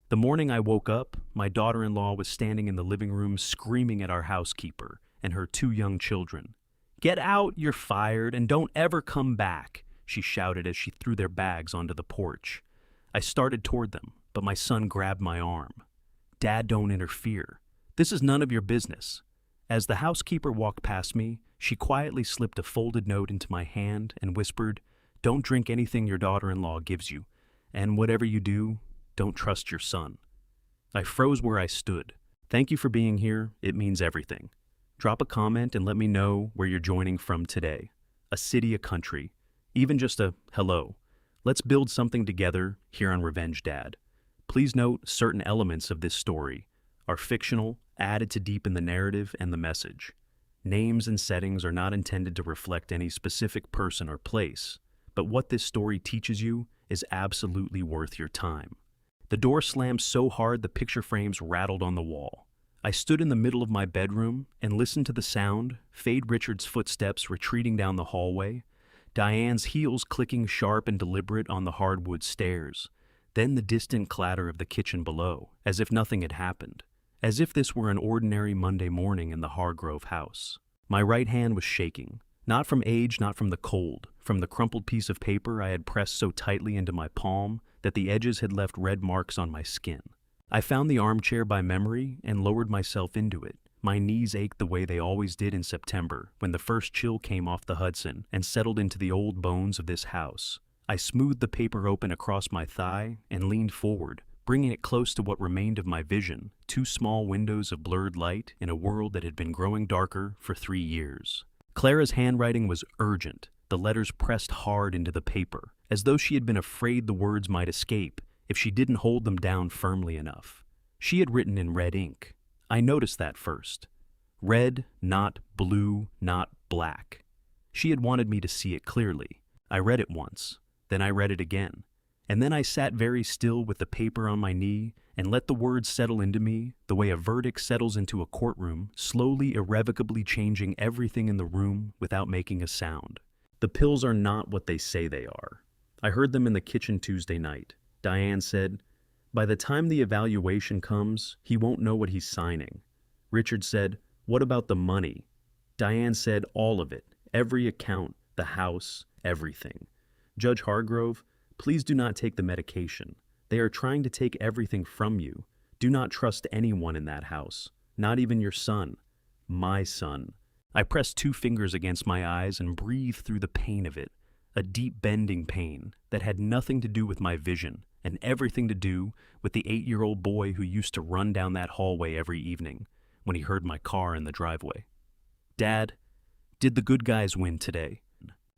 The morning I woke up, my daughter-in-law was standing in the living room screaming at our housekeeper and her two young children. "Get out, you're fired, and don't ever come back," she shouted as she threw their bags onto the porch. I started toward them, but my son grabbed my arm. "Dad, don't interfere. This is none of your business." As the housekeeper walked past me, she quietly slipped a folded note into my hand and whispered, "Don't drink anything your daughter-in-law gives you, and whatever you do, don't trust your son." I froze where I stood. Thank you for being here. It means everything. Drop a comment and let me know where you're joining from today. A city, a country, even just a hello. Let's build something together here on Revenge Dad. Please note certain elements of this story are fictional, added to deepen the narrative and the message. Names and settings are not intended to reflect any specific person or place, but what this story teaches you is absolutely worth your time. The door slammed so hard the picture frames rattled on the wall. I stood in the middle of my bedroom and listened to the sound, Fade Richards' footsteps retreating down the hallway, Diane's heels clicking sharp and deliberate on the hardwood stairs, then the distant clatter of the kitchen below, as if nothing had happened, as if this were an ordinary Monday morning in the Hargrove house. My right hand was shaking, not from age, not from the cold, from the crumpled piece of paper I had pressed so tightly into my palm that the edges had left red marks on my skin. I found the armchair by memory and lowered myself into it. My knees ached the way they always did in September, when the first chill came off the Hudson and settled into the old bones of this house. I smoothed the paper open across my thigh and leaned forward, bringing it close to what remained of my vision, two small windows of blurred light in a world that had been growing darker for 3 years. Clara's handwriting was urgent, the letters pressed hard into the paper, as though she had been afraid the words might escape if she didn't hold them down firmly enough. She had written in red ink. I noticed that first. Red, not blue, not black. She had wanted me to see it clearly. I read it once, then I read it again, and then I sat very still with the paper on my knee and let the words settle into me the way a verdict settles into a courtroom, slowly, irrevocably changing everything in the room without making a sound. The pills are not what they say they are. I heard them in the kitchen Tuesday night. Diane said, "By the time the evaluation comes, he won't know what he's signing." Richard said, "What about the money?" Diane said, "All of it, every account, the house, everything." Judge Hargrove, please do not take the medication. They are trying to take everything from you. Do not trust anyone in that house, not even your son. My son. I pressed 2 fingers against my eyes and breathed through the pain of it, a deep bending pain that had nothing to do with my vision and everything to do with the 8-year-old boy who used to run down that hallway every evening when he heard my car in the driveway. "Dad, did the good guys win today?"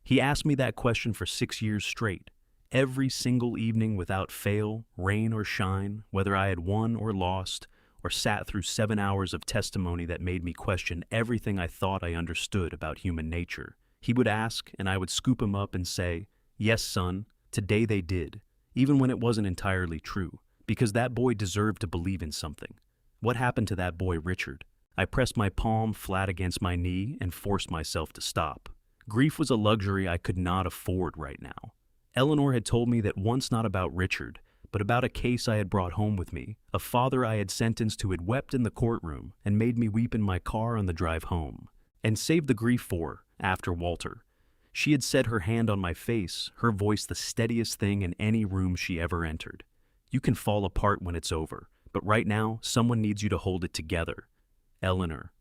He asked me that question for 6 years straight, every single evening without fail, rain or shine, whether I had won or lost, or sat through 7 hours of testimony that made me question everything I thought I understood about human nature. He would ask, and I would scoop him up and say, "Yes, son, today they did," even when it wasn't entirely true, because that boy deserved to believe in something. What happened to that boy, Richard? I pressed my palm flat against my knee and forced myself to stop. Grief was a luxury I could not afford right now. Eleanor had told me that once not about Richard, but about a case I had brought home with me, a father I had sentenced who had wept in the courtroom and made me weep in my car on the drive home, and saved the grief for, after Walter. She had set her hand on my face, her voice the steadiest thing in any room she ever entered. "You can fall apart when it's over, but right now, someone needs you to hold it together. Eleanor."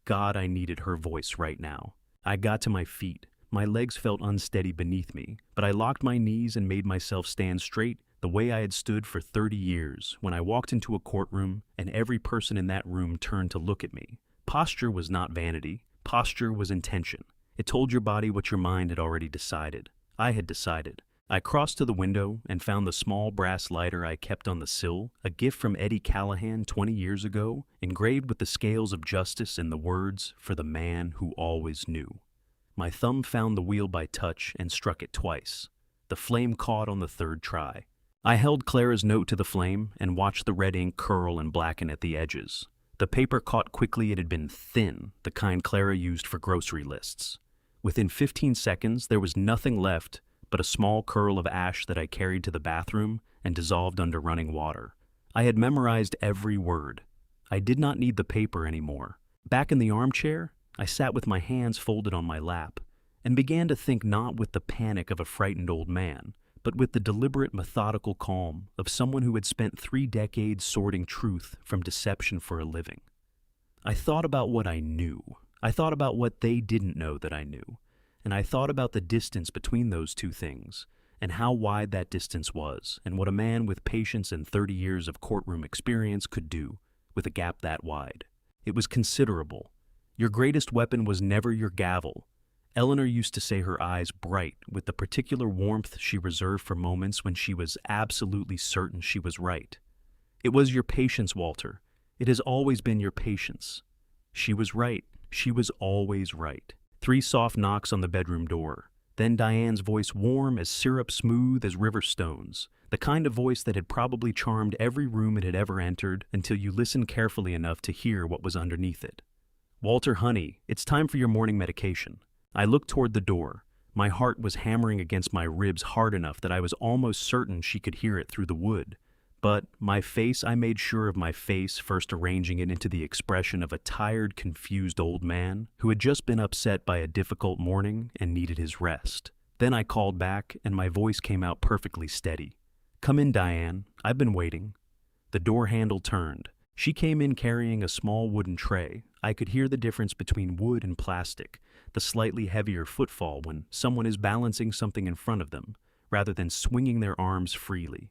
God, I needed her voice right now. I got to my feet. My legs felt unsteady beneath me, but I locked my knees and made myself stand straight the way I had stood for 30 years when I walked into a courtroom and every person in that room turned to look at me. Posture was not vanity. Posture was intention. It told your body what your mind had already decided. I had decided. I crossed to the window and found the small brass lighter I kept on the sill, a gift from Eddie Callahan 20 years ago, engraved with the scales of justice and the words, "For the man who always knew." My thumb found the wheel by touch and struck it twice. The flame caught on the 3rd try. I held Clara's note to the flame and watched the red ink curl and blacken at the edges. The paper caught quickly. It had been thin, the kind Clara used for grocery lists. Within 15 seconds, there was nothing left but a small curl of ash that I carried to the bathroom and dissolved under running water. I had memorized every word. I did not need the paper anymore. Back in the armchair, I sat with my hands folded on my lap and began to think not with the panic of a frightened old man, but with the deliberate, methodical calm of someone who had spent 3 decades sorting truth from deception for a living. I thought about what I knew. I thought about what they didn't know that I knew. And I thought about the distance between those two things, and how wide that distance was, and what a man with patience and 30 years of courtroom experience could do with a gap that wide. It was considerable. Your greatest weapon was never your gavel. Eleanor used to say her eyes bright with the particular warmth she reserved for moments when she was absolutely certain she was right. It was your patience, Walter. It has always been your patience. She was right. She was always right. 3 soft knocks on the bedroom door. Then Diane's voice, warm as syrup, smooth as river stones. The kind of voice that had probably charmed every room it had ever entered until you listened carefully enough to hear what was underneath it. "Walter, honey, it's time for your morning medication." I looked toward the door. My heart was hammering against my ribs hard enough that I was almost certain she could hear it through the wood. But I made sure of my face, first arranging it into the expression of a tired, confused old man who had just been upset by a difficult morning and needed his rest. Then I called back, and my voice came out perfectly steady. "Come in, Diane. I've been waiting." The door handle turned. She came in carrying a small wooden tray. I could hear the difference between wood and plastic, the slightly heavier footfall when someone is balancing something in front of them, rather than swinging their arms freely.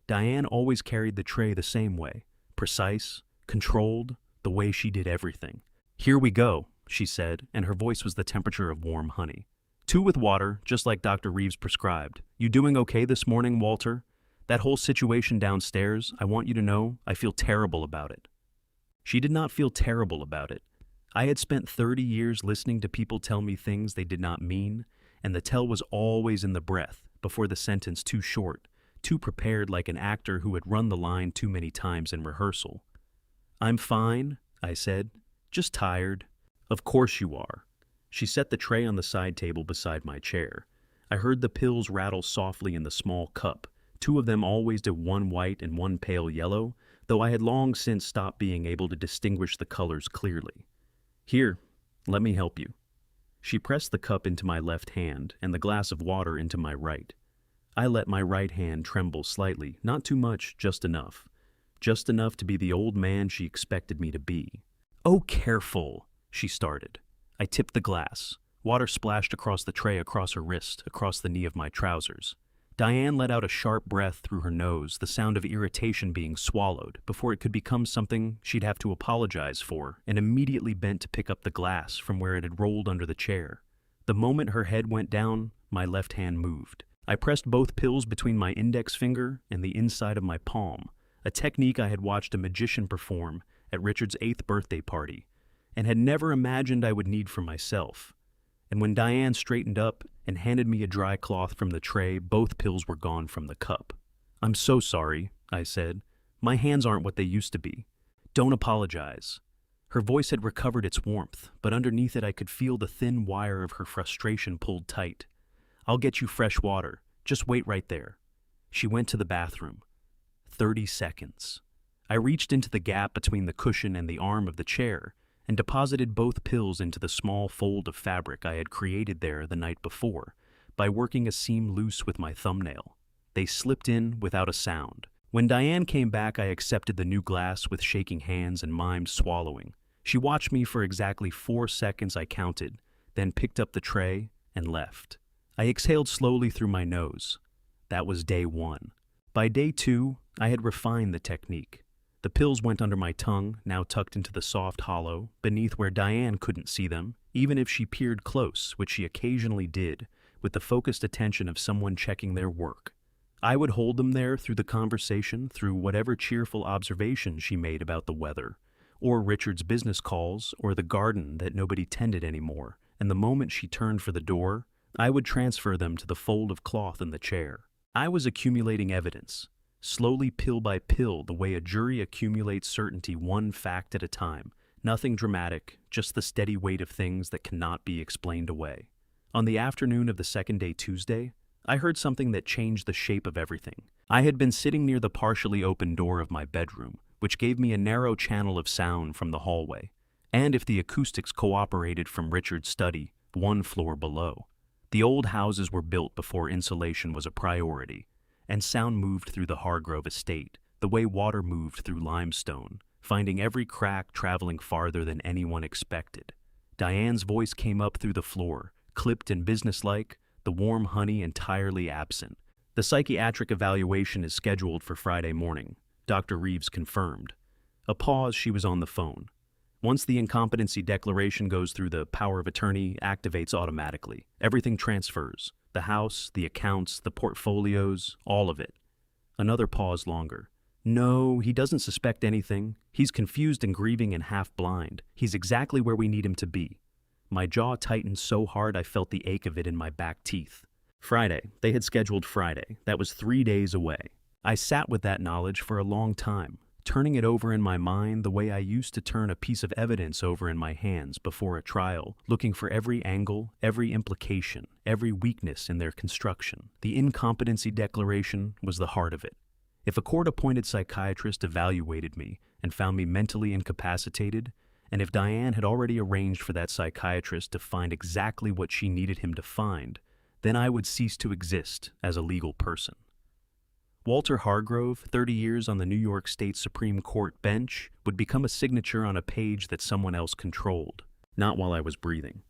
Diane always carried the tray the same way, precise, controlled, the way she did everything. "Here we go," she said, and her voice was the temperature of warm honey. "2 with water, just like Dr. Reeves prescribed. You doing okay this morning, Walter? That whole situation downstairs, I want you to know, I feel terrible about it." She did not feel terrible about it. I had spent 30 years listening to people tell me things they did not mean, and the tell was always in the breath, before the sentence too short, too prepared, like an actor who had run the line too many times in rehearsal. "I'm fine," I said. "Just tired." "Of course you are." She set the tray on the side table beside my chair. I heard the pills rattle softly in the small cup, 2 of them always to one white and one pale yellow, though I had long since stopped being able to distinguish the colors clearly. "Here, let me help you." She pressed the cup into my left hand and the glass of water into my right. I let my right hand tremble slightly, not too much, just enough. Just enough to be the old man she expected me to be. "Oh, careful," she started. I tipped the glass. Water splashed across the tray, across her wrist, across the knee of my trousers. Diane let out a sharp breath through her nose, the sound of irritation being swallowed, before it could become something she'd have to apologize for, and immediately bent to pick up the glass from where it had rolled under the chair. The moment her head went down, my left hand moved. I pressed both pills between my index finger and the inside of my palm, a technique I had watched a magician perform at Richard's 8th birthday party, and had never imagined I would need for myself. And when Diane straightened up and handed me a dry cloth from the tray, both pills were gone from the cup. "I'm so sorry," I said. "My hands aren't what they used to be. Don't apologize." Her voice had recovered its warmth, but underneath it I could feel the thin wire of her frustration pulled tight. "I'll get you fresh water. Just wait right there." She went to the bathroom. 30 seconds. I reached into the gap between the cushion and the arm of the chair and deposited both pills into the small fold of fabric I had created there the night before by working a seam loose with my thumbnail. They slipped in without a sound. When Diane came back, I accepted the new glass with shaking hands and mimed swallowing. She watched me for exactly 4 seconds, I counted, then picked up the tray and left. I exhaled slowly through my nose. That was day 1. By day 2, I had refined the technique. The pills went under my tongue, now tucked into the soft hollow, beneath where Diane couldn't see them, even if she peered close, which she occasionally did, with the focused attention of someone checking their work. I would hold them there through the conversation, through whatever cheerful observation she made about the weather, or Richard's business calls, or the garden that nobody tended anymore, and the moment she turned for the door, I would transfer them to the fold of cloth in the chair. I was accumulating evidence, slowly pill by pill, the way a jury accumulates certainty, one fact at a time. Nothing dramatic, just the steady weight of things that cannot be explained away. On the afternoon of the second day, Tuesday, I heard something that changed the shape of everything. I had been sitting near the partially open door of my bedroom, which gave me a narrow channel of sound from the hallway, and if the acoustics cooperated from Richard's study, one floor below. The old houses were built before insulation was a priority, and sound moved through the Hargrove estate, the way water moved through limestone, finding every crack traveling farther than anyone expected. Diane's voice came up through the floor, clipped and businesslike, the warm honey entirely absent. The psychiatric evaluation is scheduled for Friday morning, Dr. Reeves confirmed. A pause, she was on the phone. Once the incompetency declaration goes through, the power of attorney activates automatically. Everything transfers. The house, the accounts, the portfolios, all of it. Another pause longer. No, he doesn't suspect anything. He's confused and grieving and half blind. He's exactly where we need him to be. My jaw tightened so hard I felt the ache of it in my back teeth. Friday. They had scheduled Friday. That was 3 days away. I sat with that knowledge for a long time, turning it over in my mind the way I used to turn a piece of evidence over in my hands before a trial, looking for every angle, every implication, every weakness in their construction. The incompetency declaration was the heart of it. If a court-appointed psychiatrist evaluated me and found me mentally incapacitated, and if Diane had already arranged for that psychiatrist to find exactly what she needed him to find, then I would cease to exist as a legal person. Walter Hargrove, 30 years on the New York State Supreme Court bench, would become a signature on a page that someone else controlled, not while I was breathing.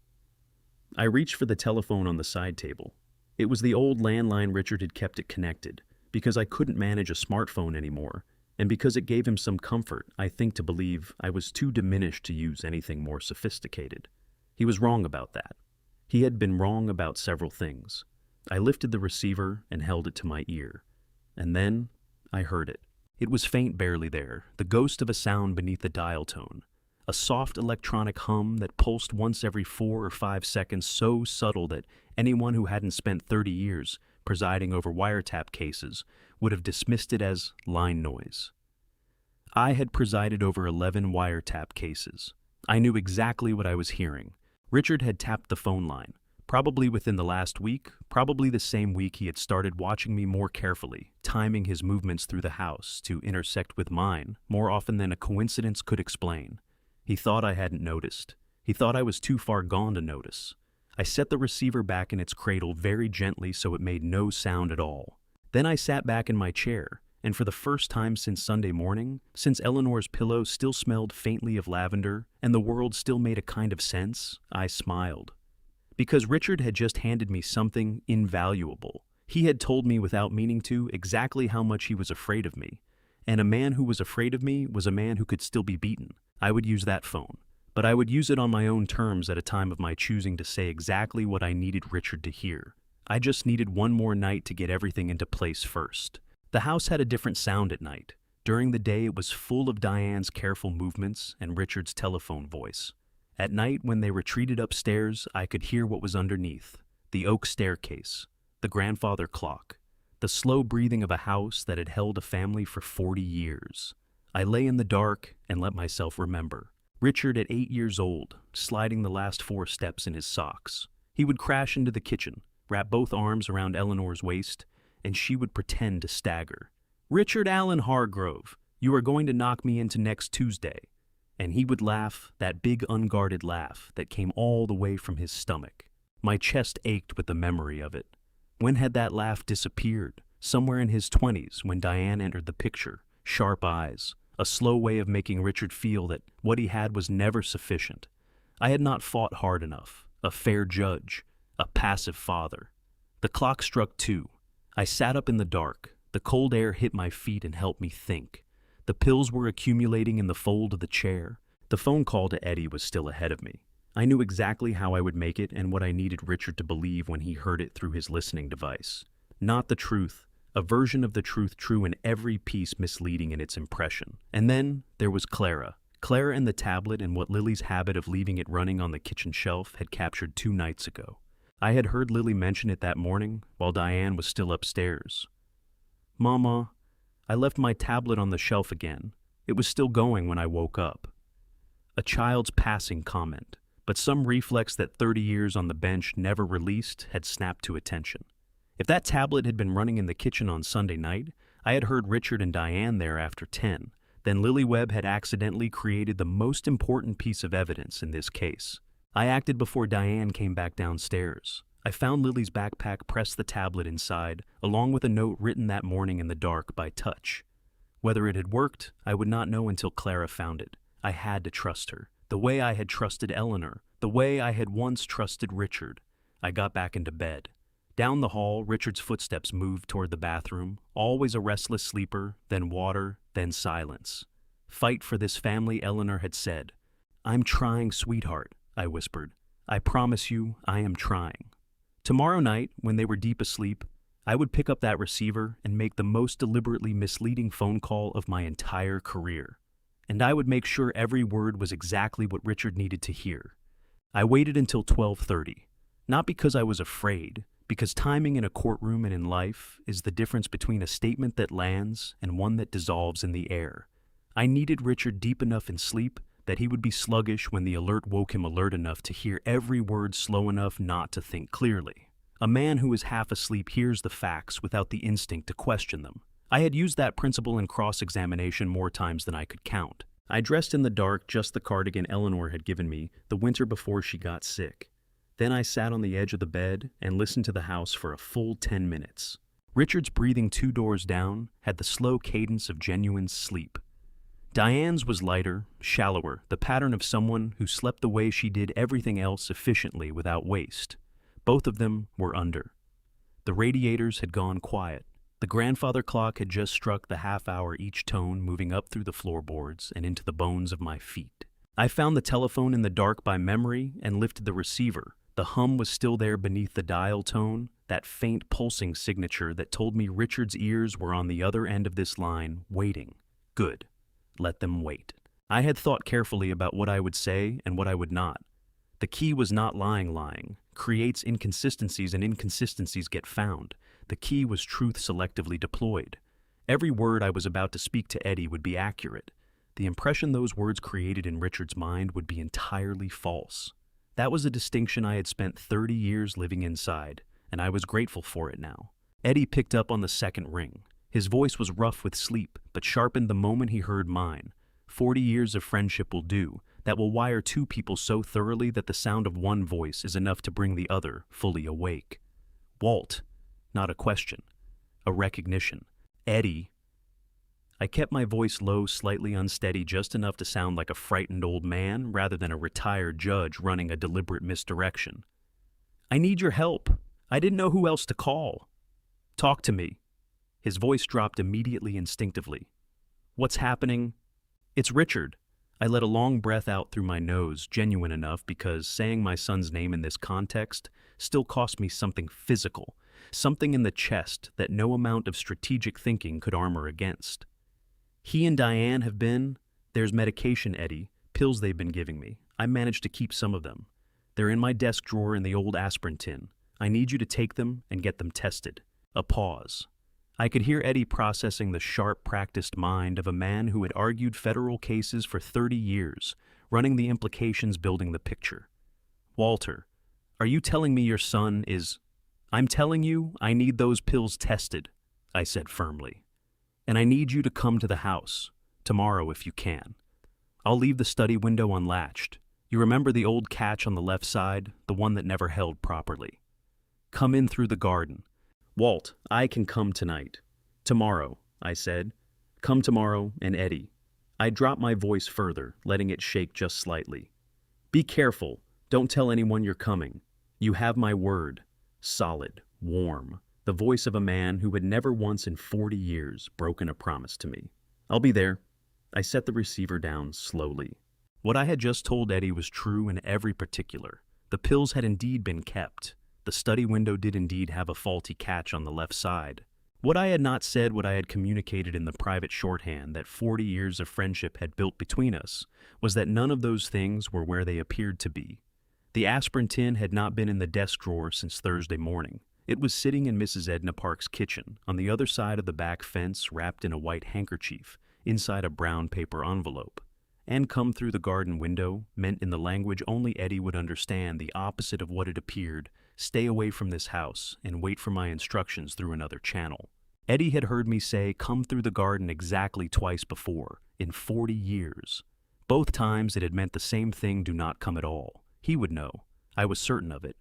I reached for the telephone on the side table. It was the old landline. Richard had kept it connected, because I couldn't manage a smartphone anymore, and because it gave him some comfort, I think, to believe I was too diminished to use anything more sophisticated. He was wrong about that. He had been wrong about several things. I lifted the receiver and held it to my ear. And then I heard it. It was faint, barely there, the ghost of a sound beneath the dial tone. A soft electronic hum that pulsed once every 4 or 5 seconds, so subtle that anyone who hadn't spent 30 years presiding over wiretap cases would have dismissed it as line noise. I had presided over 11 wiretap cases. I knew exactly what I was hearing. Richard had tapped the phone line. Probably within the last week, probably the same week he had started watching me more carefully, timing his movements through the house to intersect with mine more often than a coincidence could explain. He thought I hadn't noticed. He thought I was too far gone to notice. I set the receiver back in its cradle very gently so it made no sound at all. Then I sat back in my chair, and for the first time since Sunday morning, since Eleanor's pillow still smelled faintly of lavender and the world still made a kind of sense, I smiled. Because Richard had just handed me something invaluable. He had told me without meaning to exactly how much he was afraid of me. And a man who was afraid of me was a man who could still be beaten. I would use that phone. But I would use it on my own terms at a time of my choosing to say exactly what I needed Richard to hear. I just needed one more night to get everything into place first. The house had a different sound at night. During the day, it was full of Diane's careful movements and Richard's telephone voice. At night, when they retreated upstairs, I could hear what was underneath: the oak staircase, the grandfather clock, the slow breathing of a house that had held a family for 40 years. I lay in the dark and let myself remember. Richard at 8 years old, sliding the last 4 steps in his socks. He would crash into the kitchen, wrap both arms around Eleanor's waist, and she would pretend to stagger. "Richard Allen Hargrove, you are going to knock me into next Tuesday." And he would laugh, that big unguarded laugh that came all the way from his stomach. My chest ached with the memory of it. When had that laugh disappeared? Somewhere in his 20s, when Diane entered the picture. Sharp eyes, a slow way of making Richard feel that what he had was never sufficient. I had not fought hard enough, a fair judge, a passive father. The clock struck 2. I sat up in the dark. The cold air hit my feet and helped me think. The pills were accumulating in the fold of the chair. The phone call to Eddie was still ahead of me. I knew exactly how I would make it and what I needed Richard to believe when he heard it through his listening device. Not the truth, a version of the truth true in every piece misleading in its impression. And then there was Clara. Clara and the tablet and what Lily's habit of leaving it running on the kitchen shelf had captured 2 nights ago. I had heard Lily mention it that morning while Diane was still upstairs. "Mama, I left my tablet on the shelf again. It was still going when I woke up." A child's passing comment, but some reflex that 30 years on the bench never released had snapped to attention. If that tablet had been running in the kitchen on Sunday night, I had heard Richard and Diane there after 10. Then Lily Webb had accidentally created the most important piece of evidence in this case. I acted before Diane came back downstairs. I found Lily's backpack, pressed the tablet inside, along with a note written that morning in the dark by touch. Whether it had worked, I would not know until Clara found it. I had to trust her, the way I had trusted Eleanor, the way I had once trusted Richard. I got back into bed. Down the hall, Richard's footsteps moved toward the bathroom, always a restless sleeper, then water, then silence. Fight for this family, Eleanor had said. I'm trying, sweetheart, I whispered. I promise you, I am trying. Tomorrow night, when they were deep asleep, I would pick up that receiver and make the most deliberately misleading phone call of my entire career. And I would make sure every word was exactly what Richard needed to hear. I waited until 12:30, not because I was afraid, because timing in a courtroom and in life is the difference between a statement that lands and one that dissolves in the air. I needed Richard deep enough in sleep that he would be sluggish when the alert woke him alert enough to hear every word slow enough not to think clearly. A man who is half asleep hears the facts without the instinct to question them. I had used that principle in cross-examination more times than I could count. I dressed in the dark, just the cardigan Eleanor had given me the winter before she got sick. Then I sat on the edge of the bed and listened to the house for a full 10 minutes. Richard's breathing 2 doors down had the slow cadence of genuine sleep. Diane's was lighter, shallower, the pattern of someone who slept the way she did everything else efficiently without waste. Both of them were under. The radiators had gone quiet. The grandfather clock had just struck the half-hour each tone, moving up through the floorboards and into the bones of my feet. I found the telephone in the dark by memory and lifted the receiver. The hum was still there beneath the dial tone, that faint pulsing signature that told me Richard's ears were on the other end of this line, waiting. Good. Let them wait. I had thought carefully about what I would say and what I would not. The key was not lying creates inconsistencies and inconsistencies get found. The key was truth selectively deployed. Every word I was about to speak to Eddie would be accurate. The impression those words created in Richard's mind would be entirely false. That was a distinction I had spent 30 years living inside, and I was grateful for it now. Eddie picked up on the second ring. His voice was rough with sleep, but sharpened the moment he heard mine. 40 years of friendship will do. That will wire two people so thoroughly that the sound of one voice is enough to bring the other fully awake. Walt. Not a question. A recognition. Eddie. I kept my voice low, slightly unsteady, just enough to sound like a frightened old man rather than a retired judge running a deliberate misdirection. I need your help. I didn't know who else to call. Talk to me. His voice dropped immediately, instinctively. What's happening? It's Richard. I let a long breath out through my nose, genuine enough because saying my son's name in this context still cost me something physical, something in the chest that no amount of strategic thinking could armor against. He and Diane have been, there's medication, Eddie, pills they've been giving me. I managed to keep some of them. They're in my desk drawer in the old aspirin tin. I need you to take them and get them tested. A pause. I could hear Eddie processing the sharp, practiced mind of a man who had argued federal cases for 30 years, running the implications, building the picture. Walter, are you telling me your son is... I'm telling you I need those pills tested, I said firmly. And I need you to come to the house, tomorrow if you can. I'll leave the study window unlatched. You remember the old catch on the left side, the one that never held properly. Come in through the garden. Walt, I can come tonight. Tomorrow, I said. Come tomorrow, and Eddie. I dropped my voice further, letting it shake just slightly. Be careful. Don't tell anyone you're coming. You have my word. Solid, warm. The voice of a man who had never once in 40 years broken a promise to me. I'll be there. I set the receiver down slowly. What I had just told Eddie was true in every particular. The pills had indeed been kept. The study window did indeed have a faulty catch on the left side. What I had not said, what I had communicated in the private shorthand that 40 years of friendship had built between us, was that none of those things were where they appeared to be. The aspirin tin had not been in the desk drawer since Thursday morning. It was sitting in Mrs. Edna Park's kitchen, on the other side of the back fence, wrapped in a white handkerchief, inside a brown paper envelope. And come through the garden window meant in the language only Eddie would understand the opposite of what it appeared, "Stay away from this house and wait for my instructions through another channel." Eddie had heard me say, "Come through the garden," exactly twice before, in 40 years. Both times it had meant the same thing: do not come at all. He would know. I was certain of it.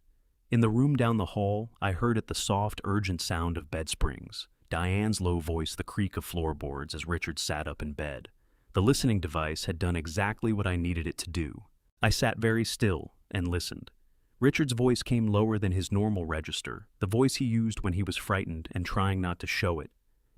In the room down the hall, I heard it the soft, urgent sound of bed springs, Diane's low voice, the creak of floorboards as Richard sat up in bed. The listening device had done exactly what I needed it to do. I sat very still and listened. Richard's voice came lower than his normal register, the voice he used when he was frightened and trying not to show it.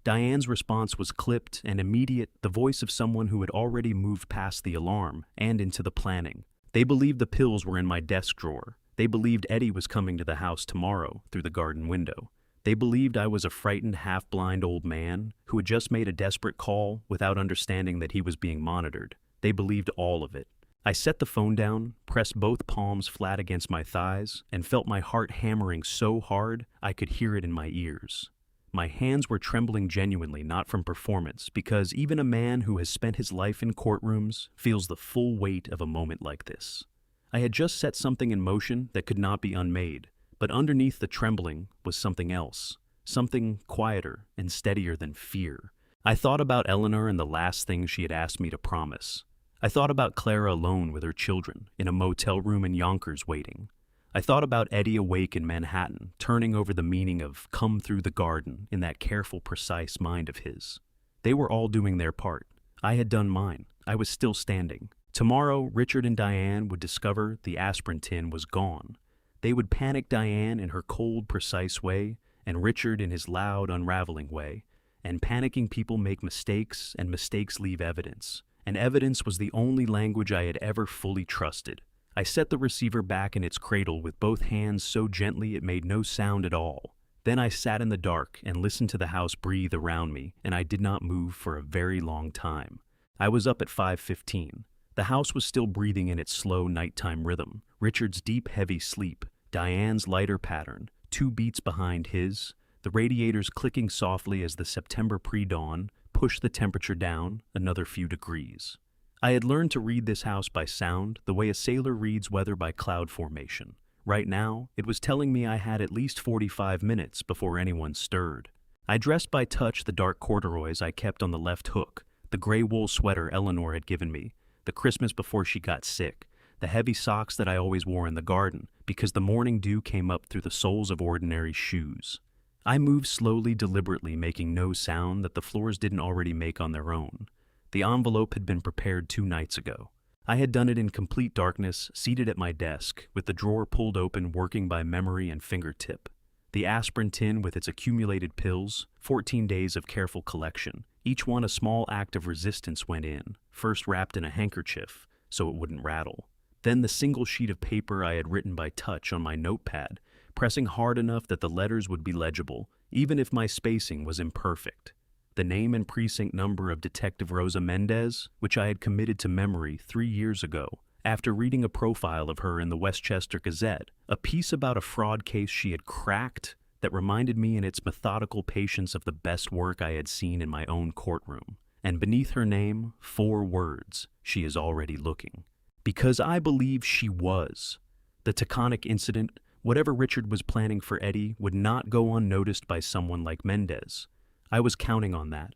Diane's response was clipped and immediate, the voice of someone who had already moved past the alarm and into the planning. They believed the pills were in my desk drawer. They believed Eddie was coming to the house tomorrow through the garden window. They believed I was a frightened, half-blind old man who had just made a desperate call without understanding that he was being monitored. They believed all of it. I set the phone down, pressed both palms flat against my thighs, and felt my heart hammering so hard I could hear it in my ears. My hands were trembling genuinely, not from performance, because even a man who has spent his life in courtrooms feels the full weight of a moment like this. I had just set something in motion that could not be unmade, but underneath the trembling was something else, something quieter and steadier than fear. I thought about Eleanor and the last thing she had asked me to promise. I thought about Clara alone with her children, in a motel room in Yonkers waiting. I thought about Eddie awake in Manhattan, turning over the meaning of "come through the garden" in that careful, precise mind of his. They were all doing their part. I had done mine. I was still standing. Tomorrow, Richard and Diane would discover the aspirin tin was gone. They would panic Diane in her cold, precise way, and Richard in his loud, unraveling way. And panicking people make mistakes, and mistakes leave evidence. And evidence was the only language I had ever fully trusted. I set the receiver back in its cradle with both hands so gently it made no sound at all. Then I sat in the dark and listened to the house breathe around me, and I did not move for a very long time. I was up at 5:15. The house was still breathing in its slow nighttime rhythm, Richard's deep, heavy sleep, Diane's lighter pattern, 2 beats behind his, the radiators clicking softly as the September pre-dawn pushed the temperature down another few degrees. I had learned to read this house by sound, the way a sailor reads weather by cloud formation. Right now, it was telling me I had at least 45 minutes before anyone stirred. I dressed by touch the dark corduroys I kept on the left hook, the gray wool sweater Eleanor had given me, the Christmas before she got sick, the heavy socks that I always wore in the garden, because the morning dew came up through the soles of ordinary shoes. I moved slowly, deliberately, making no sound that the floors didn't already make on their own. The envelope had been prepared 2 nights ago. I had done it in complete darkness, seated at my desk, with the drawer pulled open, working by memory and fingertip. The aspirin tin with its accumulated pills, 14 days of careful collection. Each one a small act of resistance went in, first wrapped in a handkerchief so it wouldn't rattle. Then the single sheet of paper I had written by touch on my notepad, pressing hard enough that the letters would be legible, even if my spacing was imperfect. The name and precinct number of Detective Rosa Mendez, which I had committed to memory 3 years ago, after reading a profile of her in the Westchester Gazette, a piece about a fraud case she had cracked that reminded me in its methodical patience of the best work I had seen in my own courtroom. And beneath her name, 4 words: "She is already looking." Because I believe she was. The Taconic incident, whatever Richard was planning for Eddie, would not go unnoticed by someone like Mendez. I was counting on that.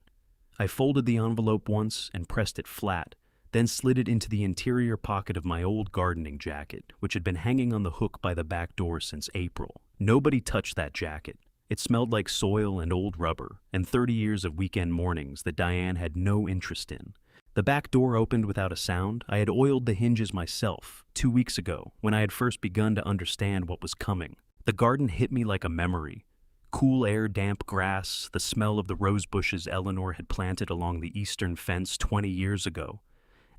I folded the envelope once and pressed it flat, then slid it into the interior pocket of my old gardening jacket, which had been hanging on the hook by the back door since April. Nobody touched that jacket. It smelled like soil and old rubber, and 30 years of weekend mornings that Diane had no interest in. The back door opened without a sound. I had oiled the hinges myself 2 weeks ago, when I had first begun to understand what was coming. The garden hit me like a memory. Cool air, damp grass, the smell of the rose bushes Eleanor had planted along the eastern fence 20 years ago,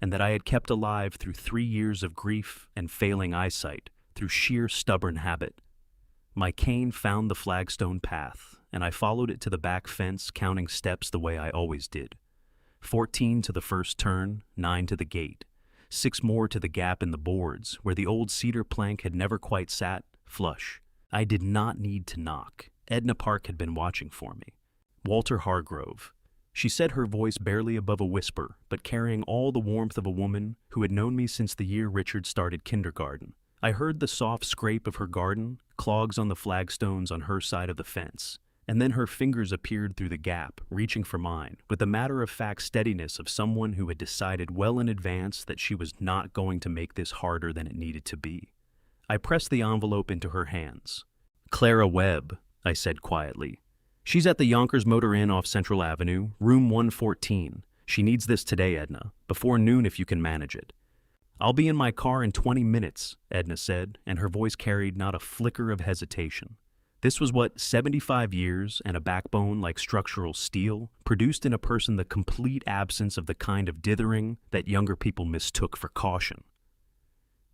and that I had kept alive through 3 years of grief and failing eyesight, through sheer stubborn habit. My cane found the flagstone path, and I followed it to the back fence, counting steps the way I always did. 14 to the first turn, 9 to the gate, 6 more to the gap in the boards, where the old cedar plank had never quite sat, flush. I did not need to knock. Edna Park had been watching for me. Walter Hargrove. She said, her voice barely above a whisper, but carrying all the warmth of a woman who had known me since the year Richard started kindergarten. I heard the soft scrape of her garden, clogs on the flagstones on her side of the fence, and then her fingers appeared through the gap, reaching for mine, with the matter-of-fact steadiness of someone who had decided well in advance that she was not going to make this harder than it needed to be. I pressed the envelope into her hands. "Clara Webb," I said quietly. "She's at the Yonkers Motor Inn off Central Avenue, room 114. She needs this today, Edna, before noon if you can manage it." "I'll be in my car in 20 minutes, Edna said, and her voice carried not a flicker of hesitation. This was what 75 years and a backbone like structural steel produced in a person, the complete absence of the kind of dithering that younger people mistook for caution.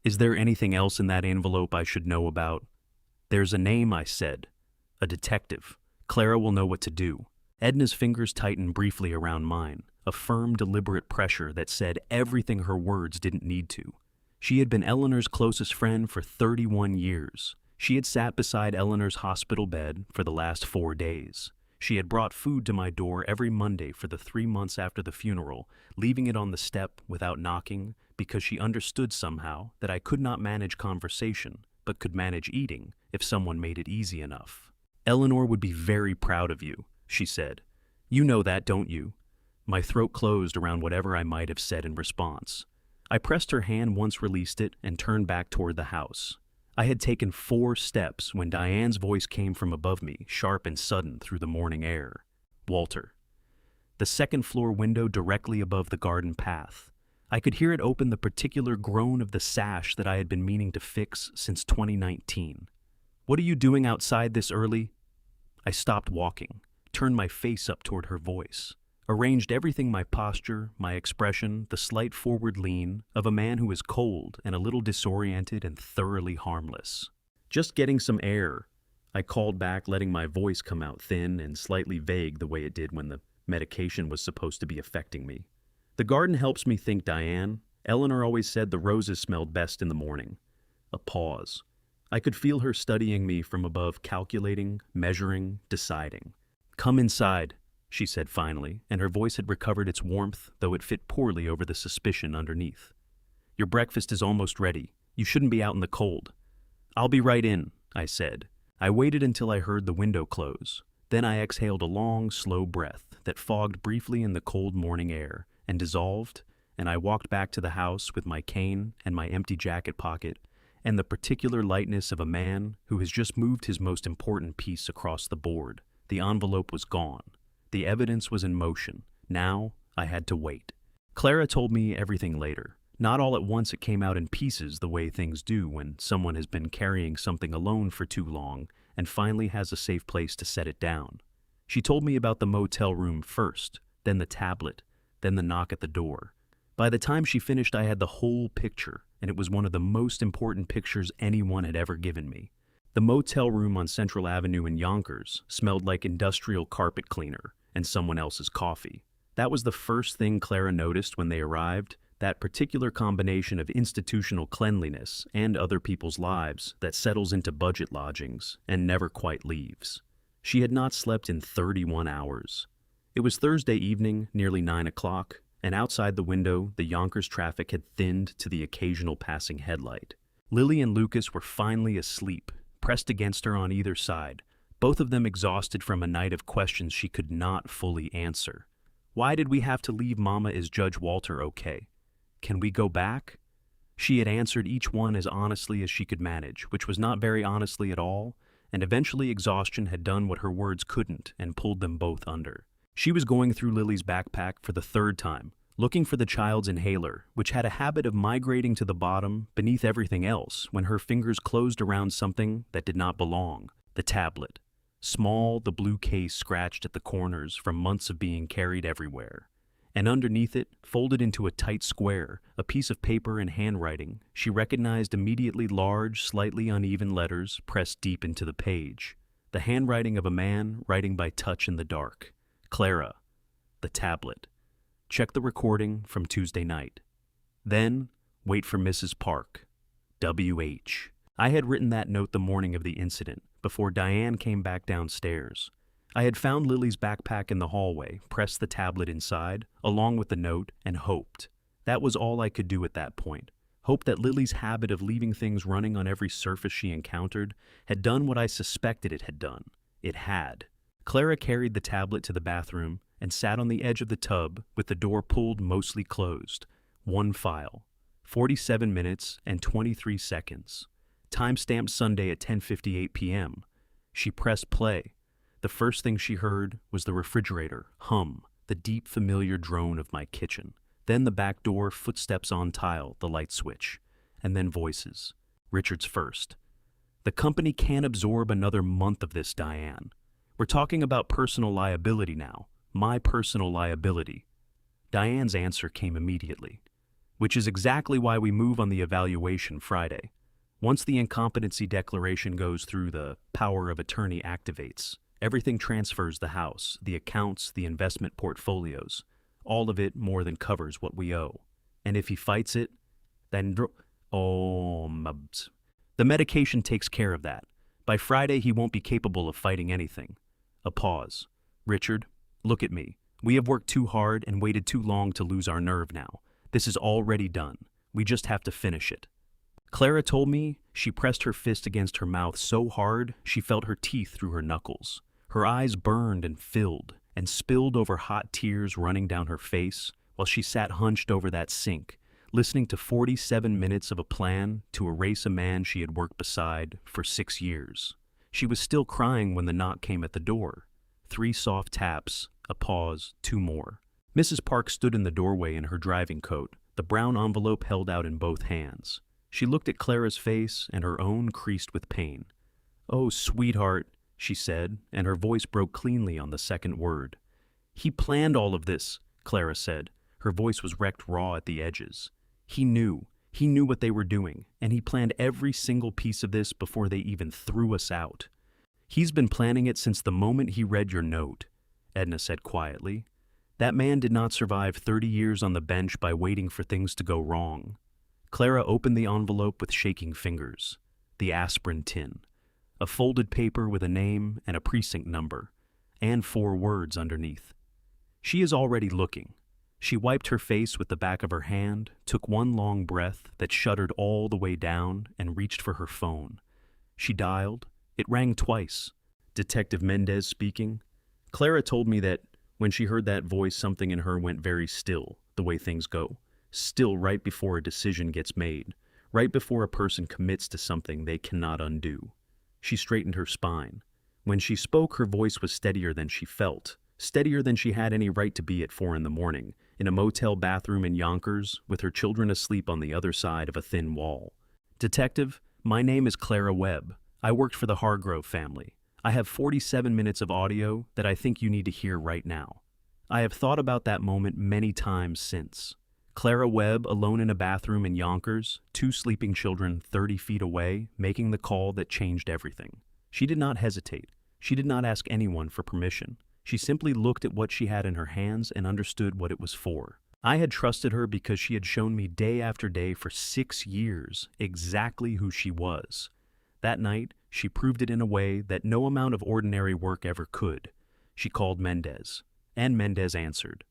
"Is there anything else in that envelope I should know about?" "There's a name," I said. "A detective. Clara will know what to do." Edna's fingers tightened briefly around mine, a firm, deliberate pressure that said everything her words didn't need to. She had been Eleanor's closest friend for 31 years. She had sat beside Eleanor's hospital bed for the last 4 days. She had brought food to my door every Monday for the 3 months after the funeral, leaving it on the step without knocking because she understood somehow that I could not manage conversation, but could manage eating if someone made it easy enough. "Eleanor would be very proud of you," she said. "You know that, don't you?" My throat closed around whatever I might have said in response. I pressed her hand once, released it, and turned back toward the house. I had taken 4 steps when Diane's voice came from above me, sharp and sudden through the morning air. "Walter." The second-floor window directly above the garden path. I could hear it open, the particular groan of the sash that I had been meaning to fix since 2019. "What are you doing outside this early?" I stopped walking, turned my face up toward her voice, arranged everything, my posture, my expression, the slight forward lean of a man who is cold and a little disoriented and thoroughly harmless. "Just getting some air," I called back, letting my voice come out thin and slightly vague the way it did when the medication was supposed to be affecting me. "The garden helps me think, Diane. Eleanor always said the roses smelled best in the morning." A pause. I could feel her studying me from above, calculating, measuring, deciding. "Come inside," she said finally, and her voice had recovered its warmth, though it fit poorly over the suspicion underneath. "Your breakfast is almost ready. You shouldn't be out in the cold." "I'll be right in," I said. I waited until I heard the window close. Then I exhaled a long, slow breath that fogged briefly in the cold morning air and dissolved, and I walked back to the house with my cane and my empty jacket pocket and the particular lightness of a man who has just moved his most important piece across the board. The envelope was gone. The evidence was in motion. Now I had to wait. Clara told me everything later. Not all at once. It came out in pieces, the way things do when someone has been carrying something alone for too long and finally has a safe place to set it down. She told me about the motel room first, then the tablet, then the knock at the door. By the time she finished, I had the whole picture, and it was one of the most important pictures anyone had ever given me. The motel room on Central Avenue in Yonkers smelled like industrial carpet cleaner and someone else's coffee. That was the first thing Clara noticed when they arrived, that particular combination of institutional cleanliness and other people's lives that settles into budget lodgings and never quite leaves. She had not slept in 31 hours. It was Thursday evening, nearly 9 o'clock, and outside the window, the Yonkers traffic had thinned to the occasional passing headlight. Lily and Lucas were finally asleep, pressed against her on either side, both of them exhausted from a night of questions she could not fully answer. Why did we have to leave Mama? Is Judge Walter okay? Can we go back? She had answered each one as honestly as she could manage, which was not very honestly at all, and eventually exhaustion had done what her words couldn't and pulled them both under. She was going through Lily's backpack for the 3rd time, looking for the child's inhaler, which had a habit of migrating to the bottom beneath everything else when her fingers closed around something that did not belong, the tablet. Small, the blue case scratched at the corners from months of being carried everywhere. And underneath it, folded into a tight square, a piece of paper in handwriting, she recognized immediately large, slightly uneven letters pressed deep into the page. The handwriting of a man writing by touch in the dark. Clara. The tablet. Check the recording from Tuesday night. Then, wait for Mrs. Park. W.H. I had written that note the morning of the incident, before Diane came back downstairs. I had found Lily's backpack in the hallway, pressed the tablet inside, along with the note, and hoped. That was all I could do at that point. Hoped that Lily's habit of leaving things running on every surface she encountered had done what I suspected it had done. It had. Clara carried the tablet to the bathroom and sat on the edge of the tub with the door pulled mostly closed. One file. 47 minutes and 23 seconds. Timestamped Sunday at 10:58 p.m. She pressed play. The first thing she heard was the refrigerator hum, the deep familiar drone of my kitchen. Then the back door, footsteps on tile, the light switch. And then voices. Richard's first. The company can't absorb another month of this, Diane. We're talking about personal liability now. My personal liability. Diane's answer came immediately. Which is exactly why we move on the evaluation Friday. Once the incompetency declaration goes through, the power of attorney activates. Everything transfers: the house, the accounts, the investment portfolios. All of it more than covers what we owe. And if he fights it, then the medication takes care of that. By Friday, he won't be capable of fighting anything. A pause. Richard, look at me. We have worked too hard and waited too long to lose our nerve now. This is already done. We just have to finish it. Clara told me. She pressed her fist against her mouth so hard she felt her teeth through her knuckles. Her eyes burned and filled and spilled over, hot tears running down her face while she sat hunched over that sink, listening to 47 minutes of a plan to erase a man she had worked beside for 6 years. She was still crying when the knock came at the door. 3 soft taps, a pause, 2 more. Mrs. Park stood in the doorway in her driving coat, the brown envelope held out in both hands. She looked at Clara's face, and her own creased with pain. "Oh, sweetheart," she said, and her voice broke cleanly on the second word. "He planned all of this," Clara said. Her voice was wrecked raw at the edges. He knew what they were doing, and he planned every single piece of this before they even threw us out. "He's been planning it since the moment he read your note," Edna said quietly. "That man did not survive 30 years on the bench by waiting for things to go wrong." Clara opened the envelope with shaking fingers. The aspirin tin. A folded paper with a name and a precinct number, and 4 words underneath. "She is already looking." She wiped her face with the back of her hand, took one long breath that shuddered all the way down, and reached for her phone. She dialed. It rang twice. "Detective Mendez speaking." Clara told me that when she heard that voice, something in her went very still, the way things go. Still right before a decision gets made, right before a person commits to something they cannot undo. She straightened her spine. When she spoke, her voice was steadier than she felt, steadier than she had any right to be at 4 a.m, in a motel bathroom in Yonkers, with her children asleep on the other side of a thin wall. "Detective, my name is Clara Webb. I worked for the Hargrove family. I have 47 minutes of audio that I think you need to hear right now. I have thought about that moment many times since. Clara Webb, alone in a bathroom in Yonkers, 2 sleeping children 30 feet away, making the call that changed everything. She did not hesitate. She did not ask anyone for permission. She simply looked at what she had in her hands and understood what it was for. I had trusted her because she had shown me day after day for 6 years exactly who she was. That night, she proved it in a way that no amount of ordinary work ever could. She called Mendez, and Mendez answered.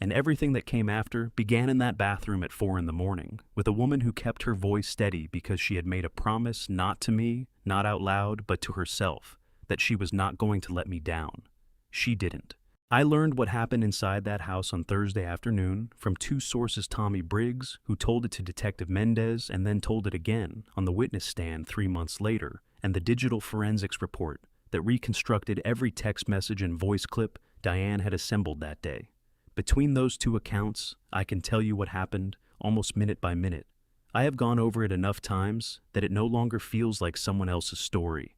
And everything that came after began in that bathroom at 4 a.m, with a woman who kept her voice steady because she had made a promise, not to me, not out loud, but to herself, that she was not going to let me down. She didn't. I learned what happened inside that house on Thursday afternoon from 2 sources: Tommy Briggs, who told it to Detective Mendez and then told it again on the witness stand 3 months later, and the digital forensics report that reconstructed every text message and voice clip Diane had assembled that day. Between those 2 accounts, I can tell you what happened almost minute by minute. I have gone over it enough times that it no longer feels like someone else's story.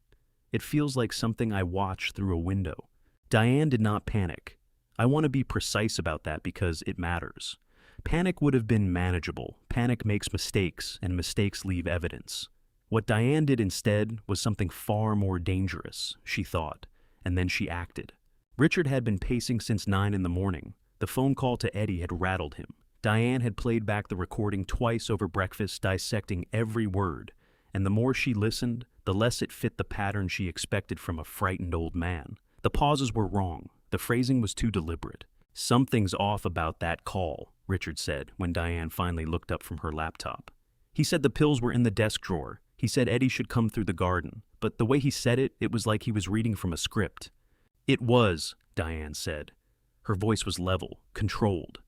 It feels like something I watched through a window. Diane did not panic. I want to be precise about that because it matters. Panic would have been manageable. Panic makes mistakes, and mistakes leave evidence. What Diane did instead was something far more dangerous, she thought, and then she acted. Richard had been pacing since 9 a.m. The phone call to Eddie had rattled him. Diane had played back the recording twice over breakfast, dissecting every word, and the more she listened, the less it fit the pattern she expected from a frightened old man. The pauses were wrong. The phrasing was too deliberate. "Something's off about that call," Richard said when Diane finally looked up from her laptop. He said the pills were in the desk drawer. He said Eddie should come through the garden, but the way he said it, it was like he was reading from a script. It was, Diane said. Her voice was level, controlled.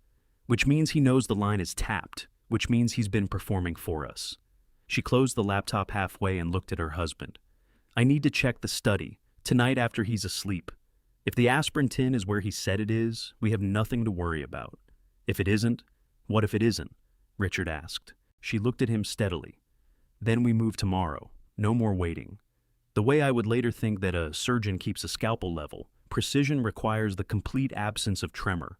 Which means he knows the line is tapped, which means he's been performing for us. She closed the laptop halfway and looked at her husband. I need to check the study, tonight after he's asleep. If the aspirin tin is where he said it is, we have nothing to worry about. If it isn't, what if it isn't? Richard asked. She looked at him steadily. Then we move tomorrow. No more waiting. The way I would later think that a surgeon keeps a scalpel level, precision requires the complete absence of tremor.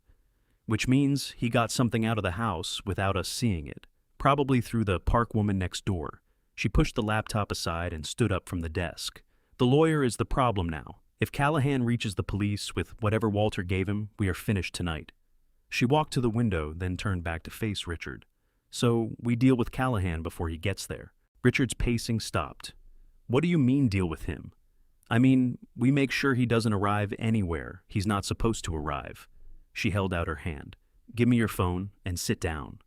Which means he got something out of the house without us seeing it, probably through the park woman next door. She pushed the laptop aside and stood up from the desk. The lawyer is the problem now. If Callahan reaches the police with whatever Walter gave him, we are finished tonight. She walked to the window, then turned back to face Richard. So we deal with Callahan before he gets there. Richard's pacing stopped. What do you mean deal with him? I mean, we make sure he doesn't arrive anywhere he's not supposed to arrive. She held out her hand. Give me your phone and sit down.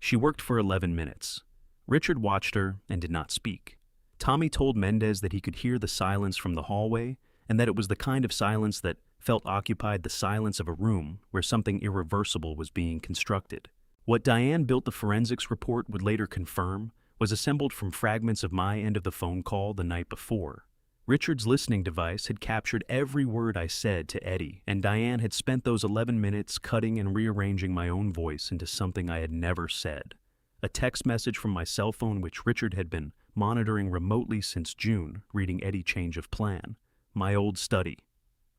She worked for 11 minutes. Richard watched her and did not speak. Tommy told Mendez that he could hear the silence from the hallway and that it was the kind of silence that felt occupied the silence of a room where something irreversible was being constructed. What Diane built the forensics report would later confirm was assembled from fragments of my end of the phone call the night before. Richard's listening device had captured every word I said to Eddie, and Diane had spent those 11 minutes cutting and rearranging my own voice into something I had never said. A text message from my cell phone which Richard had been monitoring remotely since June, reading Eddie change of plan. My old study.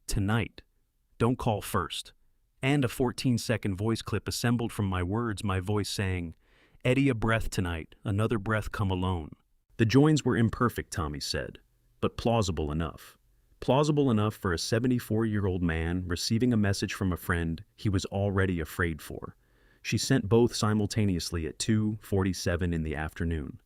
Tonight. Don't call first. And a 14-second voice clip assembled from my words, my voice saying, Eddie, a breath tonight, another breath come alone. The joins were imperfect, Tommy said, but plausible enough. Plausible enough for a 74-year-old man receiving a message from a friend he was already afraid for. She sent both simultaneously at 2:47 in the afternoon.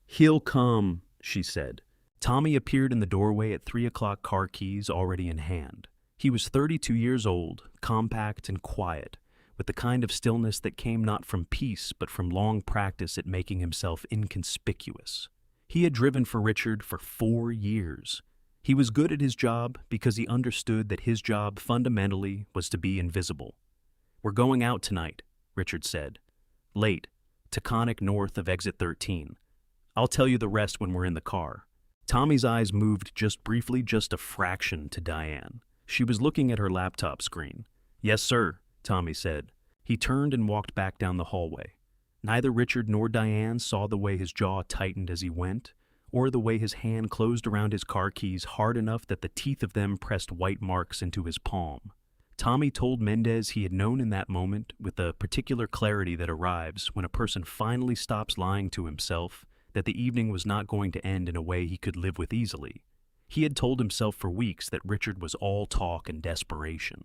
He'll come, she said. Tommy appeared in the doorway at 3 o'clock, car keys already in hand. He was 32 years old, compact and quiet, with the kind of stillness that came not from peace but from long practice at making himself inconspicuous. He had driven for Richard for 4 years. He was good at his job because he understood that his job fundamentally was to be invisible. We're going out tonight, Richard said. Late, Taconic north of exit 13. I'll tell you the rest when we're in the car. Tommy's eyes moved just briefly, just a fraction, to Diane. She was looking at her laptop screen. Yes, sir, Tommy said. He turned and walked back down the hallway. Neither Richard nor Diane saw the way his jaw tightened as he went, or the way his hand closed around his car keys hard enough that the teeth of them pressed white marks into his palm. Tommy told Mendez he had known in that moment, with the particular clarity that arrives when a person finally stops lying to himself, that the evening was not going to end in a way he could live with easily. He had told himself for weeks that Richard was all talk and desperation.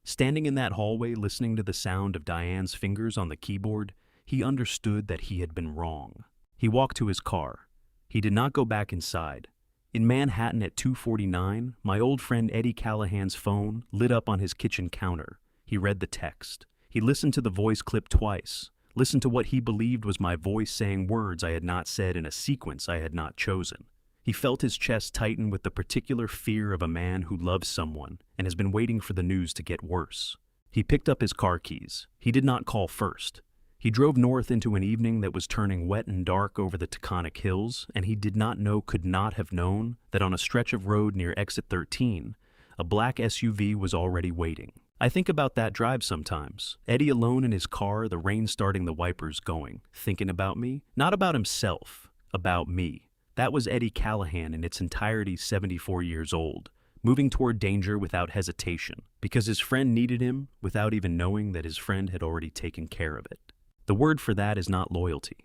Standing in that hallway listening to the sound of Diane's fingers on the keyboard, he understood that he had been wrong. He walked to his car. He did not go back inside. In Manhattan at 2:49, my old friend Eddie Callahan's phone lit up on his kitchen counter. He read the text. He listened to the voice clip twice, listened to what he believed was my voice saying words I had not said in a sequence I had not chosen. He felt his chest tighten with the particular fear of a man who loves someone and has been waiting for the news to get worse. He picked up his car keys. He did not call first. He drove north into an evening that was turning wet and dark over the Taconic Hills, and he did not know, could not have known, that on a stretch of road near exit 13, a black SUV was already waiting. I think about that drive sometimes. Eddie alone in his car, the rain starting, the wipers going, thinking about me, not about himself, about me. That was Eddie Callahan in its entirety, 74 years old, moving toward danger without hesitation, because his friend needed him without even knowing that his friend had already taken care of it. The word for that is not loyalty.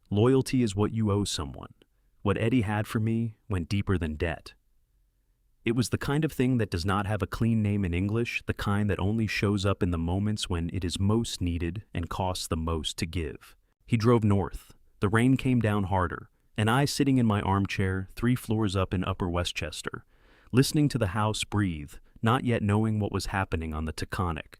Loyalty is what you owe someone. What Eddie had for me went deeper than debt. It was the kind of thing that does not have a clean name in English, the kind that only shows up in the moments when it is most needed and costs the most to give. He drove north. The rain came down harder, and I sitting in my armchair 3 floors up in Upper Westchester, listening to the house breathe, not yet knowing what was happening on the Taconic.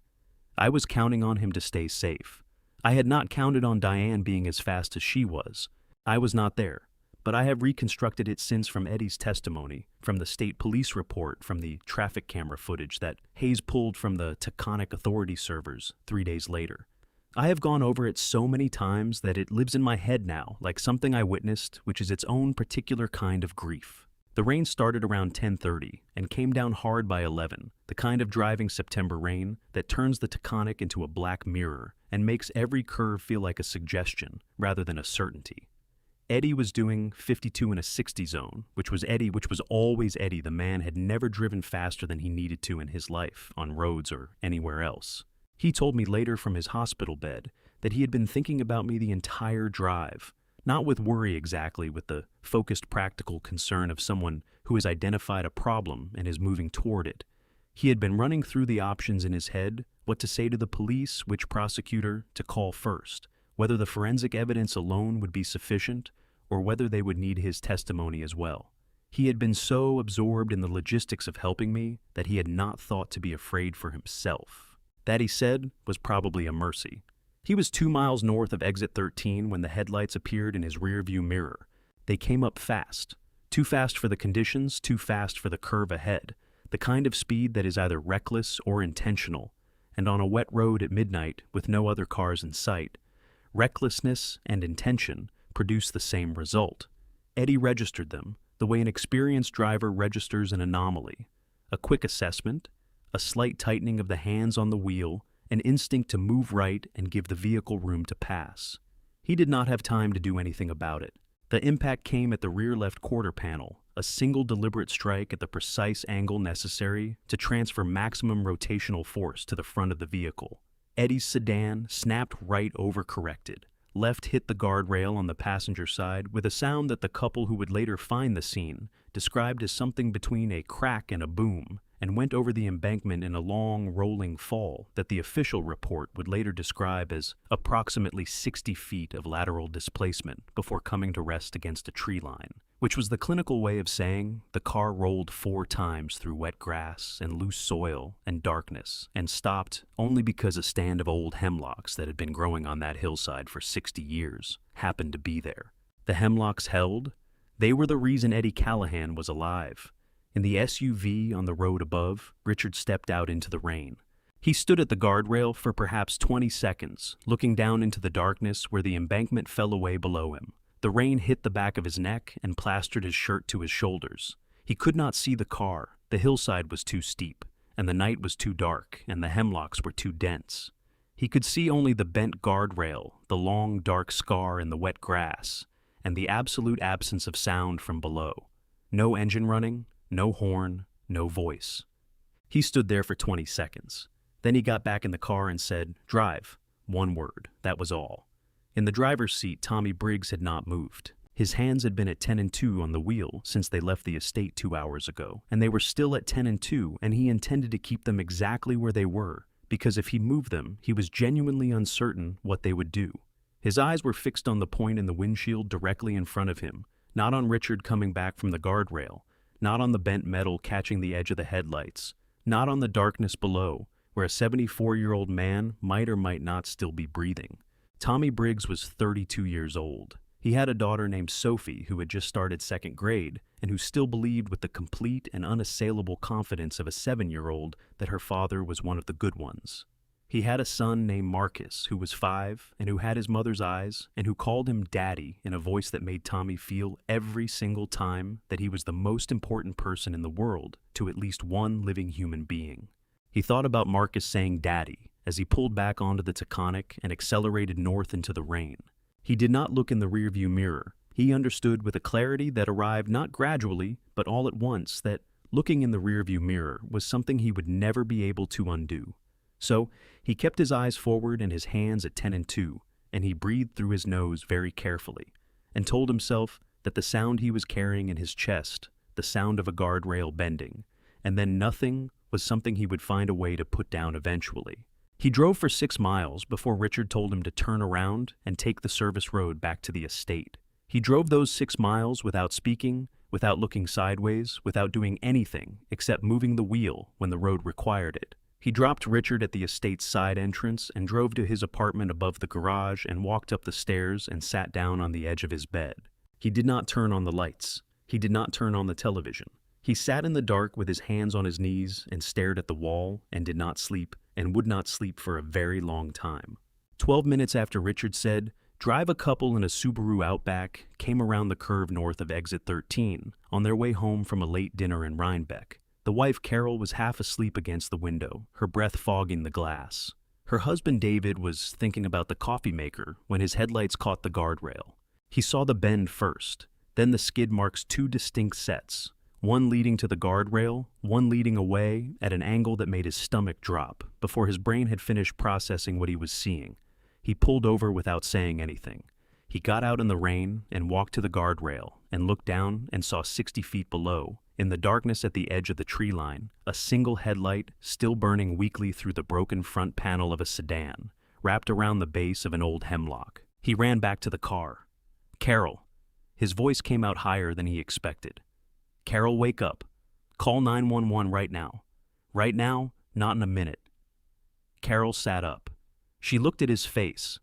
I was counting on him to stay safe. I had not counted on Diane being as fast as she was. I was not there, but I have reconstructed it since from Eddie's testimony, from the state police report, from the traffic camera footage that Hayes pulled from the Taconic Authority servers 3 days later. I have gone over it so many times that it lives in my head now, like something I witnessed, which is its own particular kind of grief. The rain started around 10:30 and came down hard by 11, the kind of driving September rain that turns the Taconic into a black mirror and makes every curve feel like a suggestion rather than a certainty. Eddie was doing 52 in a 60 zone, which was always Eddie. The man had never driven faster than he needed to in his life, on roads or anywhere else. He told me later from his hospital bed that he had been thinking about me the entire drive, not with worry exactly, with the focused practical concern of someone who has identified a problem and is moving toward it. He had been running through the options in his head, what to say to the police, which prosecutor to call first, whether the forensic evidence alone would be sufficient, or whether they would need his testimony as well. He had been so absorbed in the logistics of helping me that he had not thought to be afraid for himself. That, he said, was probably a mercy. He was 2 miles north of exit 13 when the headlights appeared in his rearview mirror. They came up fast. Too fast for the conditions, too fast for the curve ahead. The kind of speed that is either reckless or intentional. And on a wet road at midnight with no other cars in sight, recklessness and intention produce the same result. Eddie registered them, the way an experienced driver registers an anomaly. A quick assessment, a slight tightening of the hands on the wheel, an instinct to move right and give the vehicle room to pass. He did not have time to do anything about it. The impact came at the rear left quarter panel, a single deliberate strike at the precise angle necessary to transfer maximum rotational force to the front of the vehicle. Eddie's sedan snapped right over corrected. Left hit the guardrail on the passenger side with a sound that the couple who would later find the scene described as something between a crack and a boom, and went over the embankment in a long, rolling fall that the official report would later describe as approximately 60 feet of lateral displacement before coming to rest against a tree line, which was the clinical way of saying the car rolled 4 times through wet grass and loose soil and darkness and stopped only because a stand of old hemlocks that had been growing on that hillside for 60 years happened to be there. The hemlocks held. They were the reason Eddie Callahan was alive. In the SUV on the road above, Richard stepped out into the rain. He stood at the guardrail for perhaps 20 seconds, looking down into the darkness where the embankment fell away below him. The rain hit the back of his neck and plastered his shirt to his shoulders. He could not see the car. The hillside was too steep, and the night was too dark, and the hemlocks were too dense. He could see only the bent guardrail, the long, dark scar in the wet grass, and the absolute absence of sound from below. No engine running, no horn, no voice. He stood there for 20 seconds. Then he got back in the car and said, "Drive." 1 word, that was all. In the driver's seat, Tommy Briggs had not moved. His hands had been at 10 and 2 on the wheel since they left the estate 2 hours ago, and they were still at 10 and 2, and he intended to keep them exactly where they were, because if he moved them, he was genuinely uncertain what they would do. His eyes were fixed on the point in the windshield directly in front of him, not on Richard coming back from the guardrail, not on the bent metal catching the edge of the headlights, not on the darkness below, where a 74-year-old man might or might not still be breathing. Tommy Briggs was 32 years old. He had a daughter named Sophie who had just started 2nd grade and who still believed with the complete and unassailable confidence of a 7-year-old that her father was one of the good ones. He had a son named Marcus who was 5 and who had his mother's eyes and who called him Daddy in a voice that made Tommy feel every single time that he was the most important person in the world to at least one living human being. He thought about Marcus saying Daddy as he pulled back onto the Taconic and accelerated north into the rain. He did not look in the rearview mirror. He understood with a clarity that arrived not gradually, but all at once, that looking in the rearview mirror was something he would never be able to undo. So he kept his eyes forward and his hands at 10 and 2, and he breathed through his nose very carefully, and told himself that the sound he was carrying in his chest, the sound of a guardrail bending, and then nothing, was something he would find a way to put down eventually. He drove for 6 miles before Richard told him to turn around and take the service road back to the estate. He drove those 6 miles without speaking, without looking sideways, without doing anything except moving the wheel when the road required it. He dropped Richard at the estate's side entrance and drove to his apartment above the garage and walked up the stairs and sat down on the edge of his bed. He did not turn on the lights. He did not turn on the television. He sat in the dark with his hands on his knees and stared at the wall and did not sleep and would not sleep for a very long time. 12 minutes after Richard said, "Drive," a couple in a Subaru Outback came around the curve north of exit 13 on their way home from a late dinner in Rhinebeck. The wife, Carol, was half asleep against the window, her breath fogging the glass. Her husband, David, was thinking about the coffee maker when his headlights caught the guardrail. He saw the bend first, then the skid marks two distinct sets, one leading to the guardrail, one leading away at an angle that made his stomach drop before his brain had finished processing what he was seeing. He pulled over without saying anything. He got out in the rain and walked to the guardrail and looked down and saw 60 feet below, in the darkness at the edge of the tree line, a single headlight still burning weakly through the broken front panel of a sedan, wrapped around the base of an old hemlock. He ran back to the car. "Carol." His voice came out higher than he expected. "Carol, wake up. Call 911 right now. Right now, not in a minute." Carol sat up. She looked at his face.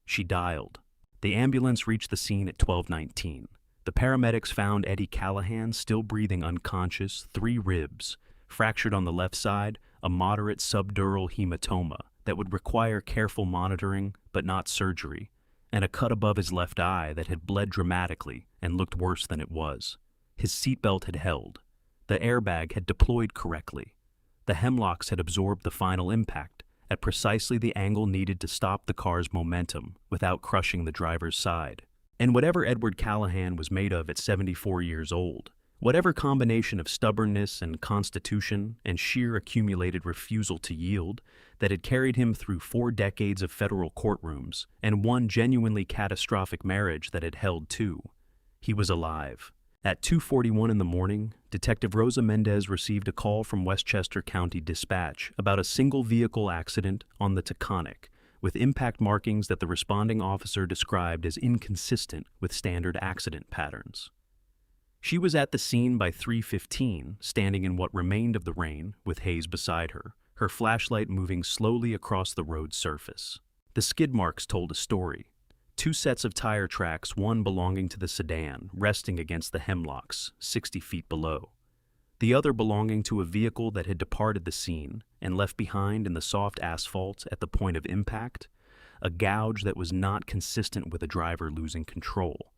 She dialed. The ambulance reached the scene at 12:19. The paramedics found Eddie Callahan still breathing unconscious, 3 ribs, fractured on the left side, a moderate subdural hematoma that would require careful monitoring but not surgery, and a cut above his left eye that had bled dramatically and looked worse than it was. His seatbelt had held. The airbag had deployed correctly. The hemlocks had absorbed the final impact at precisely the angle needed to stop the car's momentum without crushing the driver's side. And whatever Edward Callahan was made of at 74 years old, whatever combination of stubbornness and constitution and sheer accumulated refusal to yield that had carried him through 4 decades of federal courtrooms and one genuinely catastrophic marriage that had held 2, he was alive. At 2:41 in the morning, Detective Rosa Mendez received a call from Westchester County Dispatch about a single vehicle accident on the Taconic, with impact markings that the responding officer described as inconsistent with standard accident patterns. She was at the scene by 3:15, standing in what remained of the rain, with Hayes beside her, her flashlight moving slowly across the road's surface. The skid marks told a story. 2 sets of tire tracks, one belonging to the sedan, resting against the hemlocks, 60 feet below. The other belonging to a vehicle that had departed the scene and left behind in the soft asphalt at the point of impact, a gouge that was not consistent with a driver losing control.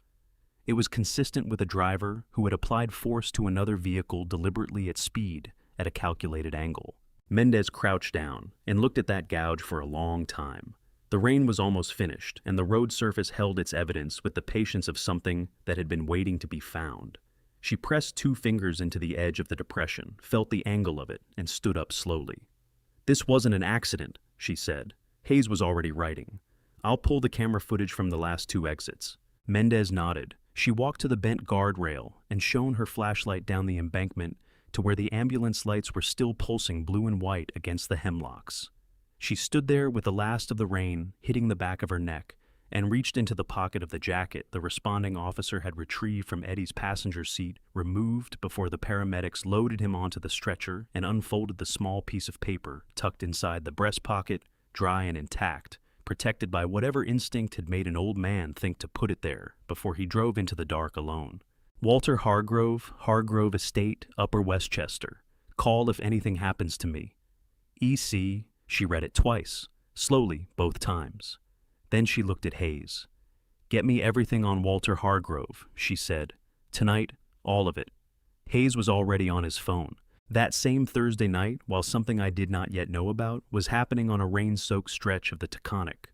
It was consistent with a driver who had applied force to another vehicle deliberately at speed at a calculated angle. Mendez crouched down and looked at that gouge for a long time. The rain was almost finished, and the road surface held its evidence with the patience of something that had been waiting to be found. She pressed 2 fingers into the edge of the depression, felt the angle of it, and stood up slowly. "This wasn't an accident," she said. Hayes was already writing. "I'll pull the camera footage from the last 2 exits." Mendez nodded. She walked to the bent guardrail and shone her flashlight down the embankment to where the ambulance lights were still pulsing blue and white against the hemlocks. She stood there with the last of the rain hitting the back of her neck and reached into the pocket of the jacket the responding officer had retrieved from Eddie's passenger seat, removed before the paramedics loaded him onto the stretcher and unfolded the small piece of paper tucked inside the breast pocket, dry and intact, protected by whatever instinct had made an old man think to put it there before he drove into the dark alone. "Walter Hargrove, Hargrove Estate, Upper Westchester. Call if anything happens to me. E.C." She read it twice, slowly both times. Then she looked at Hayes. "Get me everything on Walter Hargrove," she said. "Tonight, all of it." Hayes was already on his phone. That same Thursday night, while something I did not yet know about was happening on a rain-soaked stretch of the Taconic.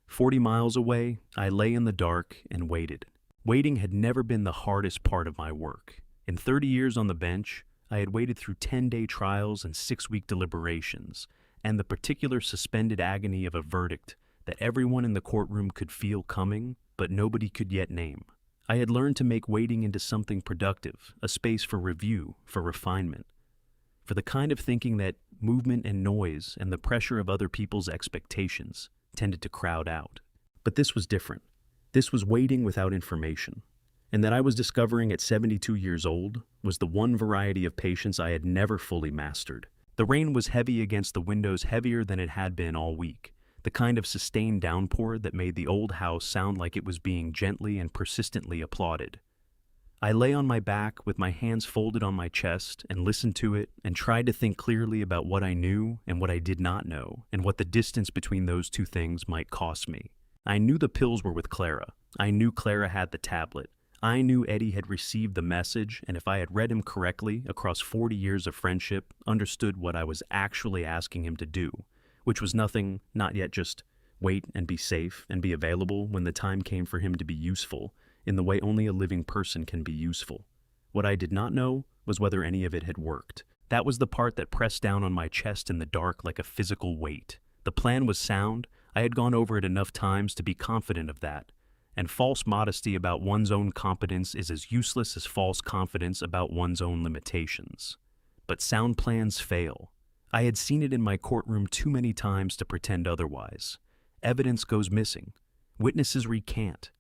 40 miles away, I lay in the dark and waited. Waiting had never been the hardest part of my work. In 30 years on the bench, I had waited through 10-day trials and 6-week deliberations, and the particular suspended agony of a verdict that everyone in the courtroom could feel coming, but nobody could yet name. I had learned to make waiting into something productive, a space for review, for refinement, for the kind of thinking that movement and noise and the pressure of other people's expectations tended to crowd out. But this was different. This was waiting without information, and that I was discovering at 72 years old was the one variety of patience I had never fully mastered. The rain was heavy against the windows, heavier than it had been all week, the kind of sustained downpour that made the old house sound like it was being gently and persistently applauded. I lay on my back with my hands folded on my chest and listened to it and tried to think clearly about what I knew and what I did not know and what the distance between those two things might cost me. I knew the pills were with Clara. I knew Clara had the tablet. I knew Eddie had received the message, and if I had read him correctly across 40 years of friendship, understood what I was actually asking him to do, which was nothing, not yet just wait and be safe and be available when the time came for him to be useful, in the way only a living person can be useful. What I did not know was whether any of it had worked. That was the part that pressed down on my chest in the dark like a physical weight. The plan was sound. I had gone over it enough times to be confident of that. And false modesty about one's own competence is as useless as false confidence about one's own limitations. But sound plans fail. I had seen it in my courtroom too many times to pretend otherwise. Evidence goes missing. Witnesses recant.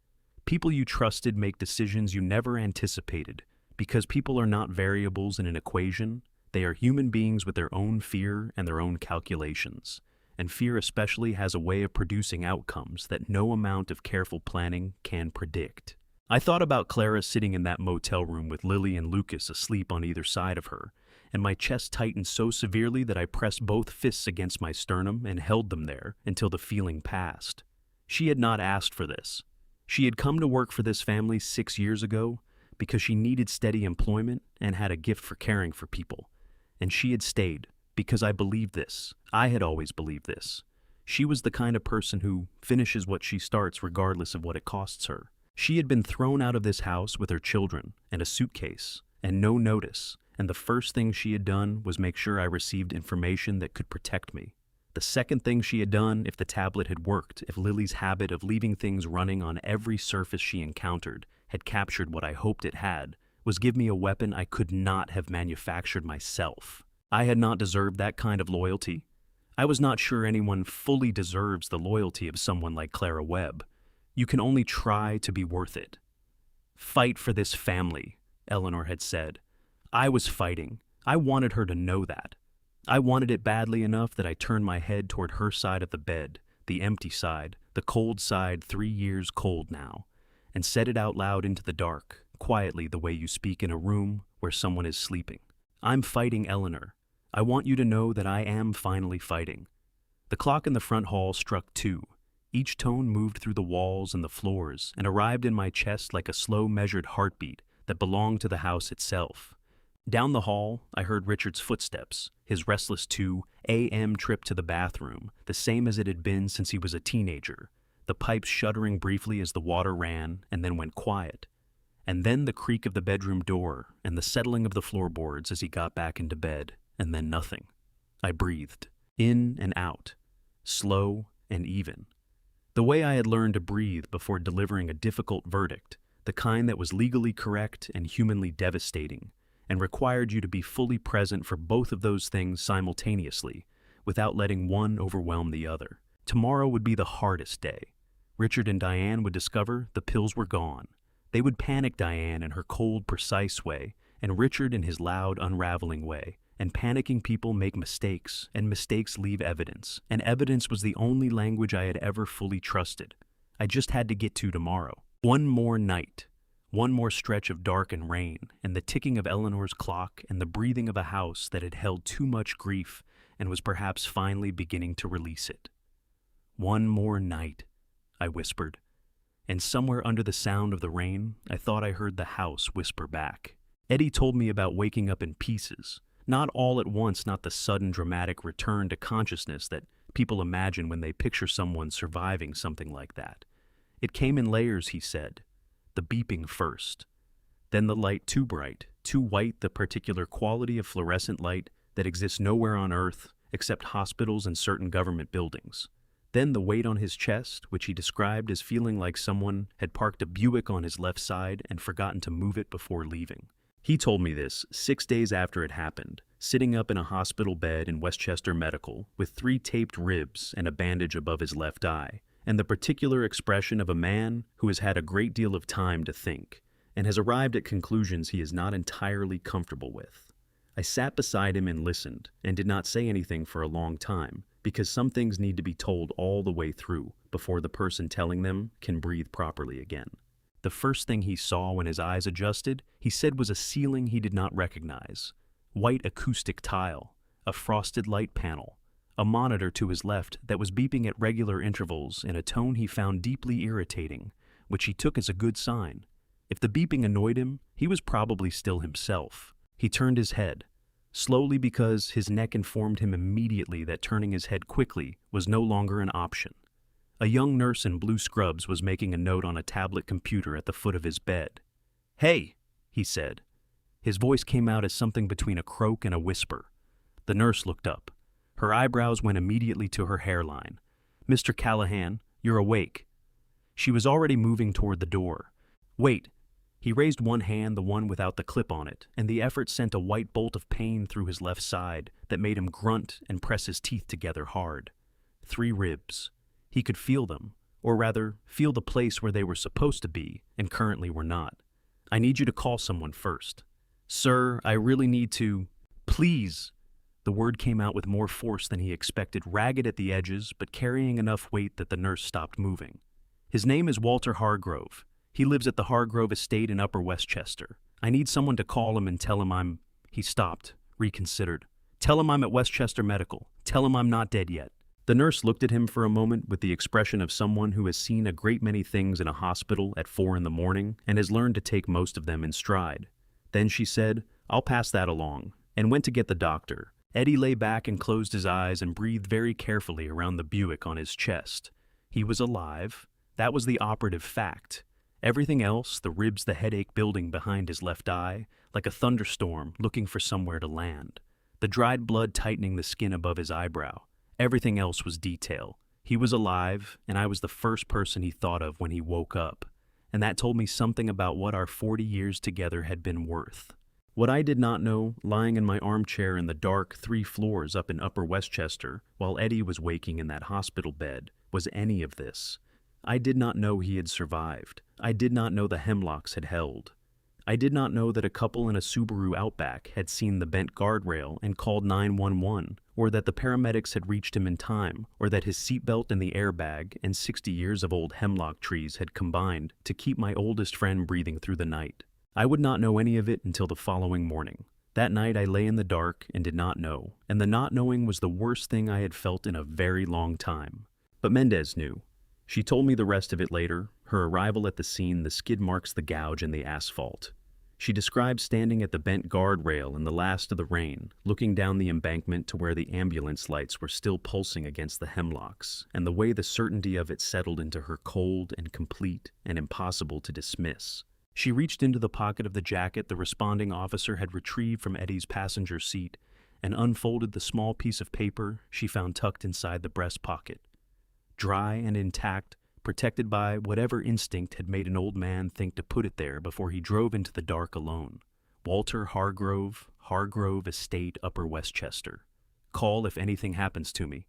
People you trusted make decisions you never anticipated. Because people are not variables in an equation, they are human beings with their own fear and their own calculations. And fear especially has a way of producing outcomes that no amount of careful planning can predict. I thought about Clara sitting in that motel room with Lily and Lucas asleep on either side of her, and my chest tightened so severely that I pressed both fists against my sternum and held them there until the feeling passed. She had not asked for this. She had come to work for this family 6 years ago because she needed steady employment and had a gift for caring for people. And she had stayed because I believed this. I had always believed this. She was the kind of person who finishes what she starts regardless of what it costs her. She had been thrown out of this house with her children and a suitcase and no notice, and the first thing she had done was make sure I received information that could protect me. The second thing she had done, if the tablet had worked, if Lily's habit of leaving things running on every surface she encountered had captured what I hoped it had, was give me a weapon I could not have manufactured myself. I had not deserved that kind of loyalty. I was not sure anyone fully deserves the loyalty of someone like Clara Webb. You can only try to be worth it. Fight for this family, Eleanor had said. I was fighting. I wanted her to know that. I wanted it badly enough that I turned my head toward her side of the bed, the empty side, the cold side 3 years cold now, and said it out loud into the dark, quietly the way you speak in a room where someone is sleeping. I'm fighting, Eleanor. I want you to know that I am finally fighting. The clock in the front hall struck 2. Each tone moved through the walls and the floors and arrived in my chest like a slow measured heartbeat that belonged to the house itself. Down the hall, I heard Richard's footsteps, his restless 2 a.m. trip to the bathroom, the same as it had been since he was a teenager, the pipes shuddering briefly as the water ran and then went quiet. And then the creak of the bedroom door and the settling of the floorboards as he got back into bed, and then nothing. I breathed, in and out, slow and even. The way I had learned to breathe before delivering a difficult verdict, the kind that was legally correct and humanly devastating, and required you to be fully present for both of those things simultaneously, without letting one overwhelm the other. Tomorrow would be the hardest day. Richard and Diane would discover the pills were gone. They would panic Diane in her cold, precise way, and Richard in his loud, unraveling way. And panicking people make mistakes, and mistakes leave evidence. And evidence was the only language I had ever fully trusted. I just had to get to tomorrow. One more night. One more stretch of dark and rain, and the ticking of Eleanor's clock, and the breathing of a house that had held too much grief and was perhaps finally beginning to release it. One more night, I whispered. And somewhere under the sound of the rain, I thought I heard the house whisper back. Eddie told me about waking up in pieces. Not all at once, not the sudden dramatic return to consciousness that people imagine when they picture someone surviving something like that. It came in layers, he said. The beeping first. Then the light too bright, too white, the particular quality of fluorescent light that exists nowhere on Earth except hospitals and certain government buildings. Then the weight on his chest, which he described as feeling like someone had parked a Buick on his left side and forgotten to move it before leaving. He told me this 6 days after it happened, sitting up in a hospital bed in Westchester Medical with 3 taped ribs and a bandage above his left eye, and the particular expression of a man who has had a great deal of time to think and has arrived at conclusions he is not entirely comfortable with. I sat beside him and listened, and did not say anything for a long time, because some things need to be told all the way through before the person telling them can breathe properly again. The first thing he saw when his eyes adjusted, he said, was a ceiling he did not recognize. White acoustic tile, a frosted light panel, a monitor to his left that was beeping at regular intervals in a tone he found deeply irritating, which he took as a good sign. If the beeping annoyed him, he was probably still himself. He turned his head, slowly, because his neck informed him immediately that turning his head quickly was no longer an option. A young nurse in blue scrubs was making a note on a tablet computer at the foot of his bed. "Hey," he said. His voice came out as something between a croak and a whisper. The nurse looked up. Her eyebrows went immediately to her hairline. "Mr. Callahan, you're awake." She was already moving toward the door. "Wait." He raised one hand, the one without the clip on it, and the effort sent a white bolt of pain through his left side that made him grunt and press his teeth together hard. 3 ribs. He could feel them, or rather, feel the place where they were supposed to be and currently were not. "I need you to call someone first." "Sir, I really need to—" "Please." The word came out with more force than he expected, ragged at the edges, but carrying enough weight that the nurse stopped moving. "His name is Walter Hargrove. He lives at the Hargrove Estate in Upper Westchester. I need someone to call him and tell him I'm—" He stopped, reconsidered. "Tell him I'm at Westchester Medical. Tell him I'm not dead yet." The nurse looked at him for a moment with the expression of someone who has seen a great many things in a hospital at 4 in the morning and has learned to take most of them in stride. Then she said, "I'll pass that along," and went to get the doctor. Eddie lay back and closed his eyes and breathed very carefully around the Buick on his chest. He was alive. That was the operative fact. Everything else, the ribs, the headache building behind his left eye, like a thunderstorm looking for somewhere to land. The dried blood tightening the skin above his eyebrow. Everything else was detail. He was alive, and I was the first person he thought of when he woke up. And that told me something about what our 40 years together had been worth. What I did not know, lying in my armchair in the dark 3 floors up in Upper Westchester, while Eddie was waking in that hospital bed, was any of this. I did not know he had survived. I did not know the hemlocks had held. I did not know that a couple in a Subaru Outback had seen the bent guardrail and called 911, or that the paramedics had reached him in time, or that his seatbelt and the airbag and 60 years of old hemlock trees had combined to keep my oldest friend breathing through the night. I would not know any of it until the following morning. That night I lay in the dark and did not know, and the not knowing was the worst thing I had felt in a very long time. But Mendez knew. She told me the rest of it later, her arrival at the scene, the skid marks, the gouge, and the asphalt. She described standing at the bent guardrail in the last of the rain, looking down the embankment to where the ambulance lights were still pulsing against the hemlocks, and the way the certainty of it settled into her cold and complete and impossible to dismiss. She reached into the pocket of the jacket the responding officer had retrieved from Eddie's passenger seat and unfolded the small piece of paper she found tucked inside the breast pocket. Dry and intact, protected by whatever instinct had made an old man think to put it there before he drove into the dark alone. Walter Hargrove, Hargrove Estate, Upper Westchester. Call if anything happens to me.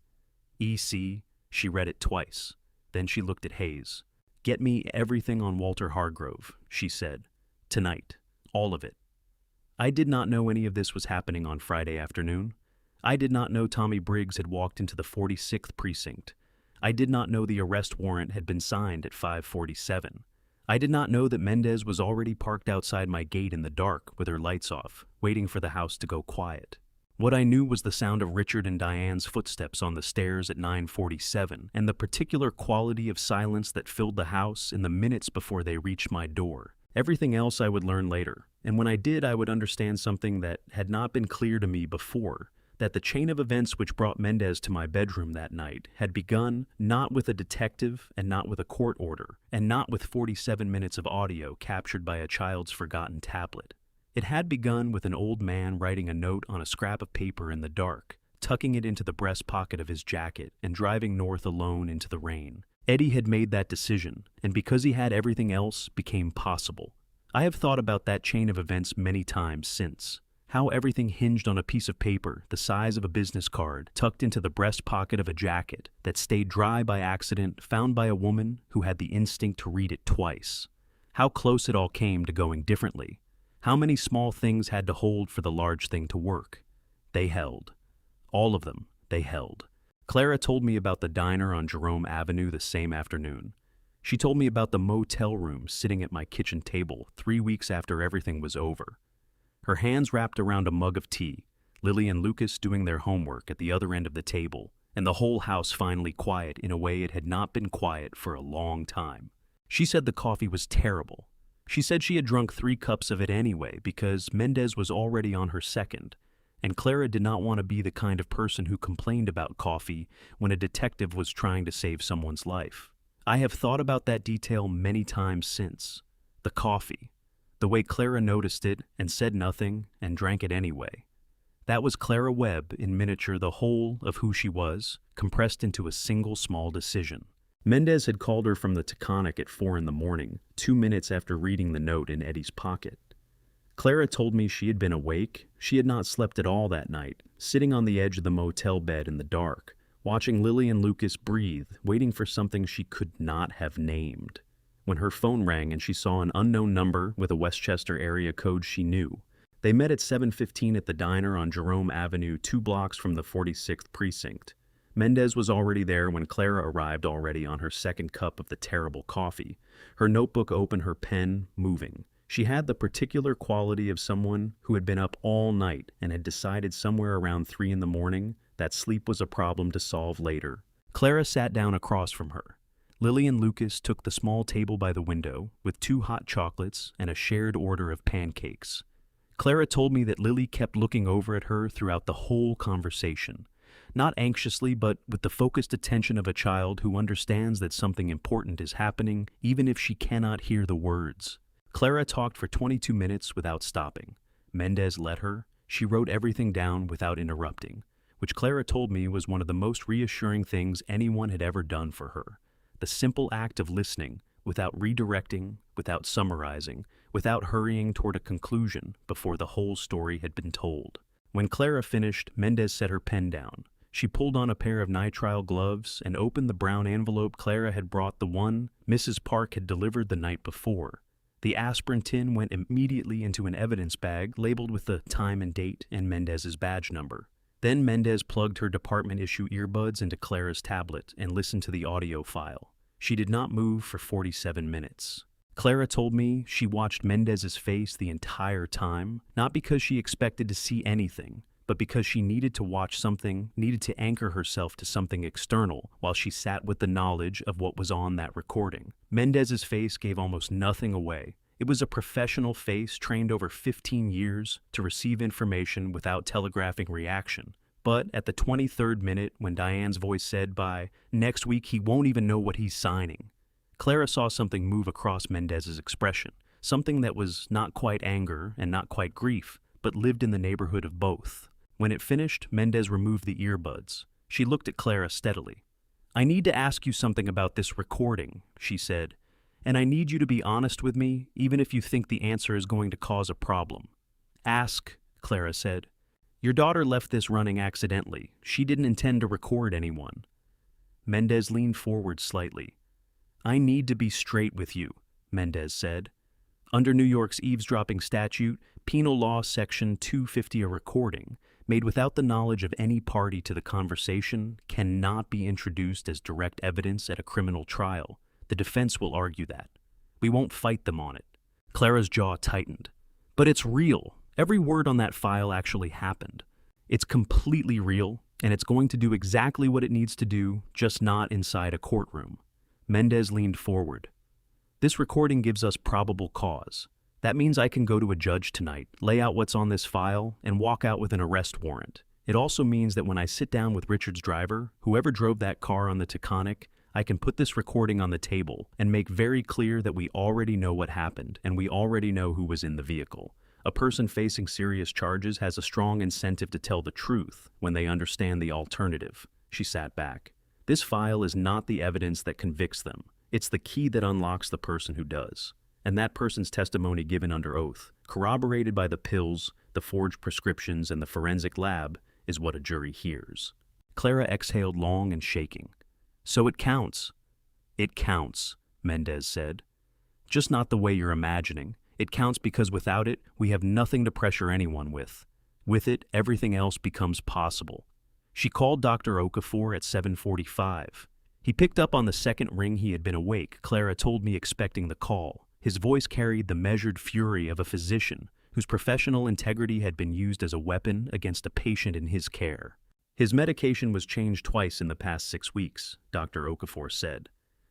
E.C. She read it twice. Then she looked at Hayes. "Get me everything on Walter Hargrove," she said. "Tonight. All of it." I did not know any of this was happening on Friday afternoon. I did not know Tommy Briggs had walked into the 46th precinct. I did not know the arrest warrant had been signed at 5:47. I did not know that Mendez was already parked outside my gate in the dark with her lights off, waiting for the house to go quiet. What I knew was the sound of Richard and Diane's footsteps on the stairs at 9:47, and the particular quality of silence that filled the house in the minutes before they reached my door. Everything else I would learn later, and when I did, I would understand something that had not been clear to me before, that the chain of events which brought Mendez to my bedroom that night had begun not with a detective and not with a court order, and not with 47 minutes of audio captured by a child's forgotten tablet. It had begun with an old man writing a note on a scrap of paper in the dark, tucking it into the breast pocket of his jacket, and driving north alone into the rain. Eddie had made that decision, and because he had everything else, became possible. I have thought about that chain of events many times since. How everything hinged on a piece of paper the size of a business card tucked into the breast pocket of a jacket that stayed dry by accident, found by a woman who had the instinct to read it twice. How close it all came to going differently. How many small things had to hold for the large thing to work? They held. All of them, they held. Clara told me about the diner on Jerome Avenue the same afternoon. She told me about the motel room sitting at my kitchen table 3 weeks after everything was over. Her hands wrapped around a mug of tea, Lily and Lucas doing their homework at the other end of the table, and the whole house finally quiet in a way it had not been quiet for a long time. She said the coffee was terrible. She said she had drunk 3 cups of it anyway because Mendez was already on her second, and Clara did not want to be the kind of person who complained about coffee when a detective was trying to save someone's life. I have thought about that detail many times since. The coffee. The way Clara noticed it and said nothing and drank it anyway. That was Clara Webb in miniature, the whole of who she was, compressed into a single small decision. Mendez had called her from the Taconic at 4 a.m, 2 minutes after reading the note in Eddie's pocket. Clara told me she had been awake. She had not slept at all that night, sitting on the edge of the motel bed in the dark, watching Lily and Lucas breathe, waiting for something she could not have named. When her phone rang and she saw an unknown number with a Westchester area code she knew. They met at 7:15 at the diner on Jerome Avenue, 2 blocks from the 46th precinct. Mendez was already there when Clara arrived, already on her second cup of the terrible coffee, her notebook open, her pen moving. She had the particular quality of someone who had been up all night and had decided somewhere around 3 a.m. that sleep was a problem to solve later. Clara sat down across from her. Lily and Lucas took the small table by the window with 2 hot chocolates and a shared order of pancakes. Clara told me that Lily kept looking over at her throughout the whole conversation, not anxiously but with the focused attention of a child who understands that something important is happening even if she cannot hear the words. Clara talked for 22 minutes without stopping. Mendez let her. She wrote everything down without interrupting, which Clara told me was one of the most reassuring things anyone had ever done for her. The simple act of listening, without redirecting, without summarizing, without hurrying toward a conclusion before the whole story had been told. When Clara finished, Mendez set her pen down. She pulled on a pair of nitrile gloves and opened the brown envelope Clara had brought, the one Mrs. Park had delivered the night before. The aspirin tin went immediately into an evidence bag labeled with the time and date and Mendez's badge number. Then Mendez plugged her department-issue earbuds into Clara's tablet and listened to the audio file. She did not move for 47 minutes. Clara told me she watched Mendez's face the entire time, not because she expected to see anything, but because she needed to watch something, needed to anchor herself to something external while she sat with the knowledge of what was on that recording. Mendez's face gave almost nothing away. It was a professional face trained over 15 years to receive information without telegraphing reaction. But at the 23rd minute, when Diane's voice said, "By next week he won't even know what he's signing," Clara saw something move across Mendez's expression, something that was not quite anger and not quite grief, but lived in the neighborhood of both. When it finished, Mendez removed the earbuds. She looked at Clara steadily. "I need to ask you something about this recording," she said, "and I need you to be honest with me, even if you think the answer is going to cause a problem." "Ask," Clara said. "Your daughter left this running accidentally. She didn't intend to record anyone." Mendez leaned forward slightly. "I need to be straight with you," Mendez said. "Under New York's eavesdropping statute, Penal Law Section 250, a recording made without the knowledge of any party to the conversation cannot be introduced as direct evidence at a criminal trial. The defense will argue that. We won't fight them on it." Clara's jaw tightened. "But it's real. Every word on that file actually happened. It's completely real, and it's going to do exactly what it needs to do, just not inside a courtroom." Mendez leaned forward. "This recording gives us probable cause. That means I can go to a judge tonight, lay out what's on this file, and walk out with an arrest warrant. It also means that when I sit down with Richard's driver, whoever drove that car on the Taconic, I can put this recording on the table and make very clear that we already know what happened and we already know who was in the vehicle. A person facing serious charges has a strong incentive to tell the truth when they understand the alternative." She sat back. "This file is not the evidence that convicts them. It's the key that unlocks the person who does. And that person's testimony given under oath, corroborated by the pills, the forged prescriptions, and the forensic lab, is what a jury hears." Clara exhaled long and shaking. "So it counts." "It counts," Mendez said. "Just not the way you're imagining. It counts because without it, we have nothing to pressure anyone with. With it, everything else becomes possible. She called Dr. Okafor at 7:45. He picked up on the second ring he had been awake, Clara told me, expecting the call. His voice carried the measured fury of a physician whose professional integrity had been used as a weapon against a patient in his care. His medication was changed twice in the past 6 weeks, Dr. Okafor said.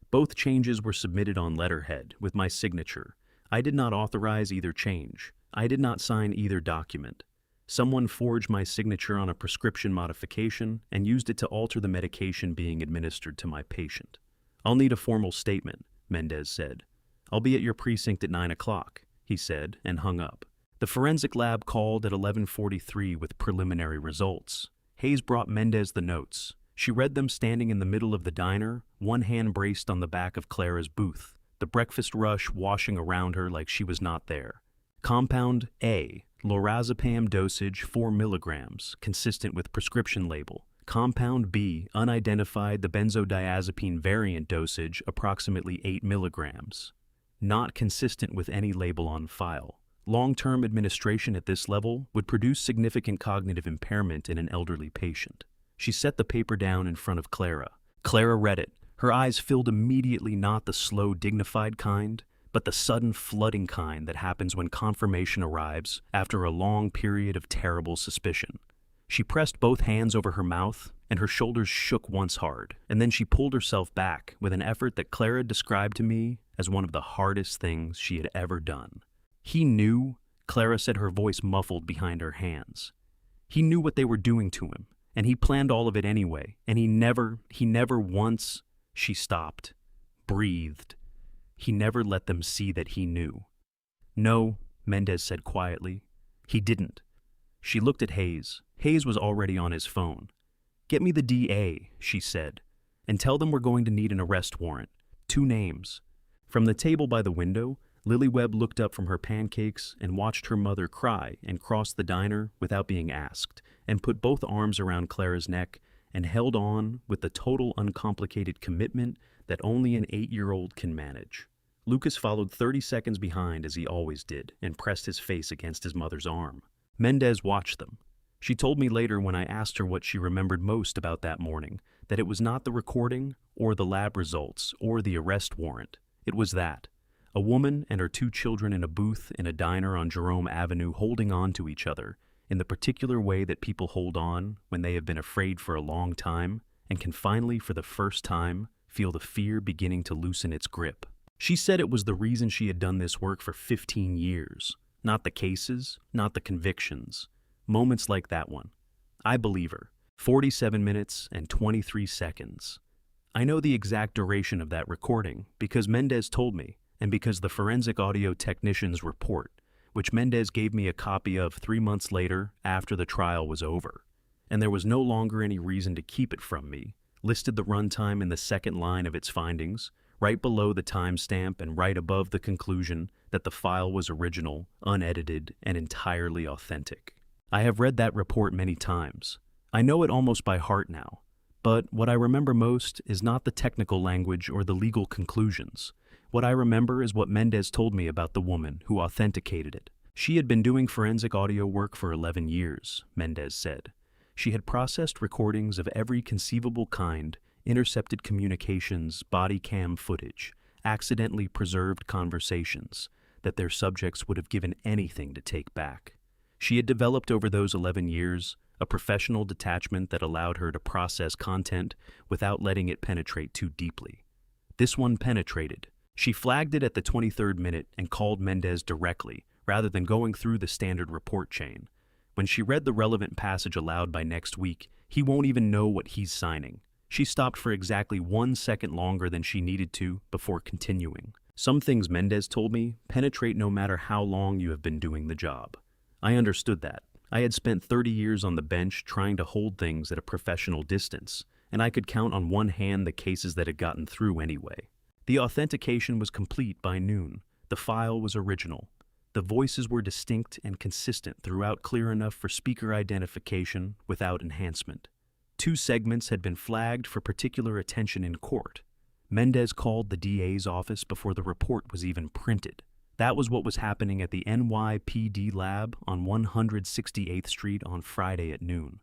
Both changes were submitted on letterhead with my signature. I did not authorize either change. I did not sign either document. Someone forged my signature on a prescription modification and used it to alter the medication being administered to my patient. I'll need a formal statement, Mendez said. I'll be at your precinct at 9 o'clock, he said, and hung up. The forensic lab called at 11:43 with preliminary results. Hayes brought Mendez the notes. She read them standing in the middle of the diner, one hand braced on the back of Clara's booth, the breakfast rush washing around her like she was not there. Compound A, lorazepam dosage 4 milligrams, consistent with prescription label. Compound B, unidentified, the benzodiazepine variant dosage, approximately 8 milligrams. Not consistent with any label on file. Long-term administration at this level would produce significant cognitive impairment in an elderly patient. She set the paper down in front of Clara. Clara read it. Her eyes filled immediately, not the slow, dignified kind, but the sudden flooding kind that happens when confirmation arrives after a long period of terrible suspicion. She pressed both hands over her mouth, and her shoulders shook once hard, and then she pulled herself back with an effort that Clara described to me as one of the hardest things she had ever done. He knew, Clara said, her voice muffled behind her hands. He knew what they were doing to him, and he planned all of it anyway, and he never once, she stopped, breathed. He never let them see that he knew. No, Mendez said quietly. He didn't. She looked at Hayes. Hayes was already on his phone. Get me the DA, she said, and tell them we're going to need an arrest warrant. 2 names. From the table by the window, Lily Webb looked up from her pancakes and watched her mother cry and cross the diner without being asked, and put both arms around Clara's neck and held on with the total uncomplicated commitment that only an 8-year-old can manage. Lucas followed 30 seconds behind as he always did and pressed his face against his mother's arm. Mendez watched them. She told me later when I asked her what she remembered most about that morning, that it was not the recording or the lab results or the arrest warrant. It was that. A woman and her 2 children in a booth in a diner on Jerome Avenue holding on to each other in the particular way that people hold on when they have been afraid for a long time and can finally, for the first time, feel the fear beginning to loosen its grip. She said it was the reason she had done this work for 15 years. Not the cases, not the convictions. Moments like that one. I believe her. 47 minutes and 23 seconds. I know the exact duration of that recording because Mendez told me, and because the forensic audio technician's report, which Mendez gave me a copy of 3 months later after the trial was over, and there was no longer any reason to keep it from me, listed the runtime in the second line of its findings, right below the timestamp and right above the conclusion that the file was original, unedited, and entirely authentic. I have read that report many times. I know it almost by heart now, but what I remember most is not the technical language or the legal conclusions. What I remember is what Mendez told me about the woman who authenticated it. She had been doing forensic audio work for 11 years, Mendez said. She had processed recordings of every conceivable kind, intercepted communications, body cam footage, accidentally preserved conversations that their subjects would have given anything to take back. She had developed over those 11 years a professional detachment that allowed her to process content without letting it penetrate too deeply. This one penetrated. She flagged it at the 23rd minute and called Mendez directly, rather than going through the standard report chain. When she read the relevant passage aloud by next week, he won't even know what he's signing. She stopped for exactly 1 second longer than she needed to before continuing. Some things, Mendez told me, penetrate no matter how long you have been doing the job. I understood that. I had spent 30 years on the bench trying to hold things at a professional distance, and I could count on one hand the cases that had gotten through anyway. The authentication was complete by noon. The file was original. The voices were distinct and consistent throughout, clear enough for speaker identification without enhancement. 2 segments had been flagged for particular attention in court. Mendez called the DA's office before the report was even printed. That was what was happening at the NYPD lab on 168th Street on Friday at noon.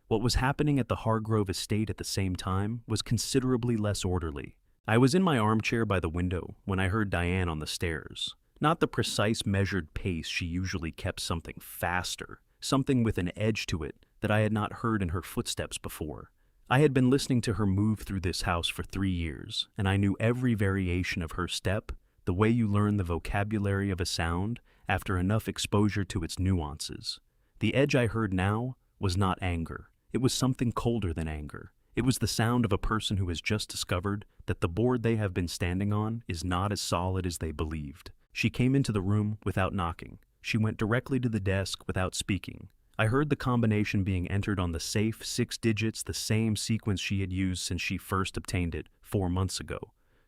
What was happening at the Hargrove estate at the same time was considerably less orderly. I was in my armchair by the window when I heard Diane on the stairs. Not the precise measured pace she usually kept, something faster, something with an edge to it that I had not heard in her footsteps before. I had been listening to her move through this house for 3 years, and I knew every variation of her step, the way you learn the vocabulary of a sound after enough exposure to its nuances. The edge I heard now was not anger. It was something colder than anger. It was the sound of a person who has just discovered that the board they have been standing on is not as solid as they believed. She came into the room without knocking. She went directly to the desk without speaking. I heard the combination being entered on the safe 6 digits, the same sequence she had used since she first obtained it 4 months ago.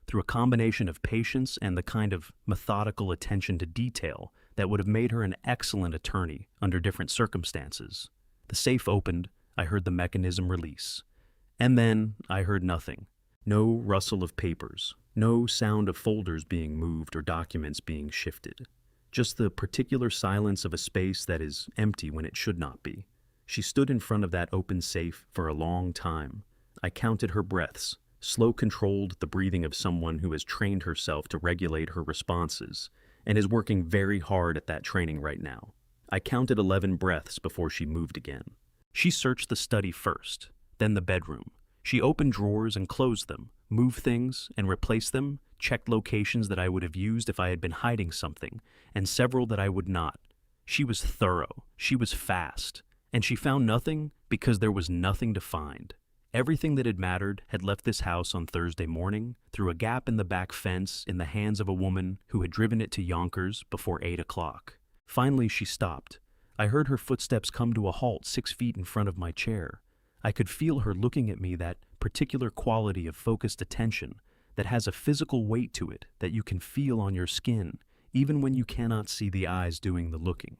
Through a combination of patience and the kind of methodical attention to detail that would have made her an excellent attorney under different circumstances. The safe opened. I heard the mechanism release. And then I heard nothing. No rustle of papers. No sound of folders being moved or documents being shifted. Just the particular silence of a space that is empty when it should not be. She stood in front of that open safe for a long time. I counted her breaths, slow controlled, the breathing of someone who has trained herself to regulate her responses and is working very hard at that training right now. I counted 11 breaths before she moved again. She searched the study first, then the bedroom. She opened drawers and closed them, moved things and replaced them, checked locations that I would have used if I had been hiding something, and several that I would not. She was thorough, she was fast, and she found nothing because there was nothing to find. Everything that had mattered had left this house on Thursday morning through a gap in the back fence in the hands of a woman who had driven it to Yonkers before 8 o'clock. Finally, she stopped. I heard her footsteps come to a halt 6 feet in front of my chair. I could feel her looking at me, that particular quality of focused attention that has a physical weight to it that you can feel on your skin, even when you cannot see the eyes doing the looking.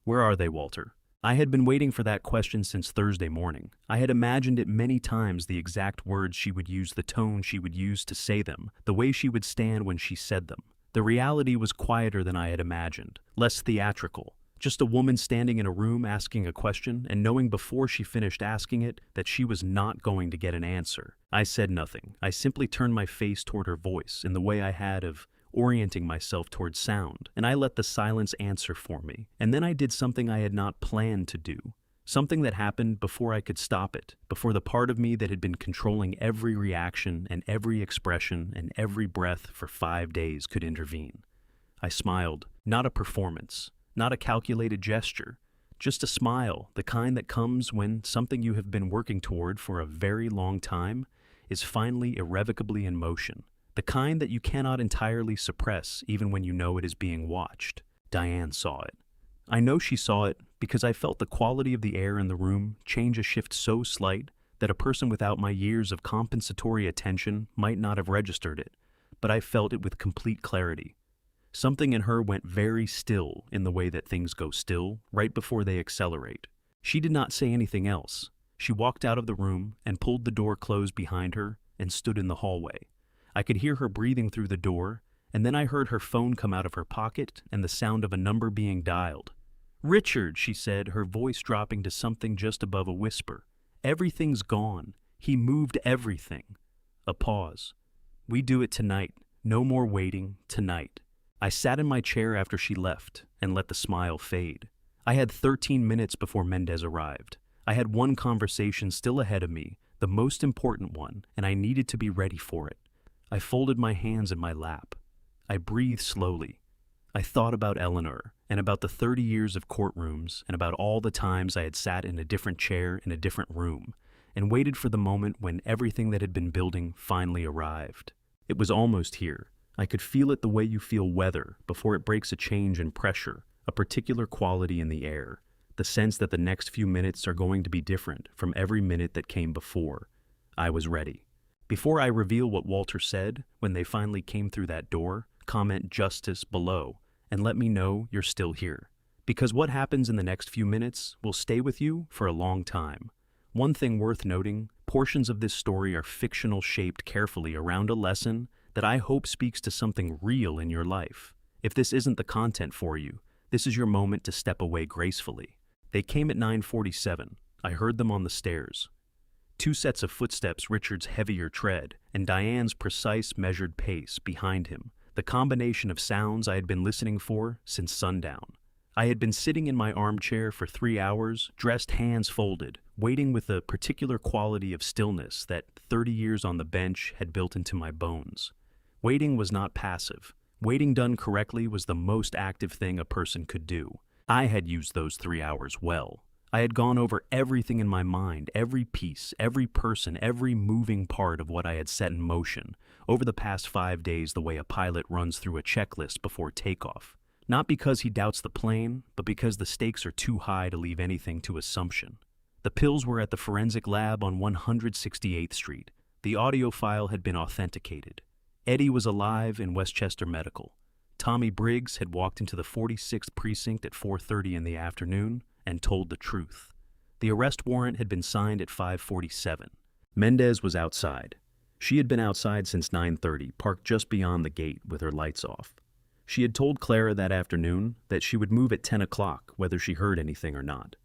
"Where are they, Walter?" I had been waiting for that question since Thursday morning. I had imagined it many times, the exact words she would use, the tone she would use to say them, the way she would stand when she said them. The reality was quieter than I had imagined, less theatrical. Just a woman standing in a room asking a question and knowing before she finished asking it that she was not going to get an answer. I said nothing. I simply turned my face toward her voice in the way I had of orienting myself toward sound, and I let the silence answer for me. And then I did something I had not planned to do, something that happened before I could stop it, before the part of me that had been controlling every reaction and every expression and every breath for 5 days could intervene. I smiled, not a performance. Not a calculated gesture, just a smile, the kind that comes when something you have been working toward for a very long time is finally irrevocably in motion, the kind that you cannot entirely suppress even when you know it is being watched. Diane saw it. I know she saw it because I felt the quality of the air in the room change, a shift so slight that a person without my years of compensatory attention might not have registered it, but I felt it with complete clarity. Something in her went very still in the way that things go still right before they accelerate. She did not say anything else. She walked out of the room and pulled the door closed behind her and stood in the hallway. I could hear her breathing through the door, and then I heard her phone come out of her pocket and the sound of a number being dialed. "Richard," she said, her voice dropping to something just above a whisper. "Everything's gone. He moved everything." A pause. "We do it tonight. No more waiting. Tonight." I sat in my chair after she left and let the smile fade. I had 13 minutes before Mendez arrived. I had one conversation still ahead of me, the most important one, and I needed to be ready for it. I folded my hands in my lap. I breathed slowly. I thought about Eleanor and about the 30 years of courtrooms and about all the times I had sat in a different chair in a different room and waited for the moment when everything that had been building finally arrived. It was almost here. I could feel it the way you feel weather before it breaks a change in pressure, a particular quality in the air, the sense that the next few minutes are going to be different from every minute that came before. I was ready. Before I reveal what Walter said when they finally came through that door, comment "justice" below and let me know you're still here. Because what happens in the next few minutes will stay with you for a long time. One thing worth noting, portions of this story are fictional, shaped carefully around a lesson that I hope speaks to something real in your life. If this isn't the content for you, this is your moment to step away gracefully. They came at 9:47. I heard them on the stairs. Two sets of footsteps, Richard's heavier tread, and Diane's precise, measured pace behind him, the combination of sounds I had been listening for since sundown. I had been sitting in my armchair for 3 hours, dressed hands folded, waiting with a particular quality of stillness that 30 years on the bench had built into my bones. Waiting was not passive. Waiting done correctly was the most active thing a person could do. I had used those 3 hours well. I had gone over everything in my mind, every piece, every person, every moving part of what I had set in motion over the past 5 days, the way a pilot runs through a checklist before takeoff. Not because he doubts the plane, but because the stakes are too high to leave anything to assumption. The pills were at the forensic lab on 168th Street. The audio file had been authenticated. Eddie was alive in Westchester Medical. Tommy Briggs had walked into the 46th precinct at 4:30 in the afternoon and told the truth. The arrest warrant had been signed at 5:47. Mendez was outside. She had been outside since 9:30, parked just beyond the gate with her lights off. She had told Clara that afternoon that she would move at 10 o'clock, whether she heard anything or not.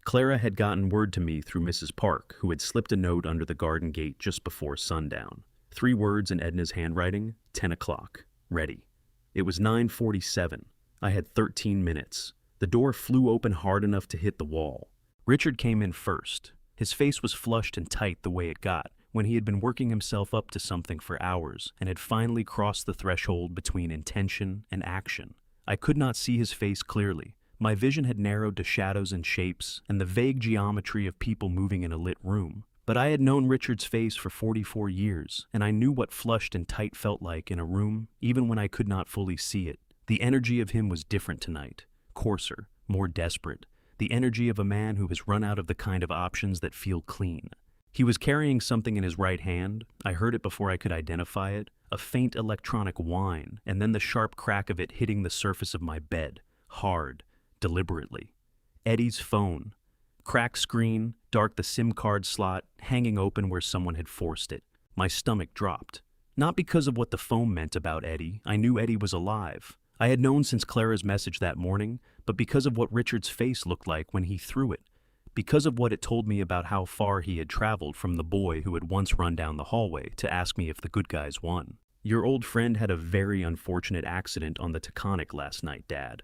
Clara had gotten word to me through Mrs. Park, who had slipped a note under the garden gate just before sundown. 3 words in Edna's handwriting: 10 o'clock. Ready. It was 9:47. I had 13 minutes. The door flew open hard enough to hit the wall. Richard came in first. His face was flushed and tight the way it got when he had been working himself up to something for hours and had finally crossed the threshold between intention and action. I could not see his face clearly. My vision had narrowed to shadows and shapes and the vague geometry of people moving in a lit room. But I had known Richard's face for 44 years, and I knew what flushed and tight felt like in a room, even when I could not fully see it. The energy of him was different tonight, coarser, more desperate, the energy of a man who has run out of the kind of options that feel clean. He was carrying something in his right hand. I heard it before I could identify it, a faint electronic whine, and then the sharp crack of it hitting the surface of my bed, hard, deliberately. Eddie's phone. Cracked screen, dark the SIM card slot, hanging open where someone had forced it. My stomach dropped. Not because of what the phone meant about Eddie. I knew Eddie was alive. I had known since Clara's message that morning, but because of what Richard's face looked like when he threw it. Because of what it told me about how far he had traveled from the boy who had once run down the hallway to ask me if the good guys won. Your old friend had a very unfortunate accident on the Taconic last night, Dad.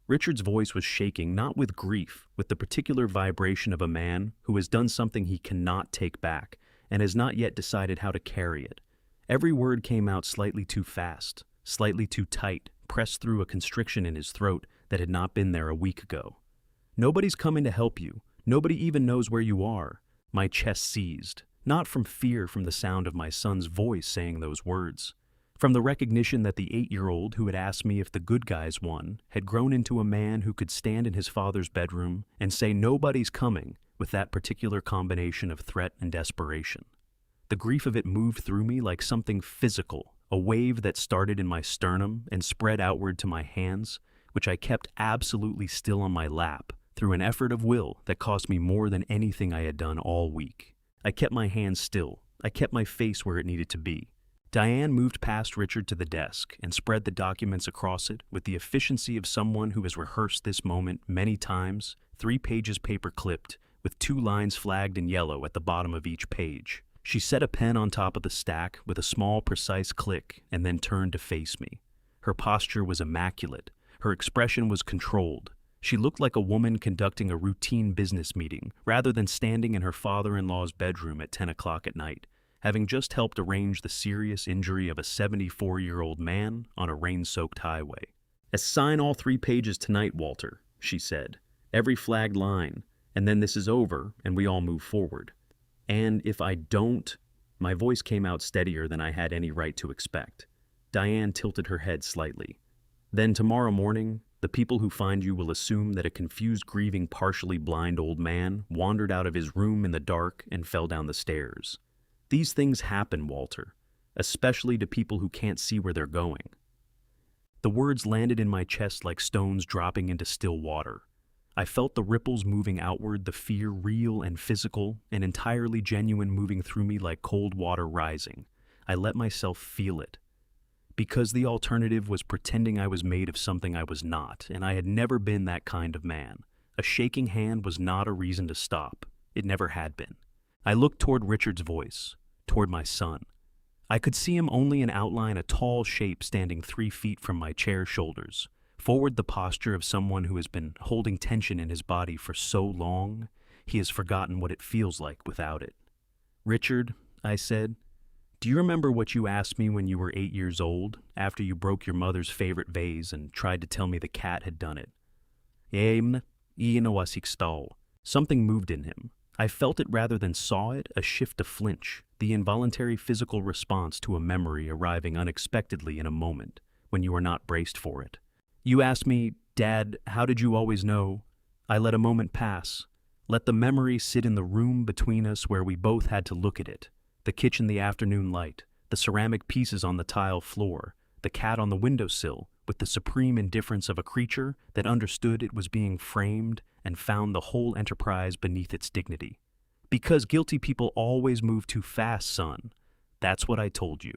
Richard's voice was shaking, not with grief, with the particular vibration of a man who has done something he cannot take back and has not yet decided how to carry it. Every word came out slightly too fast, slightly too tight, pressed through a constriction in his throat that had not been there a week ago. Nobody's coming to help you. Nobody even knows where you are. My chest seized, not from fear from the sound of my son's voice saying those words. From the recognition that the 8-year-old who had asked me if the good guys won had grown into a man who could stand in his father's bedroom and say nobody's coming with that particular combination of threat and desperation. The grief of it moved through me like something physical, a wave that started in my sternum and spread outward to my hands, which I kept absolutely still on my lap through an effort of will that cost me more than anything I had done all week. I kept my hands still. I kept my face where it needed to be. Diane moved past Richard to the desk and spread the documents across it with the efficiency of someone who has rehearsed this moment many times, 3 pages paper clipped, with 2 lines flagged in yellow at the bottom of each page. She set a pen on top of the stack with a small, precise click and then turned to face me. Her posture was immaculate. Her expression was controlled. She looked like a woman conducting a routine business meeting rather than standing in her father-in-law's bedroom at 10 o'clock at night, having just helped arrange the serious injury of a 74-year-old man on a rain-soaked highway. "Assign all 3 pages tonight, Walter," she said. "Every flagged line, and then this is over and we all move forward. And if I don't..." My voice came out steadier than I had any right to expect. Diane tilted her head slightly. "Then tomorrow morning, the people who find you will assume that a confused, grieving, partially blind old man wandered out of his room in the dark and fell down the stairs. These things happen, Walter, especially to people who can't see where they're going." The words landed in my chest like stones dropping into still water. I felt the ripples moving outward, the fear real and physical and entirely genuine moving through me like cold water rising. I let myself feel it. Because the alternative was pretending I was made of something I was not, and I had never been that kind of man. A shaking hand was not a reason to stop. It never had been. I looked toward Richard's voice, toward my son. I could see him only in outline, a tall shape standing 3 feet from my chair's shoulders, forward, the posture of someone who has been holding tension in his body for so long, he has forgotten what it feels like without it. "Richard," I said, "do you remember what you asked me when you were 8 years old, after you broke your mother's favorite vase and tried to tell me the cat had done it?" Something moved in him. I felt it rather than saw it, a shift to flinch, the involuntary physical response to a memory arriving unexpectedly in a moment, when you are not braced for it. "You asked me, Dad, how did you always know?" I let a moment pass, let the memory sit in the room between us where we both had to look at it. The kitchen, the afternoon light, the ceramic pieces on the tile floor, the cat on the windowsill, with the supreme indifference of a creature that understood it was being framed and found the whole enterprise beneath its dignity. "Because guilty people always move too fast, son. That's what I told you."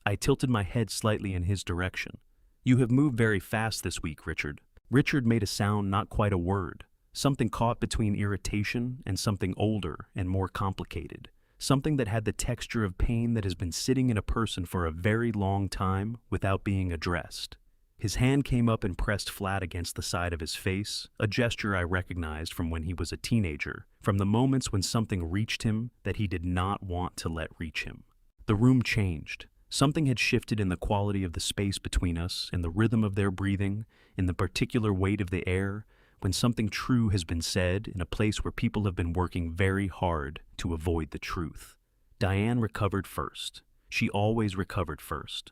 I tilted my head slightly in his direction. "You have moved very fast this week, Richard." Richard made a sound, not quite a word, something caught between irritation and something older and more complicated. Something that had the texture of pain that has been sitting in a person for a very long time without being addressed. His hand came up and pressed flat against the side of his face, a gesture I recognized from when he was a teenager, from the moments when something reached him that he did not want to let reach him. The room changed. Something had shifted in the quality of the space between us, in the rhythm of their breathing, in the particular weight of the air, when something true has been said in a place where people have been working very hard to avoid the truth. Diane recovered first. She always recovered first.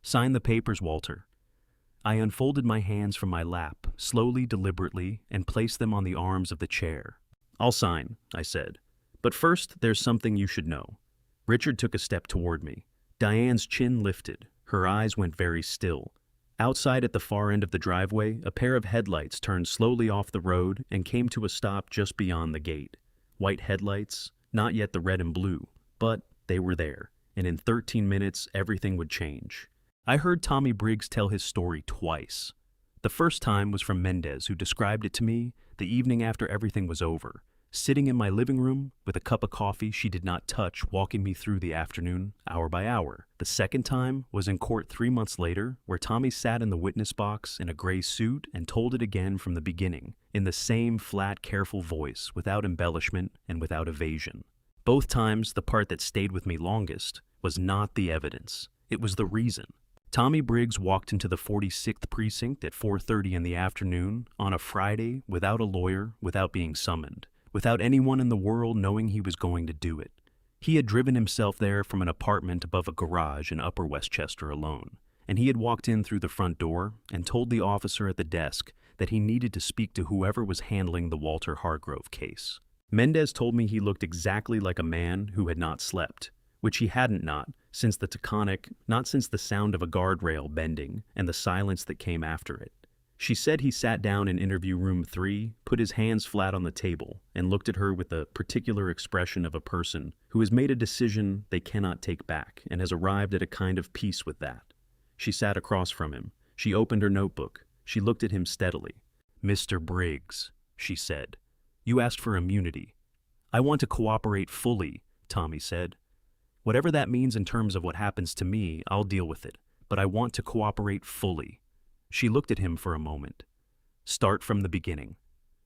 "Sign the papers, Walter." I unfolded my hands from my lap, slowly, deliberately, and placed them on the arms of the chair. "I'll sign," I said. "But first, there's something you should know." Richard took a step toward me. Diane's chin lifted. Her eyes went very still. Outside at the far end of the driveway, a pair of headlights turned slowly off the road and came to a stop just beyond the gate. White headlights, not yet the red and blue, but they were there, and in 13 minutes everything would change. I heard Tommy Briggs tell his story twice. The first time was from Mendez, who described it to me the evening after everything was over, sitting in my living room with a cup of coffee she did not touch, walking me through the afternoon, hour by hour. The second time was in court 3 months later, where Tommy sat in the witness box in a gray suit and told it again from the beginning, in the same flat, careful voice, without embellishment and without evasion. Both times, the part that stayed with me longest was not the evidence. It was the reason. Tommy Briggs walked into the 46th precinct at 4:30 in the afternoon on a Friday without a lawyer, without being summoned, without anyone in the world knowing he was going to do it. He had driven himself there from an apartment above a garage in Upper Westchester alone, and he had walked in through the front door and told the officer at the desk that he needed to speak to whoever was handling the Walter Hargrove case. Mendez told me he looked exactly like a man who had not slept, which he hadn't not since the Taconic, not since the sound of a guardrail bending and the silence that came after it. She said he sat down in interview room 3, put his hands flat on the table, and looked at her with the particular expression of a person who has made a decision they cannot take back and has arrived at a kind of peace with that. She sat across from him. She opened her notebook. She looked at him steadily. "Mr. Briggs," she said, "you asked for immunity." "I want to cooperate fully," Tommy said. "Whatever that means in terms of what happens to me, I'll deal with it, but I want to cooperate fully." She looked at him for a moment. "Start from the beginning."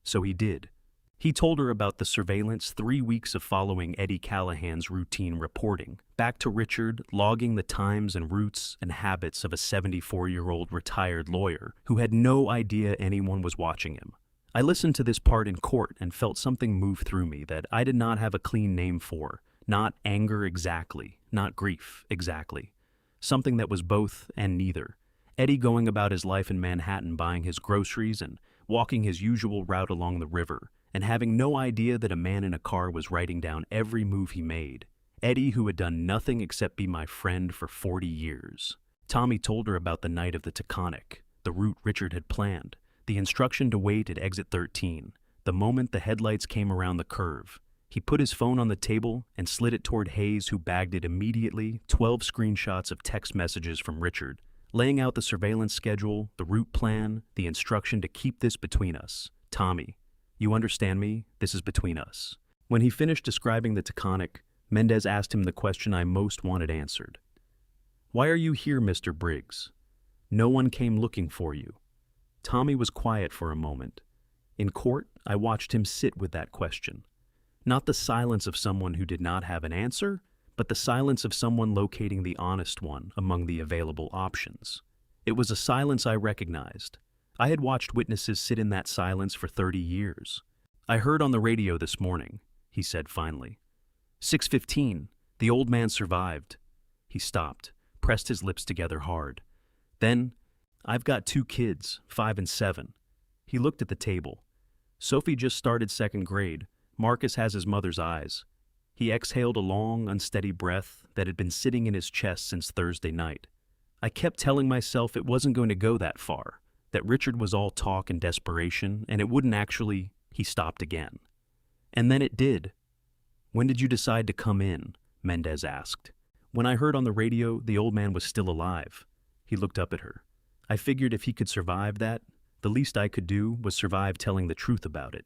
So he did. He told her about the surveillance, 3 weeks of following Eddie Callahan's routine reporting, back to Richard, logging the times and routes and habits of a 74-year-old retired lawyer who had no idea anyone was watching him. I listened to this part in court and felt something move through me that I did not have a clean name for. Not anger exactly, not grief exactly. Something that was both and neither. Eddie going about his life in Manhattan buying his groceries and walking his usual route along the river, and having no idea that a man in a car was writing down every move he made. Eddie, who had done nothing except be my friend for 40 years. Tommy told her about the night of the Taconic, the route Richard had planned, the instruction to wait at exit 13, the moment the headlights came around the curve. He put his phone on the table and slid it toward Hayes, who bagged it immediately, 12 screenshots of text messages from Richard, laying out the surveillance schedule, the route plan, the instruction to keep this between us. Tommy, you understand me? This is between us. When he finished describing the Taconic, Mendez asked him the question I most wanted answered. Why are you here, Mr. Briggs? No one came looking for you. Tommy was quiet for a moment. In court, I watched him sit with that question. Not the silence of someone who did not have an answer, but the silence of someone locating the honest one among the available options. It was a silence I recognized. I had watched witnesses sit in that silence for 30 years. I heard on the radio this morning, he said finally. 6:15, the old man survived. He stopped, pressed his lips together hard. Then, I've got 2 kids, 5 and 7. He looked at the table. Sophie just started 2nd grade. Marcus has his mother's eyes. He exhaled a long, unsteady breath that had been sitting in his chest since Thursday night. I kept telling myself it wasn't going to go that far, that Richard was all talk and desperation, and it wouldn't actually. He stopped again. And then it did. When did you decide to come in? Mendez asked. When I heard on the radio the old man was still alive. He looked up at her. I figured if he could survive that, the least I could do was survive telling the truth about it.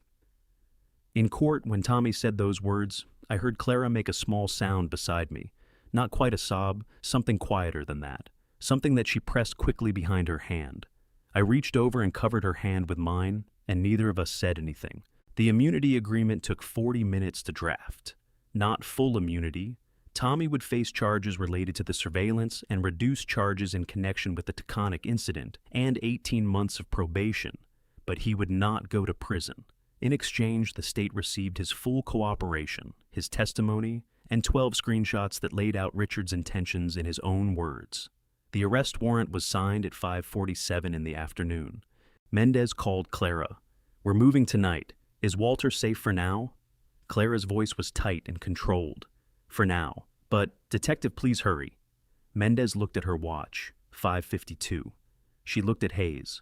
In court, when Tommy said those words, I heard Clara make a small sound beside me. Not quite a sob, something quieter than that. Something that she pressed quickly behind her hand. I reached over and covered her hand with mine, and neither of us said anything. The immunity agreement took 40 minutes to draft. Not full immunity. Tommy would face charges related to the surveillance and reduced charges in connection with the Taconic incident and 18 months of probation, but he would not go to prison. In exchange, the state received his full cooperation, his testimony, and 12 screenshots that laid out Richard's intentions in his own words. The arrest warrant was signed at 5:47 in the afternoon. Mendez called Clara. We're moving tonight. Is Walter safe for now? Clara's voice was tight and controlled. For now. But, Detective, please hurry. Mendez looked at her watch. 5:52. She looked at Hayes.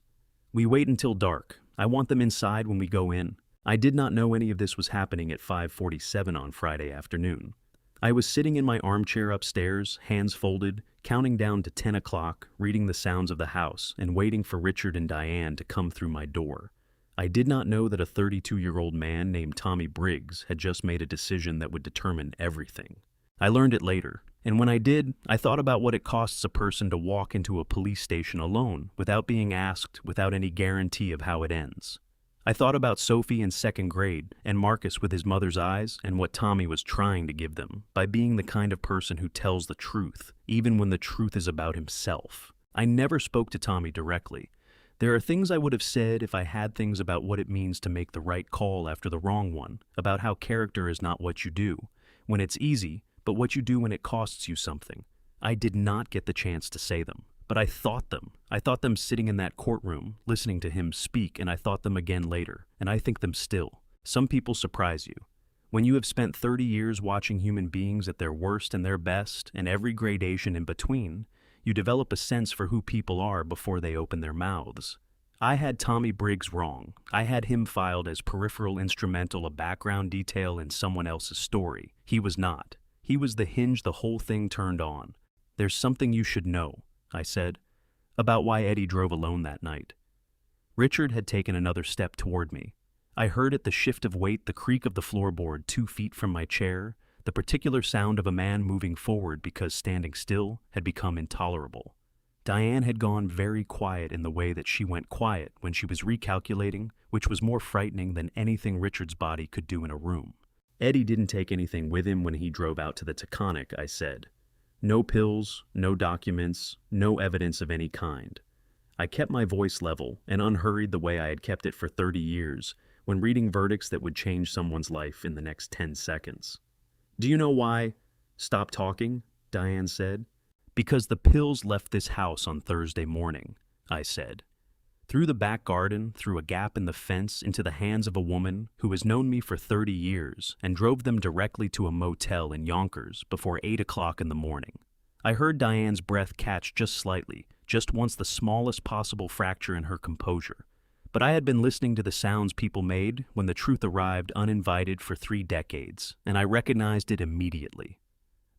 We wait until dark. I want them inside when we go in. I did not know any of this was happening at 5:47 on Friday afternoon. I was sitting in my armchair upstairs, hands folded, counting down to 10 o'clock, reading the sounds of the house, and waiting for Richard and Diane to come through my door. I did not know that a 32-year-old man named Tommy Briggs had just made a decision that would determine everything. I learned it later, and when I did, I thought about what it costs a person to walk into a police station alone, without being asked, without any guarantee of how it ends. I thought about Sophie in 2nd grade, and Marcus with his mother's eyes, and what Tommy was trying to give them, by being the kind of person who tells the truth, even when the truth is about himself. I never spoke to Tommy directly. There are things I would have said if I had things about what it means to make the right call after the wrong one, about how character is not what you do, when it's easy, but what you do when it costs you something. I did not get the chance to say them, but I thought them. I thought them sitting in that courtroom, listening to him speak, and I thought them again later, and I think them still. Some people surprise you. When you have spent 30 years watching human beings at their worst and their best, and every gradation in between, you develop a sense for who people are before they open their mouths. I had Tommy Briggs wrong. I had him filed as peripheral instrumental, a background detail in someone else's story. He was not. He was the hinge the whole thing turned on. There's something you should know, I said, about why Eddie drove alone that night. Richard had taken another step toward me. I heard at the shift of weight the creak of the floorboard 2 feet from my chair, the particular sound of a man moving forward because standing still had become intolerable. Diane had gone very quiet in the way that she went quiet when she was recalculating, which was more frightening than anything Richard's body could do in a room. Eddie didn't take anything with him when he drove out to the Taconic, I said. No pills, no documents, no evidence of any kind. I kept my voice level and unhurried the way I had kept it for 30 years when reading verdicts that would change someone's life in the next 10 seconds. Do you know why? Stop talking, Diane said. Because the pills left this house on Thursday morning, I said. Through the back garden, through a gap in the fence, into the hands of a woman who has known me for 30 years and drove them directly to a motel in Yonkers before 8 o'clock in the morning. I heard Diane's breath catch just slightly, just once the smallest possible fracture in her composure. But I had been listening to the sounds people made when the truth arrived uninvited for 3 decades, and I recognized it immediately.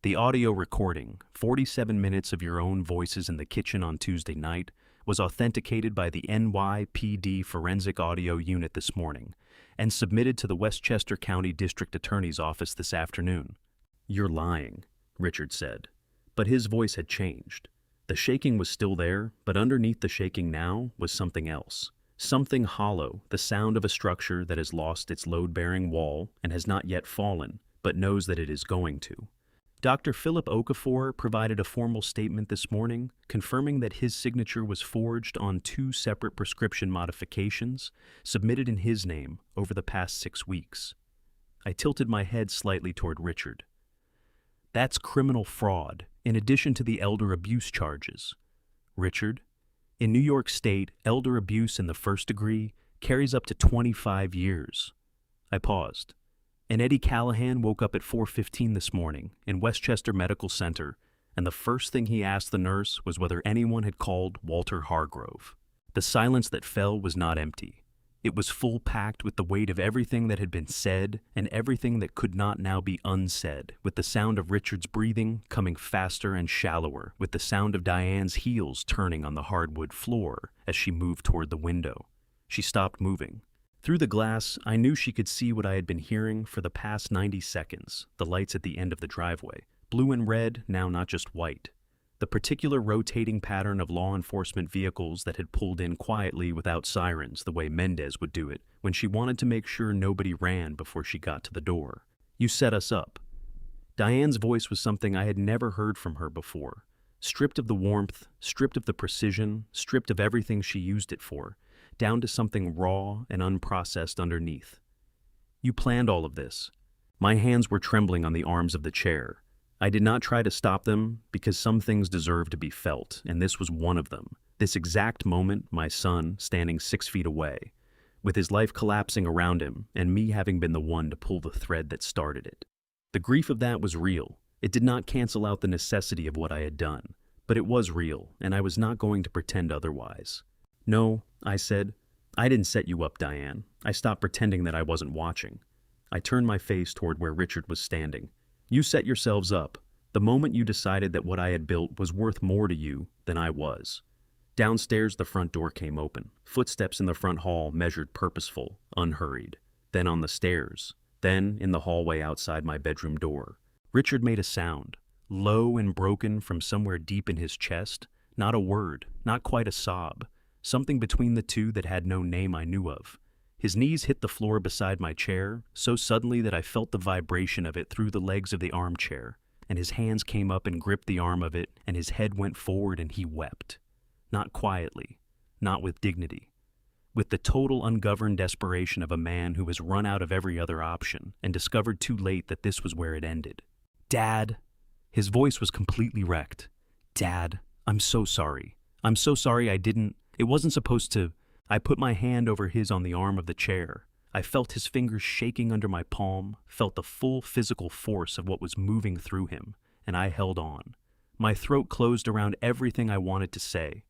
The audio recording, 47 minutes of your own voices in the kitchen on Tuesday night, was authenticated by the NYPD Forensic Audio Unit this morning and submitted to the Westchester County District Attorney's Office this afternoon. "You're lying," Richard said, but his voice had changed. The shaking was still there, but underneath the shaking now was something else. Something hollow, the sound of a structure that has lost its load-bearing wall and has not yet fallen, but knows that it is going to. Dr. Philip Okafor provided a formal statement this morning, confirming that his signature was forged on 2 separate prescription modifications submitted in his name over the past 6 weeks. I tilted my head slightly toward Richard. "That's criminal fraud, in addition to the elder abuse charges. Richard, in New York State, elder abuse in the first degree carries up to 25 years. I paused. And Eddie Callahan woke up at 4:15 this morning in Westchester Medical Center, and the first thing he asked the nurse was whether anyone had called Walter Hargrove. The silence that fell was not empty. It was full packed with the weight of everything that had been said and everything that could not now be unsaid, with the sound of Richard's breathing coming faster and shallower, with the sound of Diane's heels turning on the hardwood floor as she moved toward the window. She stopped moving. Through the glass, I knew she could see what I had been hearing for the past 90 seconds, the lights at the end of the driveway, blue and red, now not just white. The particular rotating pattern of law enforcement vehicles that had pulled in quietly without sirens the way Mendez would do it when she wanted to make sure nobody ran before she got to the door. "You set us up." Diane's voice was something I had never heard from her before. Stripped of the warmth, stripped of the precision, stripped of everything she used it for, down to something raw and unprocessed underneath. "You planned all of this." My hands were trembling on the arms of the chair. I did not try to stop them because some things deserve to be felt, and this was one of them. This exact moment, my son standing 6 feet away, with his life collapsing around him and me having been the one to pull the thread that started it. The grief of that was real. It did not cancel out the necessity of what I had done, but it was real, and I was not going to pretend otherwise. "No," I said. "I didn't set you up, Diane. I stopped pretending that I wasn't watching." I turned my face toward where Richard was standing. "You set yourselves up, the moment you decided that what I had built was worth more to you than I was." Downstairs, the front door came open. Footsteps in the front hall measured purposeful, unhurried. Then on the stairs. Then in the hallway outside my bedroom door. Richard made a sound, low and broken from somewhere deep in his chest. Not a word, not quite a sob. Something between the two that had no name I knew of. His knees hit the floor beside my chair, so suddenly that I felt the vibration of it through the legs of the armchair, and his hands came up and gripped the arm of it, and his head went forward and he wept. Not quietly, not with dignity. With the total ungoverned desperation of a man who has run out of every other option and discovered too late that this was where it ended. "Dad!" His voice was completely wrecked. "Dad, I'm so sorry. I'm so sorry I didn't. It wasn't supposed to." I put my hand over his on the arm of the chair. I felt his fingers shaking under my palm, felt the full physical force of what was moving through him, and I held on. My throat closed around everything I wanted to say,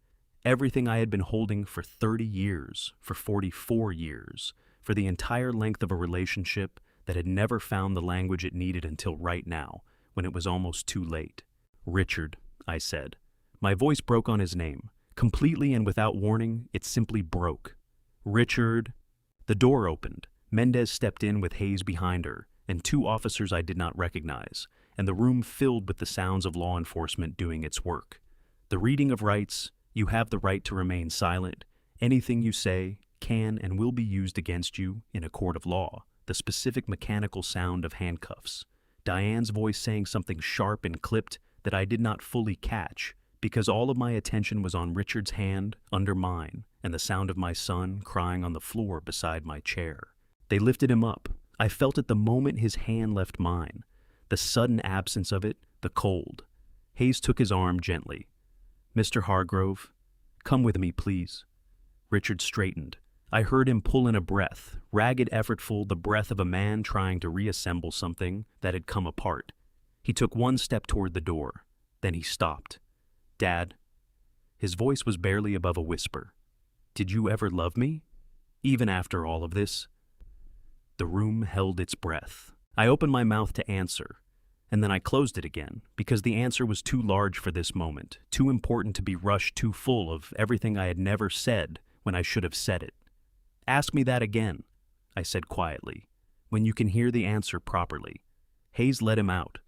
everything I had been holding for 30 years, for 44 years, for the entire length of a relationship that had never found the language it needed until right now, when it was almost too late. "Richard," I said. My voice broke on his name. Completely and without warning, it simply broke. "Richard." The door opened. Mendez stepped in with Hayes behind her, and 2 officers I did not recognize, and the room filled with the sounds of law enforcement doing its work. The reading of rights, "You have the right to remain silent. Anything you say can and will be used against you in a court of law." The specific mechanical sound of handcuffs. Diane's voice saying something sharp and clipped that I did not fully catch, because all of my attention was on Richard's hand under mine and the sound of my son crying on the floor beside my chair. They lifted him up. I felt it the moment his hand left mine. The sudden absence of it, the cold. Hayes took his arm gently. "Mr. Hargrove, come with me, please." Richard straightened. I heard him pull in a breath, ragged, effortful, the breath of a man trying to reassemble something that had come apart. He took 1 step toward the door. Then he stopped. "Dad." His voice was barely above a whisper. "Did you ever love me?" Even after all of this, the room held its breath. I opened my mouth to answer, and then I closed it again, because the answer was too large for this moment, too important to be rushed too full of everything I had never said when I should have said it. "Ask me that again," I said quietly, "when you can hear the answer properly." Hayes let him out.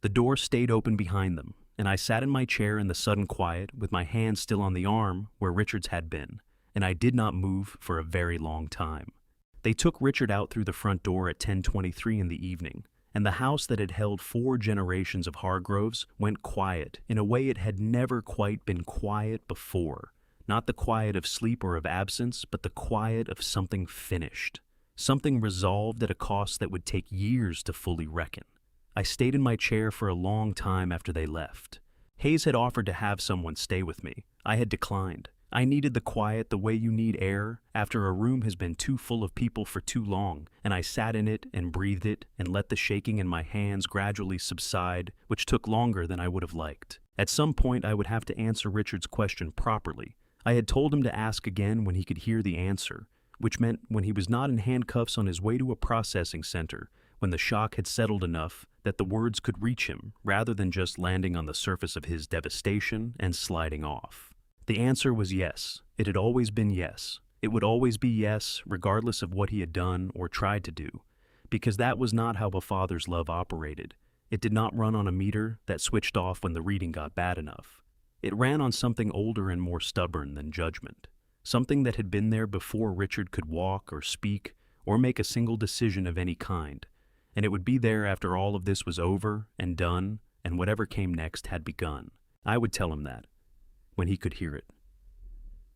The door stayed open behind them, and I sat in my chair in the sudden quiet with my hand still on the arm where Richard's had been, and I did not move for a very long time. They took Richard out through the front door at 10:23 in the evening, and the house that had held 4 generations of Hargroves went quiet in a way it had never quite been quiet before. Not the quiet of sleep or of absence, but the quiet of something finished, something resolved at a cost that would take years to fully reckon. I stayed in my chair for a long time after they left. Hayes had offered to have someone stay with me. I had declined. I needed the quiet the way you need air after a room has been too full of people for too long, and I sat in it and breathed it and let the shaking in my hands gradually subside, which took longer than I would have liked. At some point I would have to answer Richard's question properly. I had told him to ask again when he could hear the answer, which meant when he was not in handcuffs on his way to a processing center, when the shock had settled enough that the words could reach him rather than just landing on the surface of his devastation and sliding off. The answer was yes. It had always been yes. It would always be yes, regardless of what he had done or tried to do, because that was not how a father's love operated. It did not run on a meter that switched off when the reading got bad enough. It ran on something older and more stubborn than judgment, something that had been there before Richard could walk or speak or make a single decision of any kind, and it would be there after all of this was over and done and whatever came next had begun. I would tell him that, when he could hear it.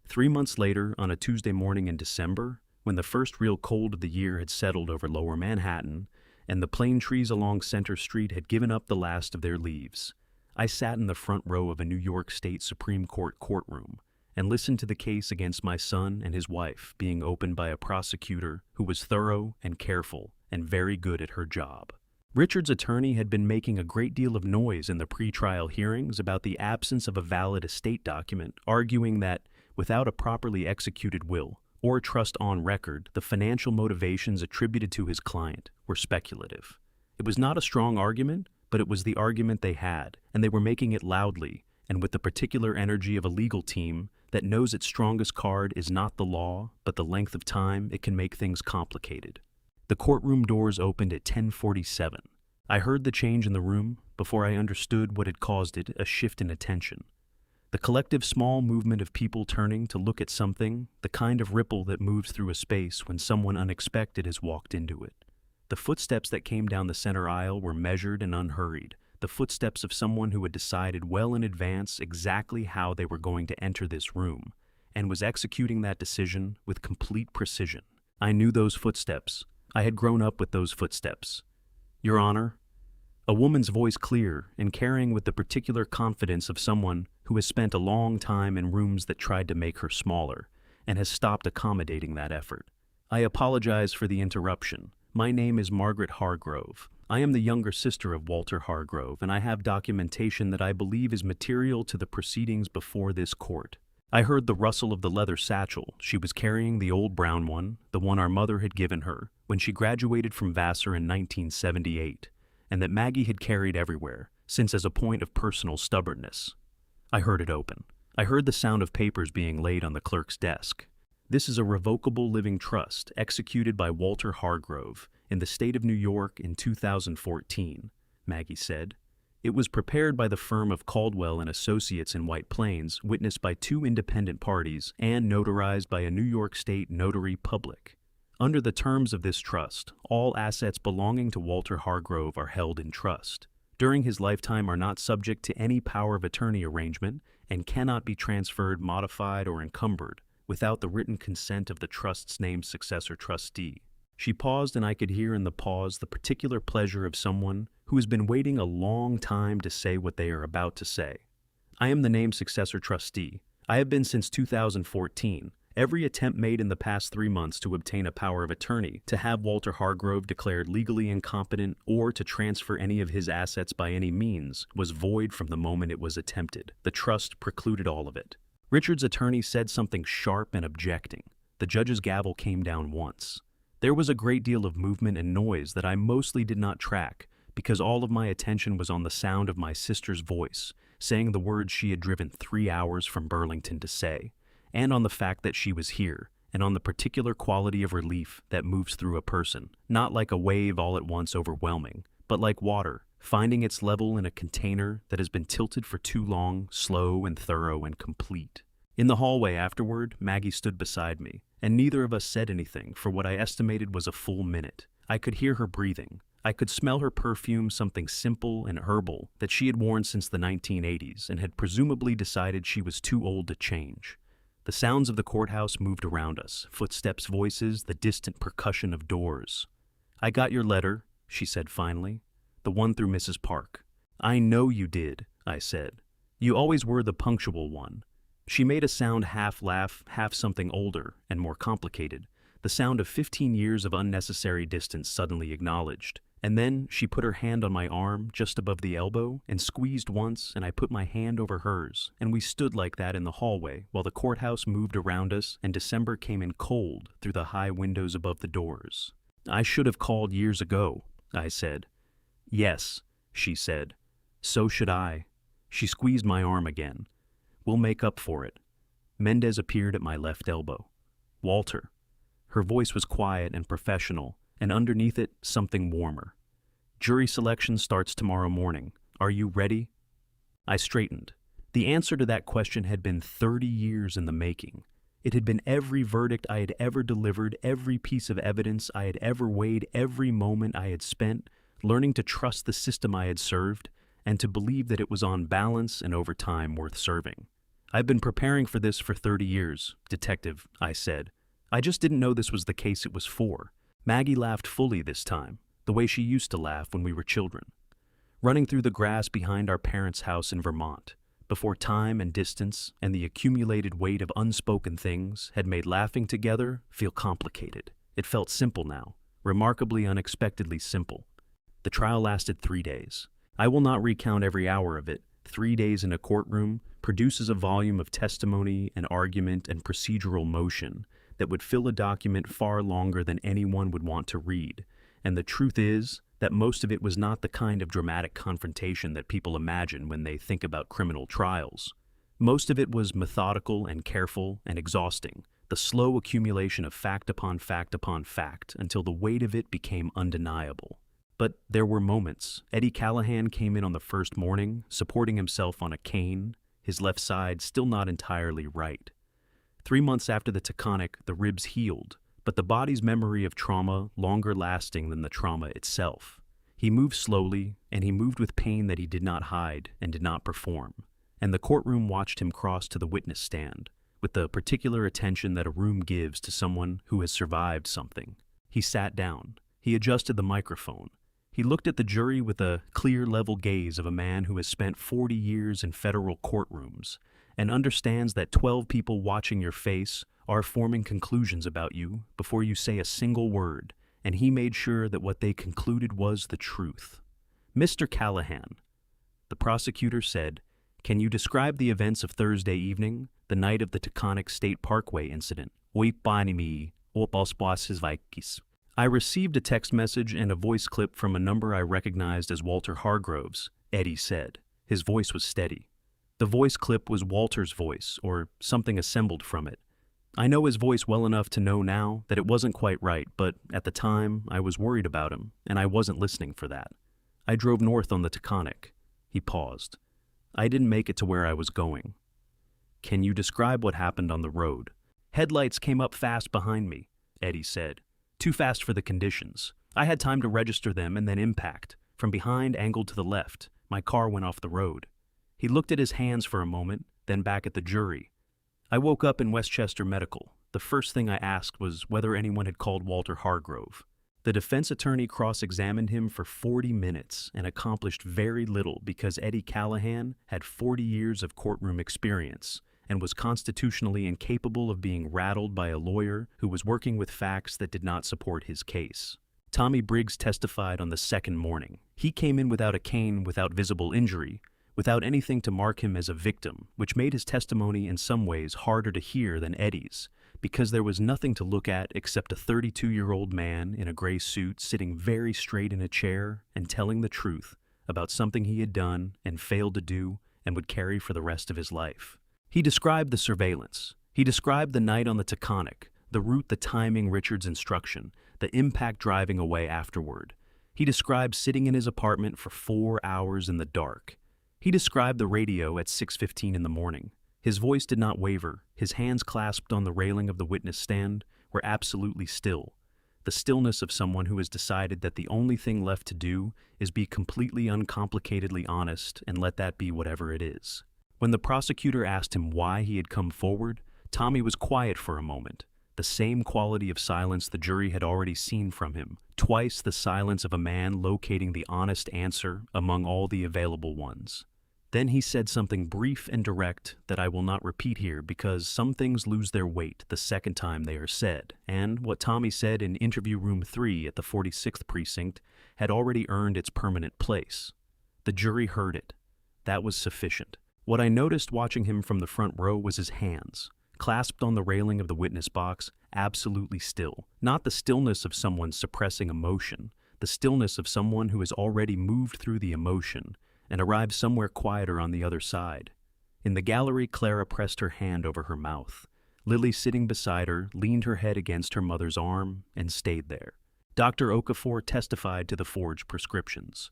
3 months later, on a Tuesday morning in December, when the first real cold of the year had settled over lower Manhattan, and the plane trees along Center Street had given up the last of their leaves, I sat in the front row of a New York State Supreme Court courtroom and listened to the case against my son and his wife being opened by a prosecutor who was thorough and careful and very good at her job. Richard's attorney had been making a great deal of noise in the pretrial hearings about the absence of a valid estate document, arguing that, without a properly executed will or trust on record, the financial motivations attributed to his client were speculative. It was not a strong argument, but it was the argument they had, and they were making it loudly and with the particular energy of a legal team that knows its strongest card is not the law, but the length of time it can make things complicated. The courtroom doors opened at 10:47. I heard the change in the room before I understood what had caused it, a shift in attention. The collective small movement of people turning to look at something, the kind of ripple that moves through a space when someone unexpected has walked into it. The footsteps that came down the center aisle were measured and unhurried, the footsteps of someone who had decided well in advance exactly how they were going to enter this room, and was executing that decision with complete precision. I knew those footsteps. I had grown up with those footsteps. "Your Honor," a woman's voice clear and carrying with the particular confidence of someone who has spent a long time in rooms that tried to make her smaller and has stopped accommodating that effort. "I apologize for the interruption. My name is Margaret Hargrove. I am the younger sister of Walter Hargrove, and I have documentation that I believe is material to the proceedings before this court." I heard the rustle of the leather satchel. She was carrying the old brown one, the one our mother had given her when she graduated from Vassar in 1978, and that Maggie had carried everywhere, since as a point of personal stubbornness. I heard it open. I heard the sound of papers being laid on the clerk's desk. "This is a revocable living trust executed by Walter Hargrove in the state of New York in 2014, Maggie said. "It was prepared by the firm of Caldwell and Associates in White Plains, witnessed by 2 independent parties, and notarized by a New York State notary public. Under the terms of this trust, all assets belonging to Walter Hargrove are held in trust. During his lifetime are not subject to any power of attorney arrangement and cannot be transferred, modified, or encumbered without the written consent of the trust's named successor trustee." She paused, and I could hear in the pause the particular pleasure of someone who has been waiting a long time to say what they are about to say. "I am the named successor trustee. I have been since 2014. Every attempt made in the past 3 months to obtain a power of attorney, to have Walter Hargrove declared legally incompetent, or to transfer any of his assets by any means, was void from the moment it was attempted. The trust precluded all of it." Richard's attorney said something sharp and objecting. the judge's gavel came down once. There was a great deal of movement and noise that I mostly did not track, because all of my attention was on the sound of my sister's voice, saying the words she had driven 3 hours from Burlington to say, and on the fact that she was here, and on the particular quality of relief that moves through a person, not like a wave all at once overwhelming, but like water, finding its level in a container that has been tilted for too long, slow and thorough and complete. In the hallway afterward, Maggie stood beside me, and neither of us said anything for what I estimated was a full minute. I could hear her breathing. I could smell her perfume, something simple and herbal that she had worn since the 1980s and had presumably decided she was too old to change. The sounds of the courthouse moved around us, footsteps, voices, the distant percussion of doors. "I got your letter," she said finally, "the one through Mrs. Park." "I know you did," I said. "You always were the punctual one." She made a sound, half laugh, half something older and more complicated, the sound of 15 years of unnecessary distance suddenly acknowledged. And then she put her hand on my arm just above the elbow and squeezed once, and I put my hand over hers, and we stood like that in the hallway while the courthouse moved around us and December came in cold through the high windows above the doors. "I should have called years ago," I said. "Yes," she said. "So should I." She squeezed my arm again. "We'll make up for it." Mendez appeared at my left elbow. "Walter." Her voice was quiet and professional, and underneath it, something warmer. "Jury selection starts tomorrow morning. Are you ready?" I straightened. The answer to that question had been 30 years in the making. It had been every verdict I had ever delivered, every piece of evidence I had ever weighed, every moment I had spent learning to trust the system I had served and to believe that it was on balance and over time worth serving. "I've been preparing for this for 30 years, Detective," I said. "I just didn't know this was the case it was for." Maggie laughed fully this time, the way she used to laugh when we were children. Running through the grass behind our parents' house in Vermont, before time and distance and the accumulated weight of unspoken things had made laughing together feel complicated. It felt simple now, remarkably unexpectedly simple. The trial lasted 3 days. I will not recount every hour of it. 3 days in a courtroom produces a volume of testimony and argument and procedural motion that would fill a document far longer than anyone would want to read, and the truth is that most of it was not the kind of dramatic confrontation that people imagine when they think about criminal trials. Most of it was methodical and careful and exhausting, the slow accumulation of fact upon fact upon fact until the weight of it became undeniable. But there were moments. Eddie Callahan came in on the first morning, supporting himself on a cane, his left side still not entirely right. 3 months after the Taconic, the ribs healed, but the body's memory of trauma longer lasting than the trauma itself. He moved slowly, and he moved with pain that he did not hide and did not perform, and the courtroom watched him cross to the witness stand, with the particular attention that a room gives to someone who has survived something. He sat down. He adjusted the microphone. He looked at the jury with a clear, level gaze of a man who has spent 40 years in federal courtrooms and understands that 12 people watching your face are forming conclusions about you before you say a single word, and he made sure that what they concluded was the truth. "Mr. Callahan," the prosecutor said, "can you describe the events of Thursday evening, the night of the Taconic State Parkway incident?" I received a text message and a voice clip from a number I recognized as Walter Hargrove's, Eddie said. His voice was steady. The voice clip was Walter's voice, or something assembled from it. I know his voice well enough to know now that it wasn't quite right, but at the time, I was worried about him, and I wasn't listening for that. I drove north on the Taconic. He paused. I didn't make it to where I was going. "Can you describe what happened on the road?" "Headlights came up fast behind me," Eddie said. "Too fast for the conditions. I had time to register them and then impact. From behind, angled to the left. My car went off the road." He looked at his hands for a moment, then back at the jury. "I woke up in Westchester Medical. The first thing I asked was whether anyone had called Walter Hargrove." The defense attorney cross-examined him for 40 minutes and accomplished very little because Eddie Callahan had 40 years of courtroom experience and was constitutionally incapable of being rattled by a lawyer who was working with facts that did not support his case. Tommy Briggs testified on the second morning. He came in without a cane, without visible injury, without anything to mark him as a victim, which made his testimony in some ways harder to hear than Eddie's, because there was nothing to look at except a 32-year-old man in a gray suit sitting very straight in a chair and telling the truth about something he had done and failed to do and would carry for the rest of his life. He described the surveillance. He described the night on the Taconic, the route, the timing, Richard's instruction, the impact driving away afterward. He described sitting in his apartment for 4 hours in the dark. He described the radio at 6:15 in the morning. His voice did not waver. His hands clasped on the railing of the witness stand were absolutely still. The stillness of someone who has decided that the only thing left to do is be completely uncomplicatedly honest and let that be whatever it is. When the prosecutor asked him why he had come forward, Tommy was quiet for a moment. The same quality of silence the jury had already seen from him. Twice the silence of a man locating the honest answer among all the available ones. Then he said something brief and direct that I will not repeat here because some things lose their weight the second time they are said, and what Tommy said in interview room 3 at the 46th precinct had already earned its permanent place. The jury heard it. That was sufficient. What I noticed watching him from the front row was his hands, clasped on the railing of the witness box, absolutely still. Not the stillness of someone suppressing emotion, the stillness of someone who has already moved through the emotion and arrived somewhere quieter on the other side. In the gallery, Clara pressed her hand over her mouth. Lily, sitting beside her, leaned her head against her mother's arm and stayed there. Dr. Okafor testified to the forged prescriptions.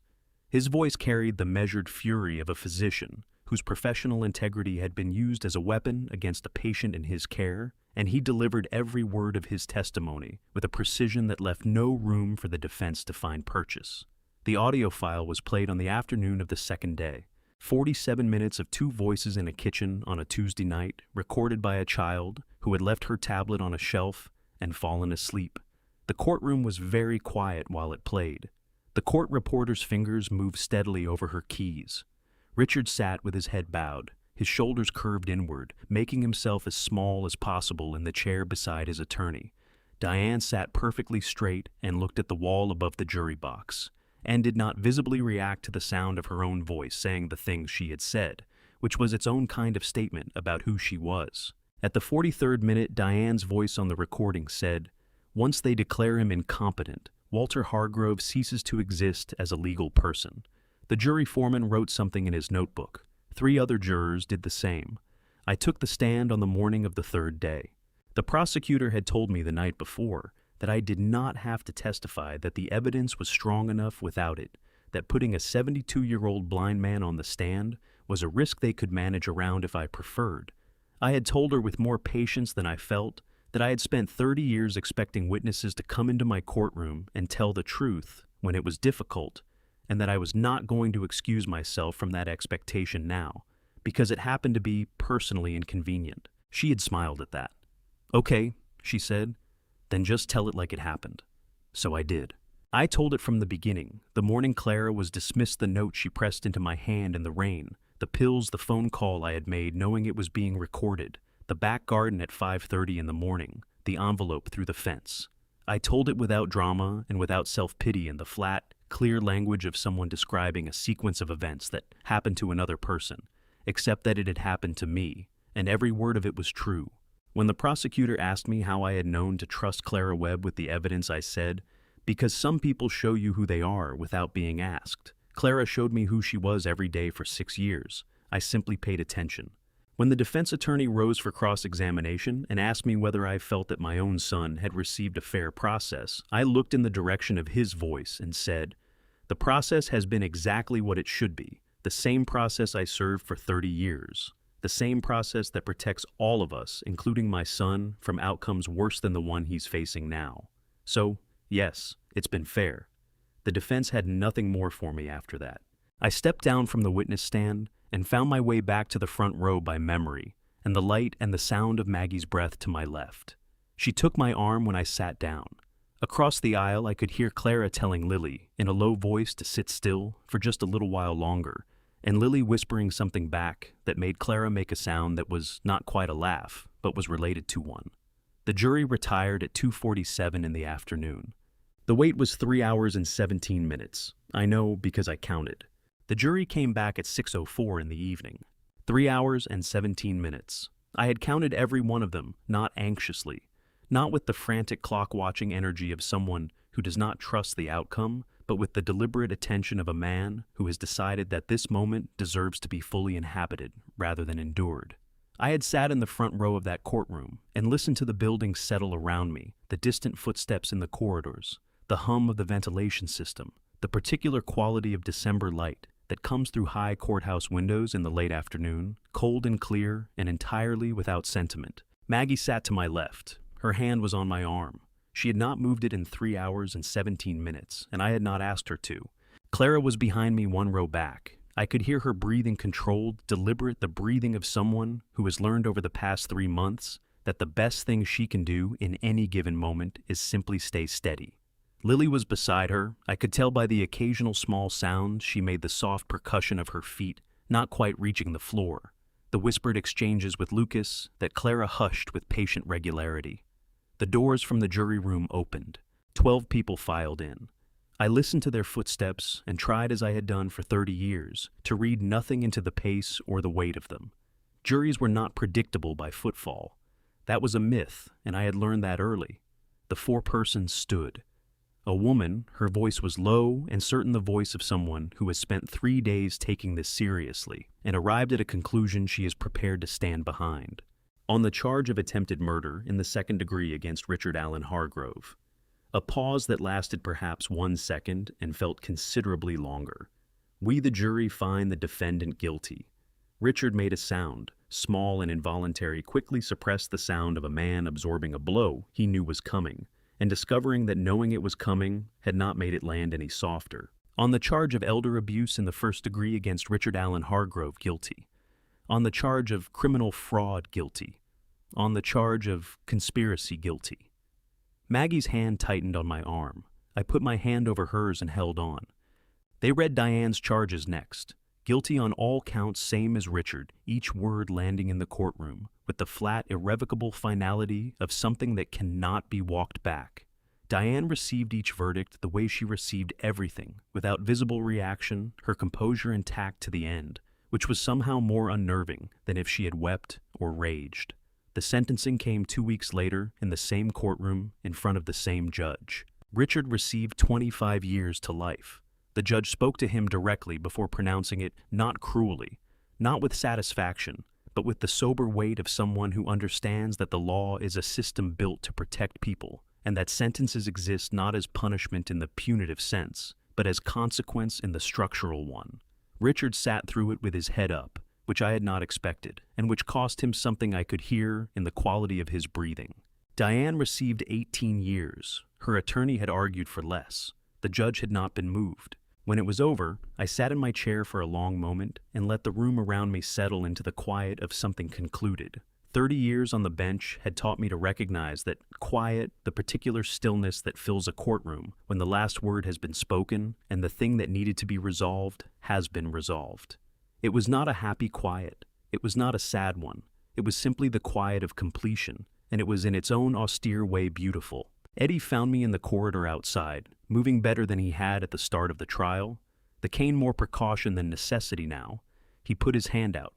His voice carried the measured fury of a physician whose professional integrity had been used as a weapon against a patient in his care, and he delivered every word of his testimony with a precision that left no room for the defense to find purchase. The audio file was played on the afternoon of the second day. 47 minutes of two voices in a kitchen on a Tuesday night, recorded by a child who had left her tablet on a shelf and fallen asleep. The courtroom was very quiet while it played. The court reporter's fingers moved steadily over her keys. Richard sat with his head bowed, his shoulders curved inward, making himself as small as possible in the chair beside his attorney. Diane sat perfectly straight and looked at the wall above the jury box, and did not visibly react to the sound of her own voice saying the things she had said, which was its own kind of statement about who she was. At the 43rd minute, Diane's voice on the recording said, "Once they declare him incompetent, Walter Hargrove ceases to exist as a legal person." The jury foreman wrote something in his notebook. 3 other jurors did the same. I took the stand on the morning of the 3rd day. The prosecutor had told me the night before that I did not have to testify, that the evidence was strong enough without it, that putting a 72-year-old blind man on the stand was a risk they could manage around if I preferred. I had told her with more patience than I felt that I had spent 30 years expecting witnesses to come into my courtroom and tell the truth when it was difficult, and that I was not going to excuse myself from that expectation now, because it happened to be personally inconvenient. She had smiled at that. "Okay," she said, "then just tell it like it happened." So I did. I told it from the beginning, the morning Clara was dismissed, the note she pressed into my hand in the rain, the pills, the phone call I had made knowing it was being recorded, the back garden at 5:30 in the morning, the envelope through the fence. I told it without drama and without self-pity in the flat, clear language of someone describing a sequence of events that happened to another person, except that it had happened to me, and every word of it was true. When the prosecutor asked me how I had known to trust Clara Webb with the evidence, I said, "Because some people show you who they are without being asked. Clara showed me who she was every day for 6 years. I simply paid attention." When the defense attorney rose for cross-examination and asked me whether I felt that my own son had received a fair process, I looked in the direction of his voice and said, "The process has been exactly what it should be, the same process I served for 30 years. The same process that protects all of us, including my son, from outcomes worse than the one he's facing now. So, yes, it's been fair." The defense had nothing more for me after that. I stepped down from the witness stand and found my way back to the front row by memory, and the light and the sound of Maggie's breath to my left. She took my arm when I sat down. Across the aisle, I could hear Clara telling Lily, in a low voice, to sit still for just a little while longer, and Lily whispering something back that made Clara make a sound that was not quite a laugh, but was related to one. The jury retired at 2:47 in the afternoon. The wait was 3 hours and 17 minutes. I know because I counted. The jury came back at 6:04 in the evening. 3 hours and 17 minutes. I had counted every one of them, not anxiously, not with the frantic clock-watching energy of someone who does not trust the outcome, but with the deliberate attention of a man who has decided that this moment deserves to be fully inhabited rather than endured. I had sat in the front row of that courtroom and listened to the building settle around me, the distant footsteps in the corridors, the hum of the ventilation system, the particular quality of December light that comes through high courthouse windows in the late afternoon, cold and clear and entirely without sentiment. Maggie sat to my left. Her hand was on my arm. She had not moved it in 3 hours and 17 minutes, and I had not asked her to. Clara was behind me 1 row back. I could hear her breathing controlled, deliberate, the breathing of someone who has learned over the past 3 months that the best thing she can do in any given moment is simply stay steady. Lily was beside her. I could tell by the occasional small sounds she made, the soft percussion of her feet not quite reaching the floor, the whispered exchanges with Lucas that Clara hushed with patient regularity. The doors from the jury room opened. 12 people filed in. I listened to their footsteps and tried, as I had done for 30 years, to read nothing into the pace or the weight of them. Juries were not predictable by footfall. That was a myth, and I had learned that early. The 4 persons stood. A woman, her voice was low and certain, the voice of someone who has spent 3 days taking this seriously and arrived at a conclusion she is prepared to stand behind. On the charge of attempted murder in the 2nd degree against Richard Allen Hargrove. A pause that lasted perhaps 1 second and felt considerably longer. We, the jury, find the defendant guilty. Richard made a sound, small and involuntary, quickly suppressed the sound of a man absorbing a blow he knew was coming, and discovering that knowing it was coming had not made it land any softer. On the charge of elder abuse in the 1st degree against Richard Allen Hargrove, guilty. On the charge of criminal fraud, guilty. On the charge of conspiracy, guilty. Maggie's hand tightened on my arm. I put my hand over hers and held on. They read Diane's charges next. Guilty on all counts, same as Richard, each word landing in the courtroom with the flat, irrevocable finality of something that cannot be walked back. Diane received each verdict the way she received everything, without visible reaction, her composure intact to the end, which was somehow more unnerving than if she had wept or raged. The sentencing came 2 weeks later in the same courtroom in front of the same judge. Richard received 25 years to life. The judge spoke to him directly before pronouncing it, not cruelly, not with satisfaction, but with the sober weight of someone who understands that the law is a system built to protect people, and that sentences exist not as punishment in the punitive sense, but as consequence in the structural one. Richard sat through it with his head up, which I had not expected, and which cost him something I could hear in the quality of his breathing. Diane received 18 years. Her attorney had argued for less. The judge had not been moved. When it was over, I sat in my chair for a long moment and let the room around me settle into the quiet of something concluded. 30 years on the bench had taught me to recognize that quiet, the particular stillness that fills a courtroom when the last word has been spoken and the thing that needed to be resolved has been resolved. It was not a happy quiet. It was not a sad one. It was simply the quiet of completion, and it was in its own austere way beautiful. Eddie found me in the corridor outside, moving better than he had at the start of the trial. The cane more precaution than necessity now. He put his hand out.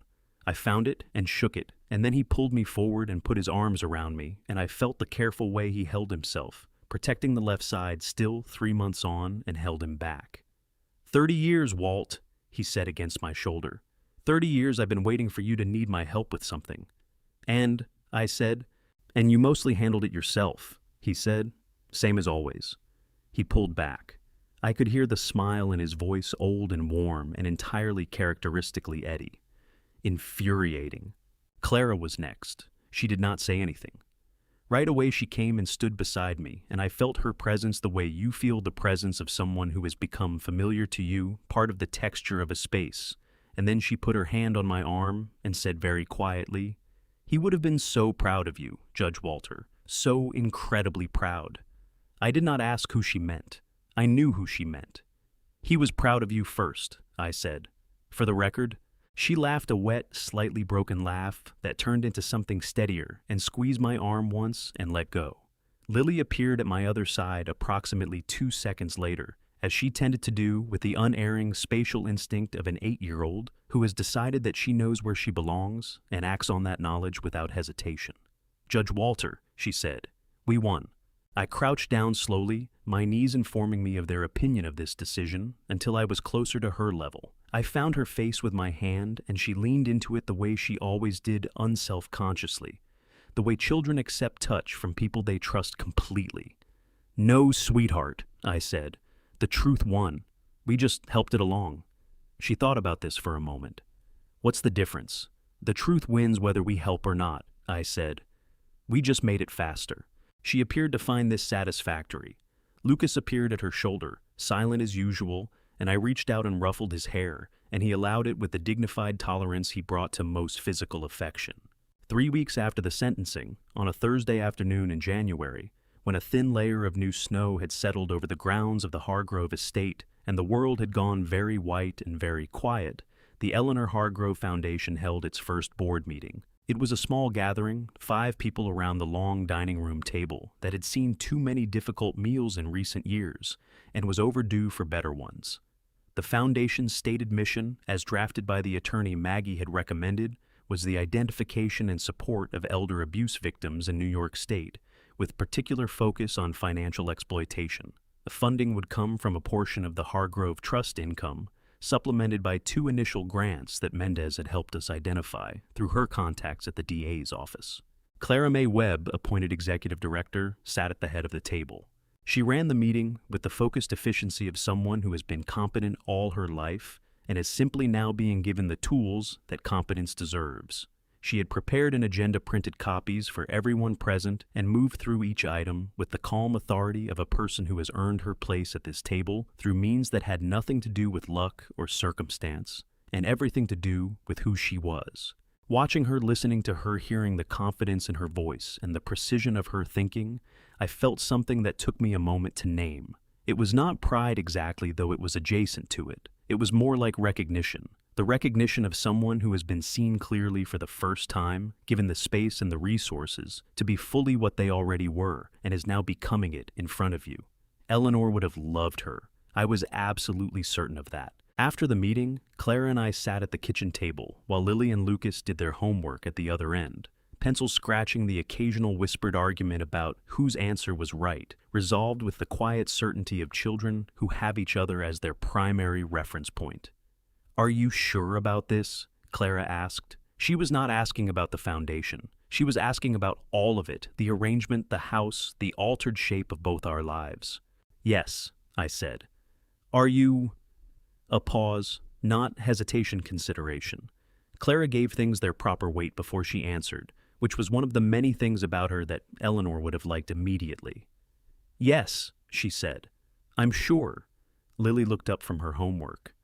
I found it and shook it, and then he pulled me forward and put his arms around me, and I felt the careful way he held himself, protecting the left side still 3 months on, and held him back. 30 years, Walt, he said against my shoulder. 30 years I've been waiting for you to need my help with something. And, I said, and you mostly handled it yourself, he said, same as always. He pulled back. I could hear the smile in his voice, old and warm and entirely characteristically Eddie. Infuriating. Clara was next. She did not say anything. Right away she came and stood beside me, and I felt her presence the way you feel the presence of someone who has become familiar to you, part of the texture of a space. And then she put her hand on my arm and said very quietly, "He would have been so proud of you, Judge Walter, so incredibly proud." I did not ask who she meant. I knew who she meant. "He was proud of you first," I said. For the record, she laughed a wet, slightly broken laugh that turned into something steadier and squeezed my arm once and let go. Lily appeared at my other side approximately 2 seconds later as she tended to do with the unerring spatial instinct of an 8-year-old who has decided that she knows where she belongs and acts on that knowledge without hesitation. "Judge Walter," she said, "we won." I crouched down slowly, my knees informing me of their opinion of this decision, until I was closer to her level. I found her face with my hand, and she leaned into it the way she always did, unself-consciously, the way children accept touch from people they trust completely. "No, sweetheart," I said. "The truth won. We just helped it along." She thought about this for a moment. "What's the difference? The truth wins whether we help or not," I said. "We just made it faster." She appeared to find this satisfactory. Lucas appeared at her shoulder, silent as usual, and I reached out and ruffled his hair, and he allowed it with the dignified tolerance he brought to most physical affection. 3 weeks after the sentencing, on a Thursday afternoon in January, when a thin layer of new snow had settled over the grounds of the Hargrove estate and the world had gone very white and very quiet, the Eleanor Hargrove Foundation held its first board meeting. It was a small gathering, 5 people around the long dining room table that had seen too many difficult meals in recent years and was overdue for better ones. The foundation's stated mission, as drafted by the attorney Maggie had recommended, was the identification and support of elder abuse victims in New York State, with particular focus on financial exploitation. The funding would come from a portion of the Hargrove Trust income, supplemented by 2 initial grants that Mendez had helped us identify through her contacts at the DA's office. Clara May Webb, appointed executive director, sat at the head of the table. She ran the meeting with the focused efficiency of someone who has been competent all her life and is simply now being given the tools that competence deserves. She had prepared an agenda printed copies for everyone present and moved through each item with the calm authority of a person who has earned her place at this table through means that had nothing to do with luck or circumstance, and everything to do with who she was. Watching her, listening to her, hearing the confidence in her voice and the precision of her thinking, I felt something that took me a moment to name. It was not pride exactly, though it was adjacent to it. It was more like recognition. The recognition of someone who has been seen clearly for the first time, given the space and the resources to be fully what they already were, and is now becoming it in front of you. Eleanor would have loved her. I was absolutely certain of that. After the meeting, Clara and I sat at the kitchen table while Lily and Lucas did their homework at the other end, pencil scratching the occasional whispered argument about whose answer was right, resolved with the quiet certainty of children who have each other as their primary reference point. "Are you sure about this?" Clara asked. She was not asking about the foundation. She was asking about all of it, the arrangement, the house, the altered shape of both our lives. "Yes," I said. "Are you—" A pause, not hesitation, consideration. Clara gave things their proper weight before she answered, which was one of the many things about her that Eleanor would have liked immediately. "Yes," she said. "I'm sure." Lily looked up from her homework.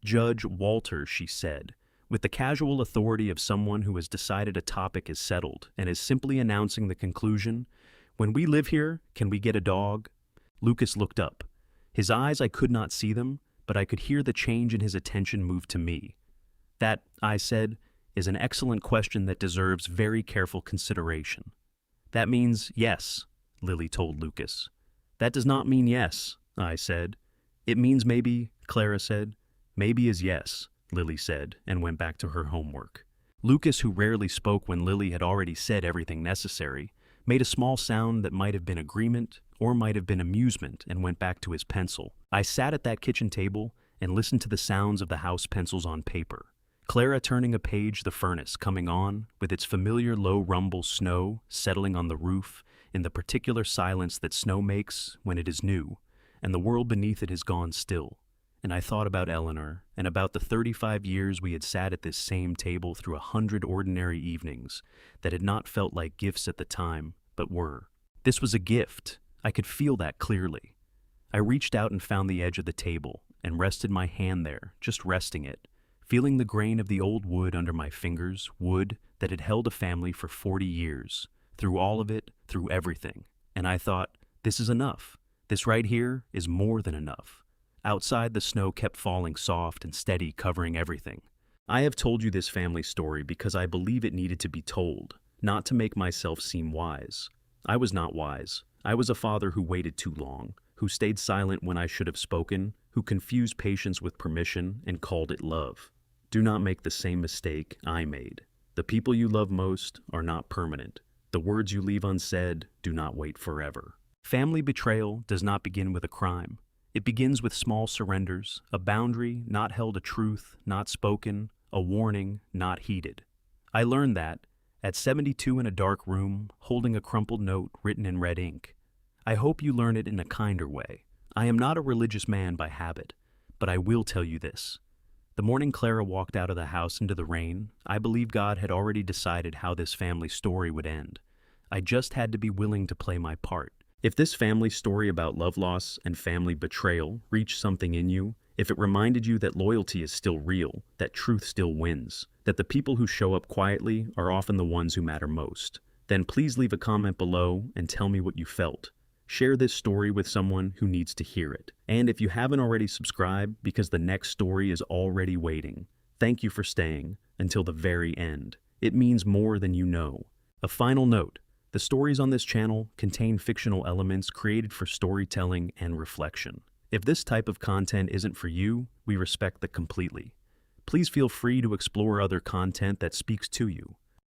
"Judge Walter," she said, with the casual authority of someone who has decided a topic is settled and is simply announcing the conclusion, "When we live here, can we get a dog?" Lucas looked up. His eyes, I could not see them, but I could hear the change in his attention move to me. "That," I said, "is an excellent question that deserves very careful consideration." "That means yes," Lily told Lucas. "That does not mean yes," I said. "It means maybe," Clara said. "Maybe is yes," Lily said, and went back to her homework. Lucas, who rarely spoke when Lily had already said everything necessary, made a small sound that might have been agreement or might have been amusement and went back to his pencil. I sat at that kitchen table and listened to the sounds of the house pencils on paper. Clara turning a page, the furnace coming on, with its familiar low rumble, snow settling on the roof in the particular silence that snow makes when it is new, and the world beneath it has gone still. And I thought about Eleanor, and about the 35 years we had sat at this same table through 100 ordinary evenings that had not felt like gifts at the time, but were. This was a gift. I could feel that clearly. I reached out and found the edge of the table, and rested my hand there, just resting it, feeling the grain of the old wood under my fingers, wood that had held a family for 40 years, through all of it, through everything. And I thought, this is enough. This right here is more than enough. Outside, the snow kept falling soft and steady, covering everything. I have told you this family story because I believe it needed to be told, not to make myself seem wise. I was not wise. I was a father who waited too long, who stayed silent when I should have spoken, who confused patience with permission and called it love. Do not make the same mistake I made. The people you love most are not permanent. The words you leave unsaid do not wait forever. Family betrayal does not begin with a crime. It begins with small surrenders, a boundary not held, a truth not spoken, a warning not heeded. I learned that at 72 in a dark room, holding a crumpled note written in red ink. I hope you learn it in a kinder way. I am not a religious man by habit, but I will tell you this. The morning Clara walked out of the house into the rain, I believe God had already decided how this family story would end. I just had to be willing to play my part. If this family story about love loss and family betrayal reached something in you, if it reminded you that loyalty is still real, that truth still wins, that the people who show up quietly are often the ones who matter most, then please leave a comment below and tell me what you felt. Share this story with someone who needs to hear it. And if you haven't already subscribed, because the next story is already waiting, thank you for staying until the very end. It means more than you know. A final note, the stories on this channel contain fictional elements created for storytelling and reflection. If this type of content isn't for you, we respect that completely. Please feel free to explore other content that speaks to you.